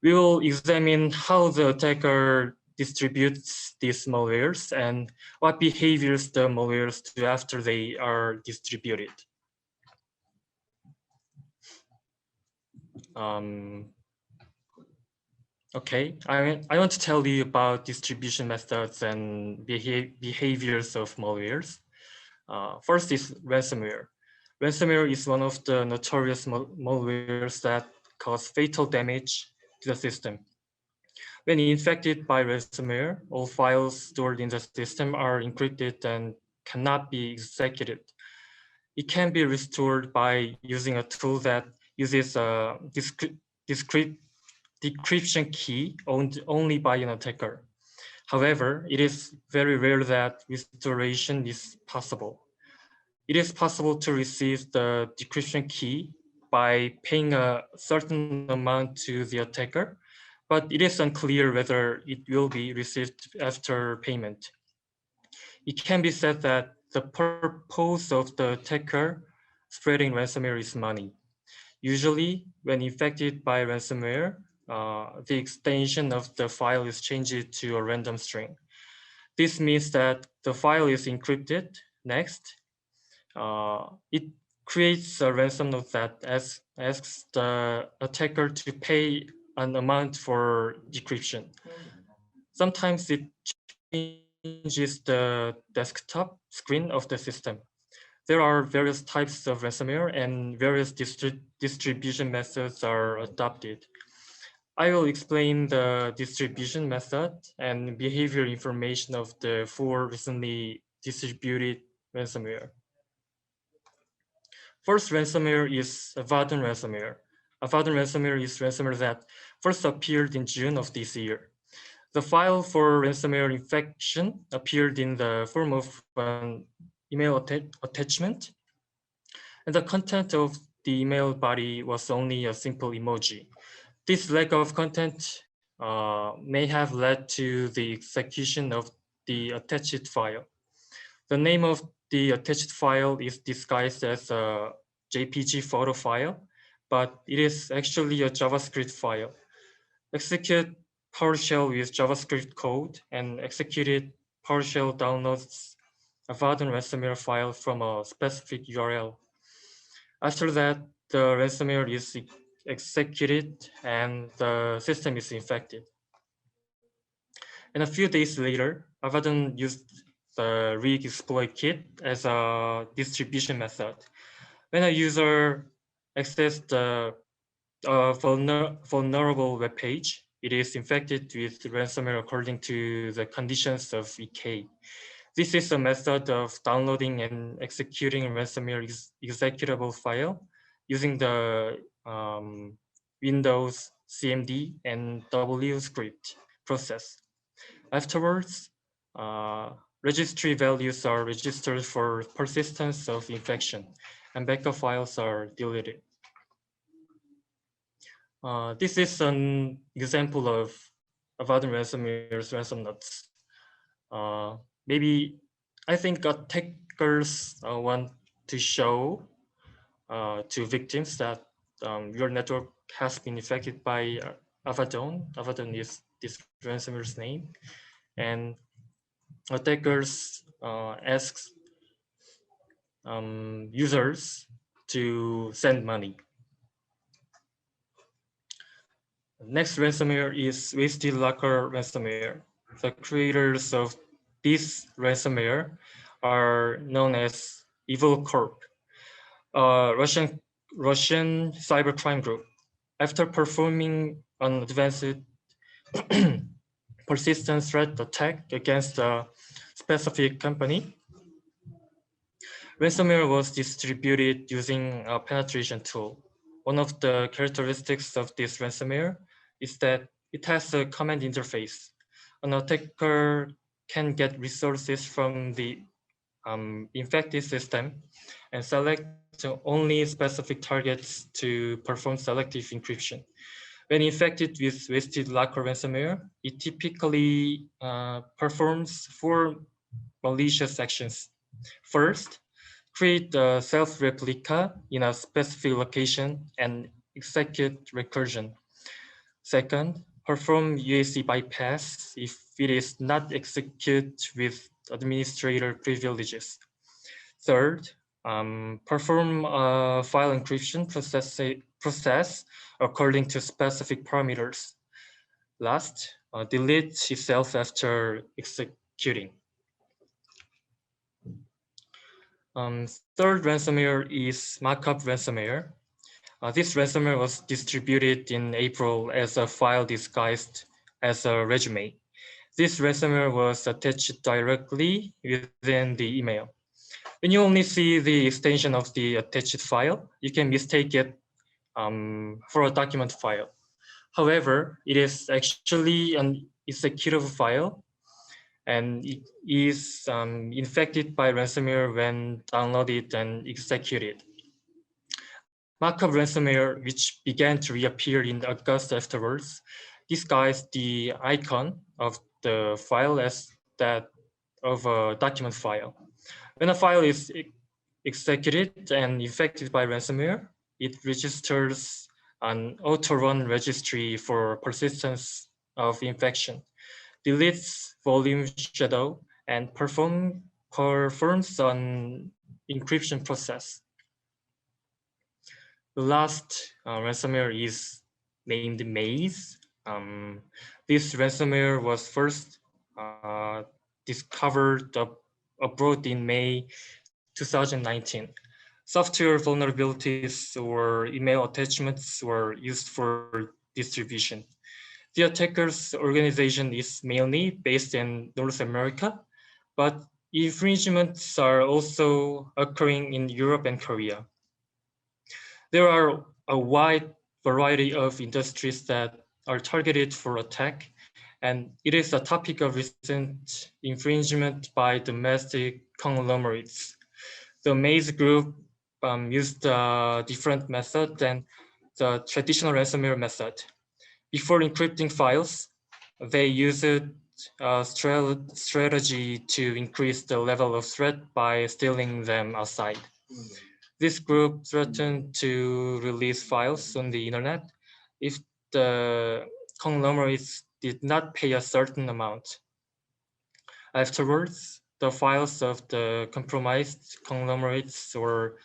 We will examine how the attacker distributes these malwares and what behaviors the malwares do after they are distributed. Okay, I want to tell you about distribution methods and behaviors of malwares. First is ransomware. Ransomware is one of the notorious malwares that cause fatal damage to the system. When infected by ransomware, all files stored in the system are encrypted and cannot be executed. It can be restored by using a tool that uses a decryption key owned only by an attacker. However, it is very rare that restoration is possible. It is possible to receive the decryption key by paying a certain amount to the attacker, but it is unclear whether it will be received after payment. It can be said that the purpose of the attacker spreading ransomware is money. Usually, when infected by ransomware, the extension of the file is changed to a random string. This means that the file is encrypted. Next, it creates a ransom note that asks the attacker to pay an amount for decryption. Sometimes it changes the desktop screen of the system. There are various types of ransomware and various distribution methods are adopted. I will explain the distribution method and behavior information of the 4 recently distributed ransomware. First ransomware is Avadon ransomware. Avadon ransomware is ransomware that first appeared in June of this year. The file for ransomware infection appeared in the form of an email attachment, and the content of the email body was only a simple emoji. This lack of content may have led to the execution of the attached file. The name of the attached file is disguised as a JPG photo file, but it is actually a JavaScript file. Execute PowerShell with JavaScript code and executed PowerShell downloads a Avadon ransomware file from a specific URL. After that, the ransomware is executed and the system is infected. And a few days later, Avadon used the rig exploit kit as a distribution method. When a user accesses the vulnerable web page, it is infected with ransomware according to the conditions of EK. This is a method of downloading and executing a ransomware executable file using the Windows CMD and W script process. Afterwards, registry values are registered for persistence of infection, and backup files are deleted. This is an example of Avadon ransomware's ransom notes. Maybe I think attackers want to show to victims that your network has been infected by Avadon. Avadon is this ransomware's name, and attackers ask users to send money. Next ransomware is Wasted Locker ransomware. The creators of this ransomware are known as Evil Corp, a Russian cybercrime group. After performing an advanced persistent threat attack against a specific company, Ransomware was distributed using a penetration tool. One of the characteristics of this ransomware is that it has a command interface. An attacker can get resources from the infected system and select only specific targets to perform selective encryption. When infected with wasted locker ransomware, it typically performs 4 malicious actions. First, create a self-replica in a specific location and execute recursion. Second, perform UAC bypass if it is not executed with administrator privileges. Third, perform a file encryption process according to specific parameters. Last, delete itself after executing. Third ransomware is Markup Resumer. This ransomware was distributed in April as a file disguised as a resume. This ransomware was attached directly within the email. When you only see the extension of the attached file, you can mistake it for a document file. However, it is actually an executable file, and it is infected by ransomware when downloaded and executed. Markup ransomware, which began to reappear in August afterwards, disguised the icon of the file as that of a document file. When a file is executed and infected by ransomware, it registers an auto-run registry for persistence of infection, deletes volume shadow, and performs an encryption process. The last ransomware is named Maze. This ransomware was first discovered abroad in May 2019. Software vulnerabilities or email attachments were used for distribution. The attacker's organization is mainly based in North America, but infringements are also occurring in Europe and Korea. There are a wide variety of industries that are targeted for attack, and it is a topic of recent infringement by domestic conglomerates. The Maze group used a different method than the traditional ransomware method. Before encrypting files, they used a strategy to increase the level of threat by stealing them outside. This group threatened to release files on the internet if the conglomerates did not pay a certain amount. Afterwards, the files of the compromised conglomerates were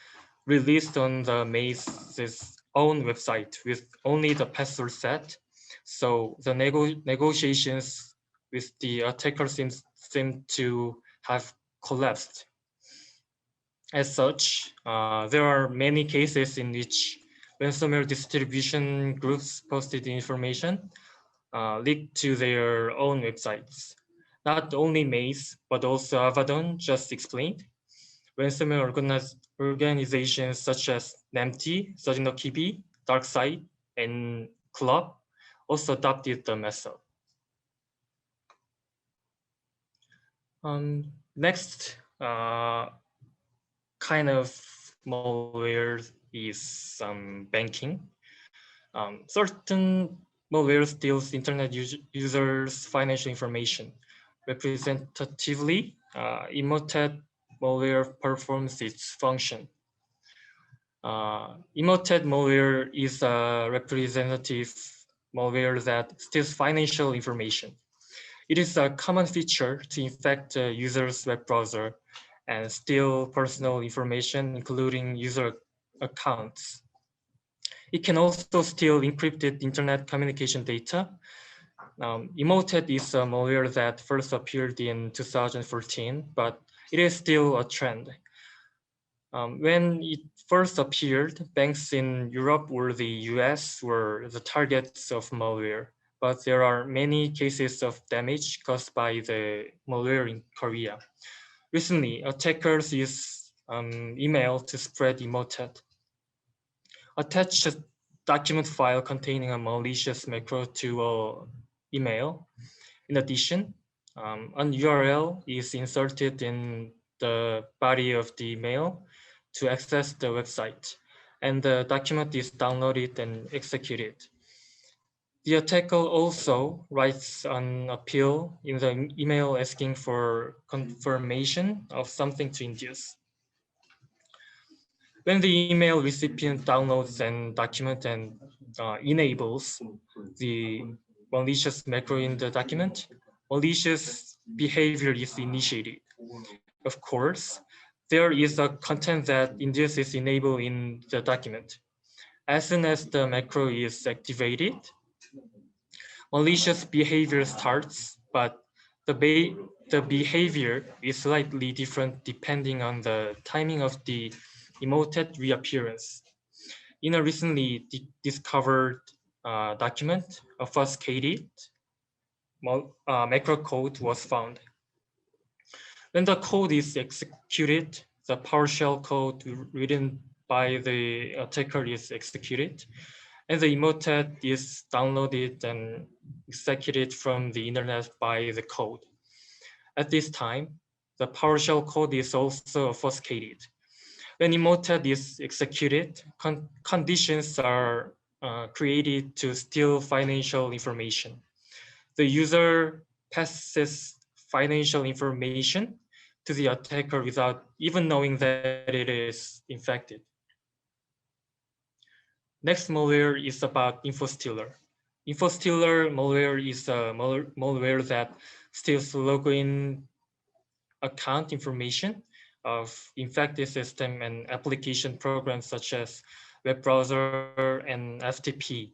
released on the Maze's own website with only the password set. So the negotiations with the attacker seem to have collapsed. As such, there are many cases in which ransomware distribution groups posted information leaked to their own websites. Not only Maze, but also Avadon just explained. Ransomware organizations such as NAMT, Sojinokibi, DarkSide, and Club also adopted the method. Next kind of malware is banking. Certain malware steals internet users' financial information. Representatively, Emotet malware performs its function. Emotet malware is a representative malware that steals financial information. It is a common feature to infect a user's web browser and steal personal information, including user accounts. It can also steal encrypted internet communication data. Emotet is a malware that first appeared in 2014, but it is still a trend. When it first appeared, banks in Europe or the US were the targets of malware, but there are many cases of damage caused by the malware in Korea. Recently, attackers use email to spread emotet. Attach a document file containing a malicious macro to an email. In addition, an URL is inserted in the body of the email to access the website, and the document is downloaded and executed. The attacker also writes an appeal in the email asking for confirmation of something to induce. When the email recipient downloads and document and enables the malicious macro in the document, malicious behavior is initiated. Of course, there is a content that induces enable in the document. As soon as the macro is activated, malicious behavior starts, but the behavior is slightly different depending on the timing of the emotet reappearance. In a recently discovered document, a obfuscated macro code was found. When the code is executed, the PowerShell code written by the attacker is executed, and the emotet is downloaded and executed from the internet by the code. At this time, the PowerShell code is also obfuscated. When emotet is executed, conditions are created to steal financial information. The user passes financial information to the attacker without even knowing that it is infected. Next malware is about Infostiller. Infostiller malware is a malware that steals login account information of infected system and application programs such as web browser and FTP.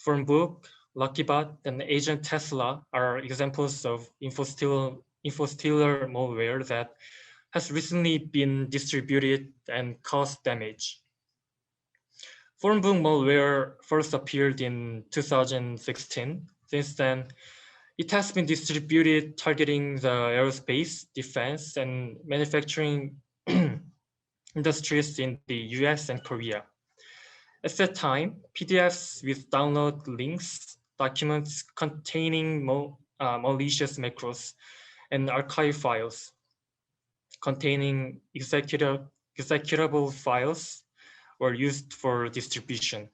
Phonebook, LuckyBot, and Agent Tesla are examples of Infostiller malware that has recently been distributed and caused damage. Phonebook malware first appeared in 2016. Since then, it has been distributed targeting the aerospace, defense, and manufacturing industries in the US and Korea. At that time, PDFs with download links, documents containing malicious macros, and archive files containing executable files were used for distribution.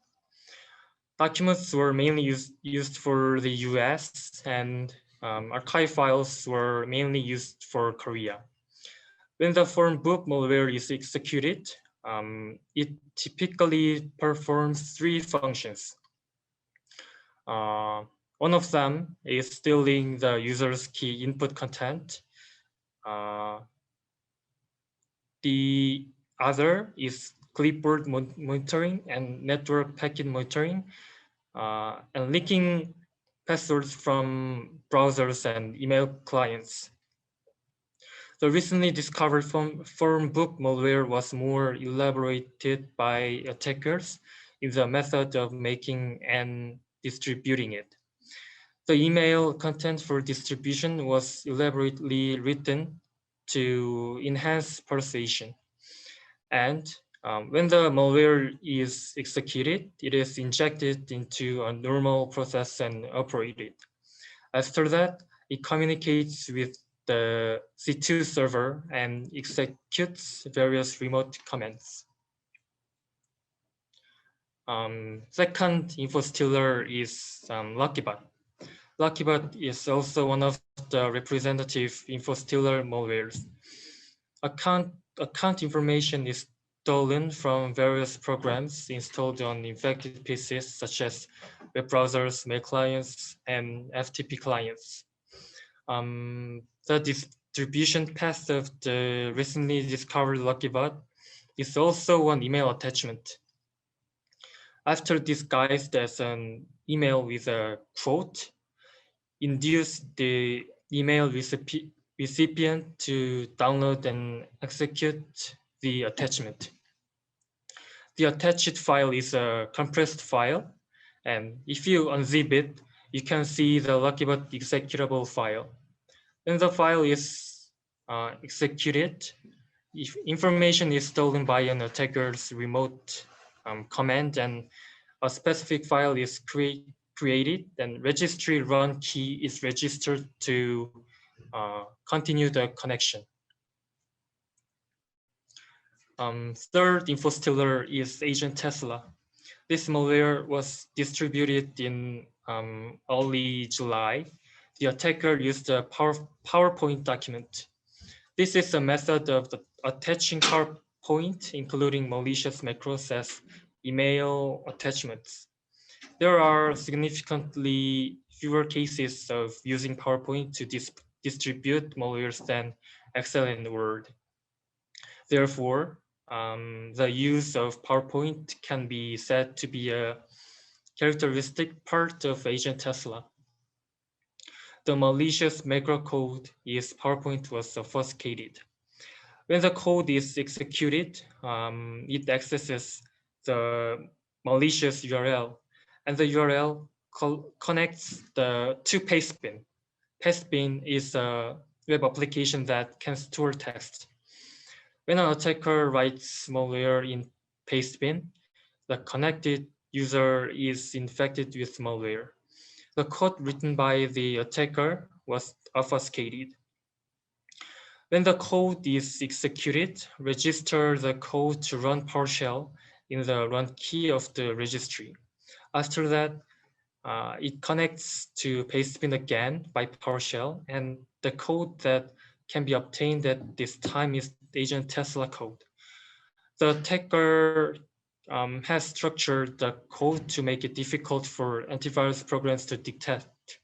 Documents were mainly used for the US, and archive files were mainly used for Korea. When the phonebook malware is executed, it typically performs three functions. One of them is stealing the user's key input content. The other is clipboard monitoring and network packet monitoring, and leaking passwords from browsers and email clients. The recently discovered phonebook malware was more elaborated by attackers in the method of making and distributing it. The email content for distribution was elaborately written to enhance persuasion. And when the malware is executed, it is injected into a normal process and operated. After that, it communicates with the C2 server and executes various remote commands. Second Infostiller is LuckyBot. LuckyBot is also one of the representative Infostiller malwares. Account information is stolen from various programs installed on infected PCs, such as web browsers, mail clients, and FTP clients. The distribution path of the recently discovered LuckyBot is also an email attachment. After disguised as an email with a quote, induce the email recipient to download and execute the attachment. The attached file is a compressed file, and if you unzip it, you can see the LuckyBot executable file. When the file is executed, if information is stolen by an attacker's remote command and a specific file is created, then registry run key is registered to continue the connection. Third Infostiller is Agent Tesla. This malware was distributed in early July. The attacker used a PowerPoint document. This is a method of attaching PowerPoint, including malicious macros as email attachments. There are significantly fewer cases of using PowerPoint to distribute malwares than Excel and Word. Therefore, the use of PowerPoint can be said to be a characteristic part of Agent Tesla. The malicious macro code is PowerPoint was obfuscated. When the code is executed, it accesses the malicious URL, and the URL connects to Pastebin. Pastebin is a web application that can store text. When an attacker writes malware in Pastebin, the connected user is infected with malware. The code written by the attacker was obfuscated. When the code is executed, register the code to run PowerShell in the run key of the registry. After that, it connects to Pastebin again by PowerShell, and the code that can be obtained at this time is Agent Tesla code. The attacker has structured the code to make it difficult for antivirus programs to detect.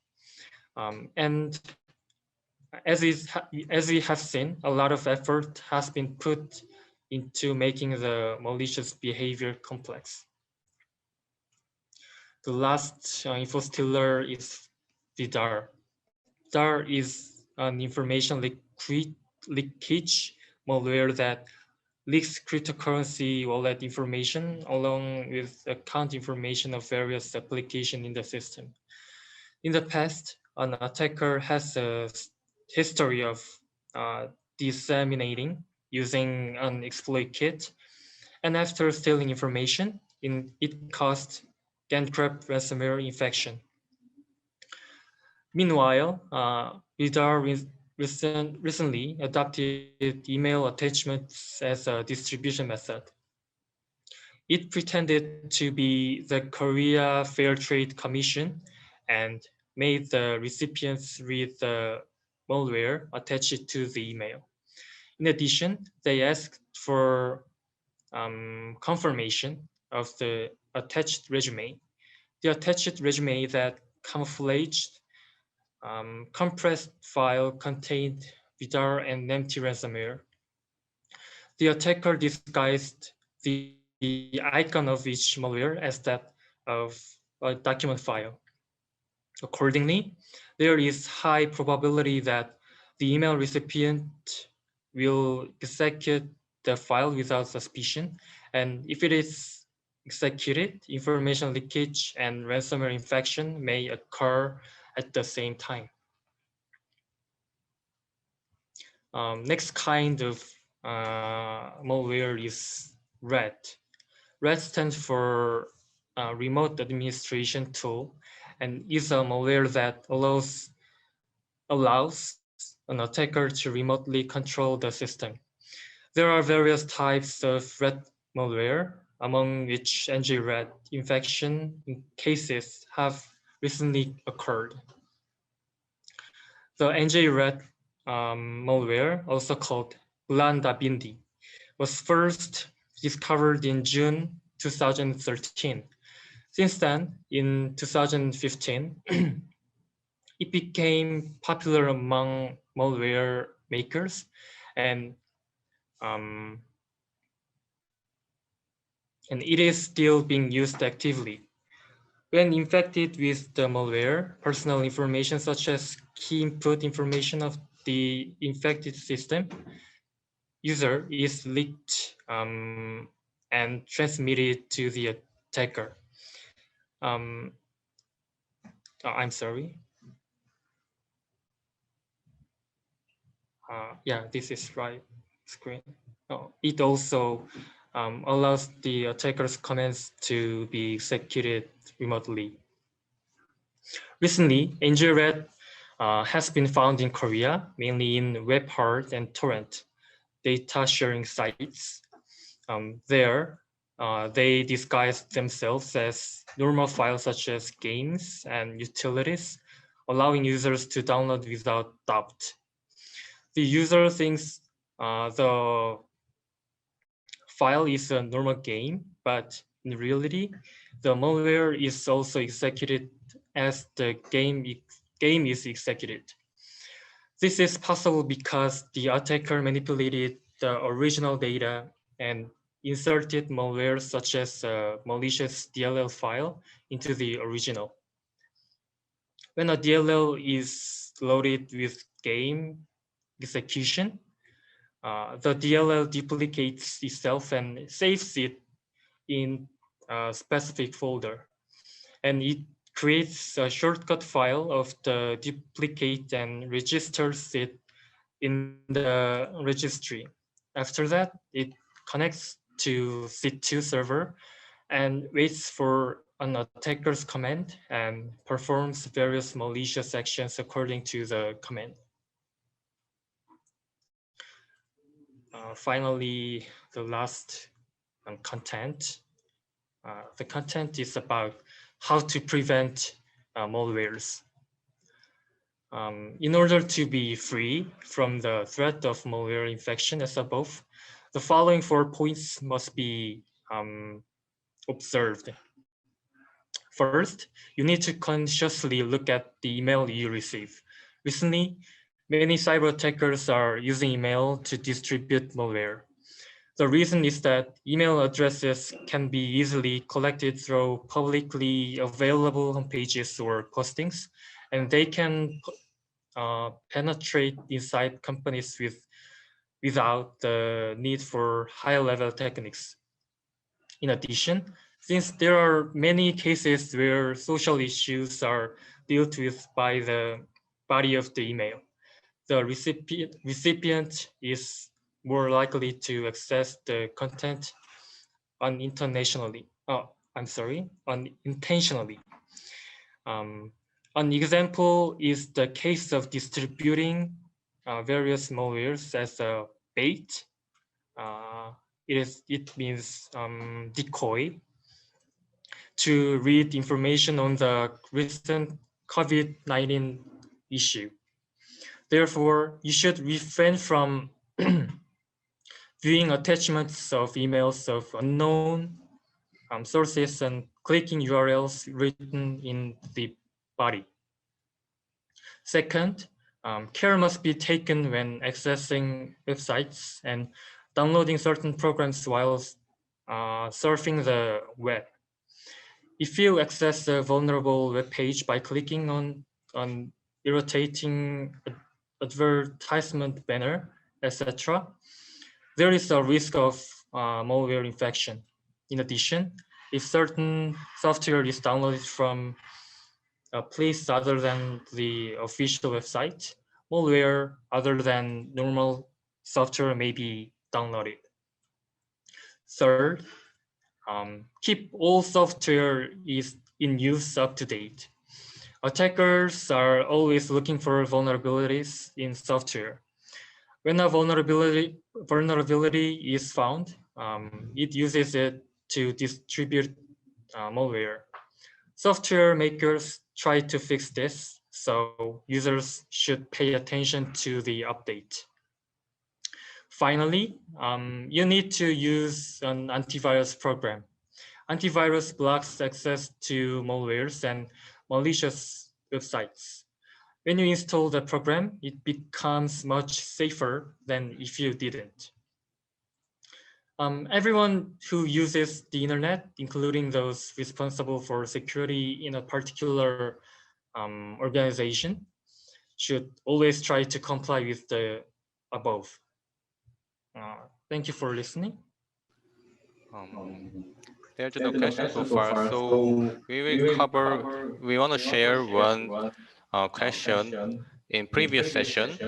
And as we have seen, a lot of effort has been put into making the malicious behavior complex. The last infostiller is VDAR. VDAR is an information leakage malware that leaks cryptocurrency wallet information along with account information of various applications in the system. In the past, an attacker has a history of disseminating using an exploit kit, and after stealing information, it caused Markup Resumer infection. Meanwhile, VDAR recently adopted email attachments as a distribution method. It pretended to be the Korea Fair Trade Commission and made the recipients read the malware attached to the email. In addition, they asked for confirmation of the attached resume. The attached resume that camouflaged compressed file contained VDAR and empty ransomware. The attacker disguised the icon of each malware as that of a document file. Accordingly, there is high probability that the email recipient will execute the file without suspicion, and if it is executed, information leakage and ransomware infection may occur at the same time. Next kind of malware is RAT. RAT stands for Remote Administration Tool and is a malware that allows an attacker to remotely control the system. There are various types of RAT malware, among which NG-RAT infection cases have recently occurred. The NG-RAT malware, also called Bindi, was first discovered in June 2013. Since then, in 2015, it became popular among malware makers, and it is still being used actively. When infected with the malware, personal information such as key input information of the infected system user is leaked and transmitted to the attacker. I'm sorry. Yeah, this is right screen. it also allows the attacker's commands to be executed remotely. Recently, NGRED has been found in Korea, mainly in WebHard and Torrent data sharing sites. There, they disguise themselves as normal files such as games and utilities, allowing users to download without doubt. The user thinks the file is a normal game, but in reality, the malware is also executed as the game is executed. This is possible because the attacker manipulated the original data and inserted malware such as a malicious DLL file into the original. When a DLL is loaded with game execution, the DLL duplicates itself and saves it in a specific folder. And it creates a shortcut file of the duplicate and registers it in the registry. After that, it connects to C2 server and waits for an attacker's command and performs various malicious actions according to the command. Finally, the last content. The content is about how to prevent malwares. In order to be free from the threat of malware infection as above, the following 4 points must be observed. First, you need to consciously look at the email you receive. Recently, many cyber attackers are using email to distribute malware. The reason is that email addresses can be easily collected through publicly available homepages or postings, and they can penetrate inside companies without the need for high-level techniques. In addition, since there are many cases where social issues are dealt with by the body of the email, the recipient is more likely to access the content unintentionally. An example is the case of distributing various malwares as a bait. It means decoy to read information on the recent COVID-19 issue. Therefore, you should refrain from viewing attachments of emails of unknown sources and clicking URLs written in the body. Second, care must be taken when accessing websites and downloading certain programs while surfing the web. If you access a vulnerable web page by clicking on irritating advertisement banner, etc., there is a risk of malware infection. In addition, if certain software is downloaded from a place other than the official website, malware other than normal software may be downloaded. Third, keep all software is in use up to date. Attackers are always looking for vulnerabilities in software. When a vulnerability is found, it uses it to distribute malware. Software makers try to fix this, so users should pay attention to the update. Finally, you need to use an antivirus program. Antivirus blocks access to malwares and malicious websites. When you install the program, it becomes much safer than if you didn't. Everyone who uses the internet, including those responsible for security in a particular organization, should always try to comply with the above. Thank you for listening. There's no question so far, so we want to share one question in previous session.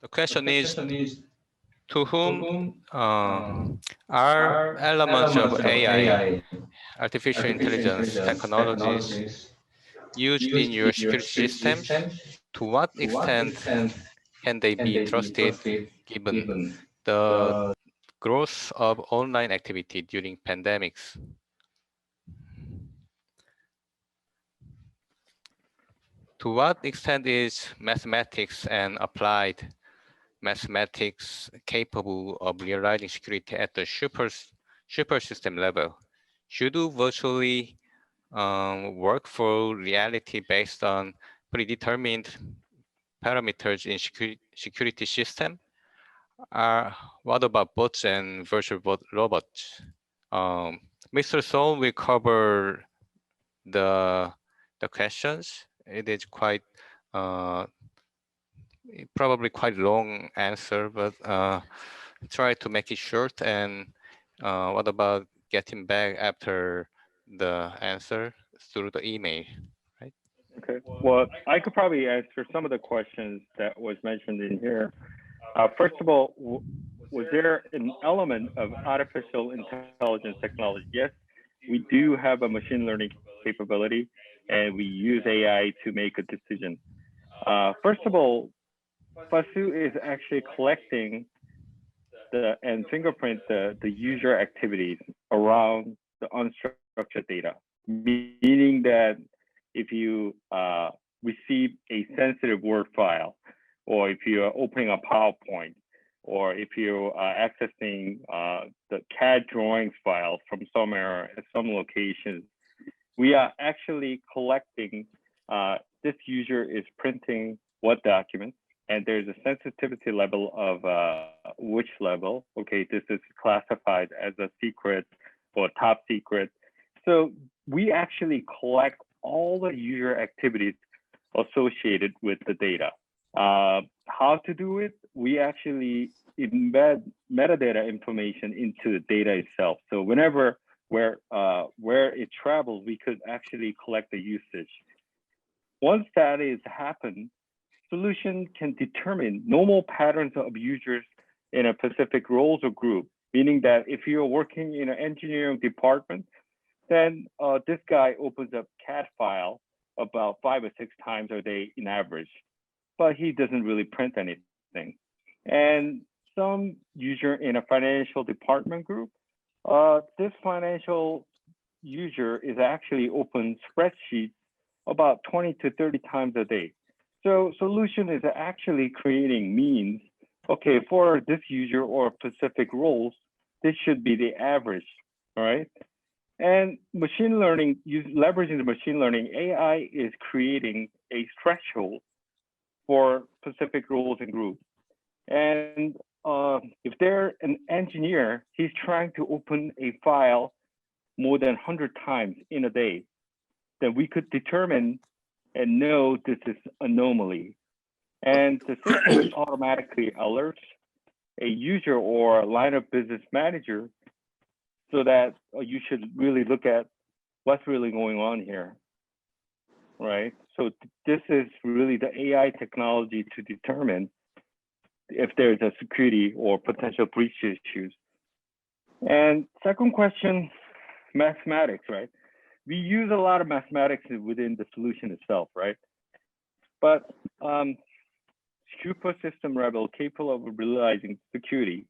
The question is, to whom are elements of AI, artificial intelligence technologies, used in your security systems? To what extent can they be trusted given the growth of online activity during pandemics? To what extent is mathematics and applied mathematics capable of realizing security at the super system level? Should we virtually work for reality based on predetermined parameters in security system? What about bots and virtual robots? Mr. Sol will cover the questions. It is quite probably quite long answer, but try to make it short. And what about getting back after the answer through the email, right? Okay, well, I could probably answer some of the questions that was mentioned in here. First of all, was there an element of artificial intelligence technology? Yes, we do have a machine learning capability, and we use AI to make a decision. First of all, FASU is actually collecting and fingerprint the user activities around the unstructured data, meaning that if you receive a sensitive Word file, or if you're opening a PowerPoint, or if you're accessing the CAD drawings files from somewhere at some locations, we are actually collecting, this user is printing what documents, and there's a sensitivity level of which level. Okay, this is classified as a secret or top secret. So we actually collect all the user activities associated with the data. How to do it? We actually embed metadata information into the data itself. So whenever where it travels, we could actually collect the usage. Once that is happened, solution can determine normal patterns of users in a specific roles or group, meaning that if you're working in an engineering department, then this guy opens up CAD file about 5 or 6 times a day in average, but he doesn't really print anything. And some user in a financial department group, this financial user is actually open spreadsheets about 20 to 30 times a day. So solution is actually creating means, okay, for this user or specific roles, this should be the average, all right? And machine learning, leveraging the machine learning, AI is creating a threshold for specific roles and groups. And if they're an engineer, he's trying to open a file more than 100 times in a day, then we could determine and know this is anomaly. And the system automatically alerts a user or a line of business manager so that you should really look at what's really going on here, right? So this is really the AI technology to determine if there's a security or potential breach issues. And second question, mathematics, right? We use a lot of mathematics within the solution itself, right? But super system level capable of realizing security,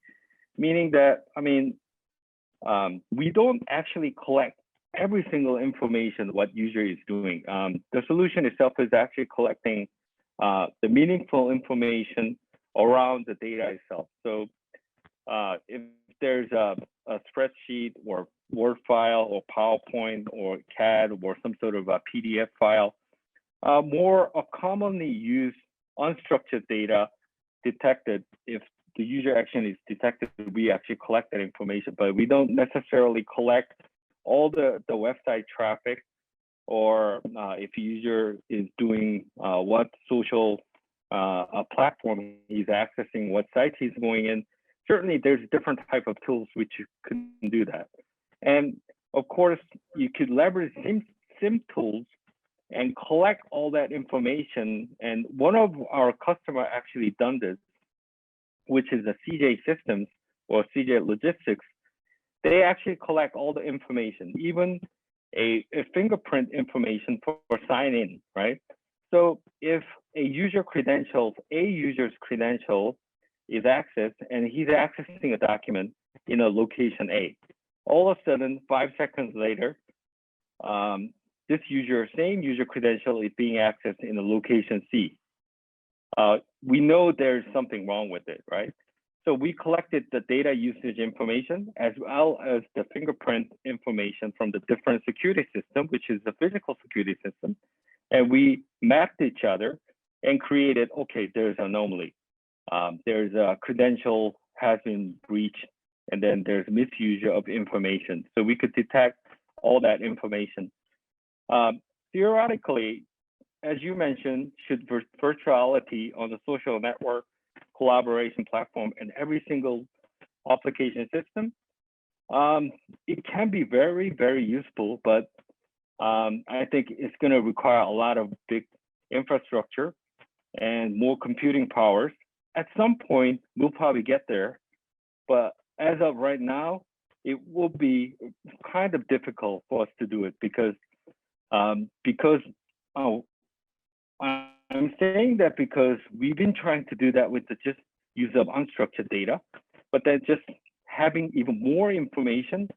meaning that, I mean, we don't actually collect every single information what user is doing. The solution itself is actually collecting the meaningful information around the data itself. So if there's a spreadsheet or Word file or PowerPoint or CAD or some sort of a PDF file, more commonly used unstructured data detected. If the user action is detected, we actually collect that information, but we don't necessarily collect all the website traffic, or if a user is doing what social platform he's accessing, what site he's going in. Certainly there's different type of tools which you can do that. And of course, you could leverage SIM tools and collect all that information. And one of our customer actually done this. which is the CJ systems or CJ logistics, they actually collect all the information, even a fingerprint information for sign in, right? So if a user's credential is accessed and he's accessing a document in a location A, all of a sudden, 5 seconds later, this same user credential is being accessed in a location C. We know there's something wrong with it, right? So we collected the data usage information as well as the fingerprint information from the different security system, which is the physical security system. And we mapped each other and created, okay, there's an anomaly. There's a credential has been breached, and then there's misuse of information. So we could detect all that information. Theoretically, as you mentioned, should virtuality on the social network, collaboration platform, and every single application system, it can be very, very useful, but I think it's going to require a lot of big infrastructure and more computing powers. At some point, we'll probably get there, but as of right now, it will be kind of difficult for us to do it because I'm saying that because we've been trying to do that with the just use of unstructured data, but then just having even more information,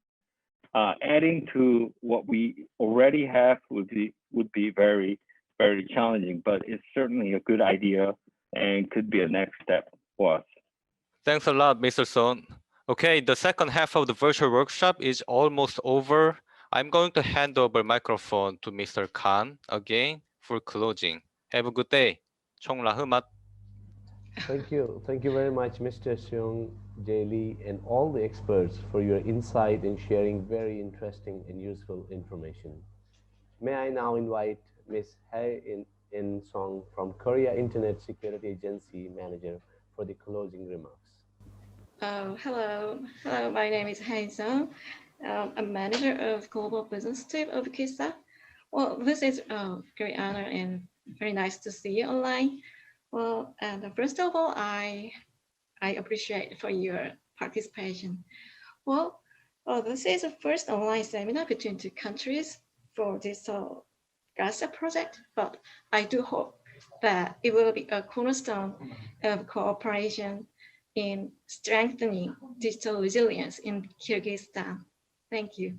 adding to what we already have would be very, very challenging, but it's certainly a good idea and could be a next step for us. Thanks a lot, Mr. Son. Okay, the second half of the virtual workshop is almost over. I'm going to hand over microphone to Mr. Khan again for closing. Have a good day. Chong la humat. Thank you. Thank you very much, Mr. Seung, Jae Lee, and all the experts for your insight and sharing very interesting and useful information. May I now invite Ms. Hae In Song from Korea Internet Security Agency Manager for the closing remarks. Hello, my name is Hae Song. I'm manager of Global Business Team of KISA. Well, this is a great honor and very nice to see you online. Well, and first of all, I appreciate for your participation. Well, this is the first online seminar between two countries for this CASA project, but I do hope that it will be a cornerstone of cooperation in strengthening digital resilience in Kyrgyzstan. Thank you.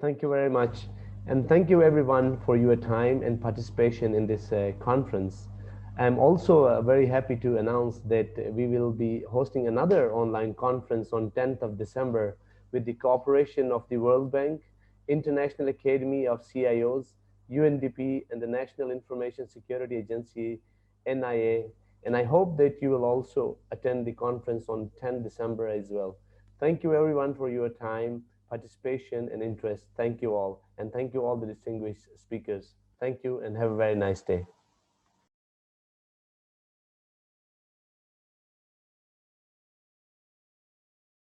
Thank you very much. And thank you everyone for your time and participation in this conference. I'm also very happy to announce that we will be hosting another online conference on 10th of December with the cooperation of the World Bank, International Academy of CIOs, UNDP, and the National Information Security Agency, NIA. And I hope that you will also attend the conference on 10 December as well. Thank you everyone for your time, participation, and interest. Thank you all. And thank you all the distinguished speakers. Thank you and have a very nice day.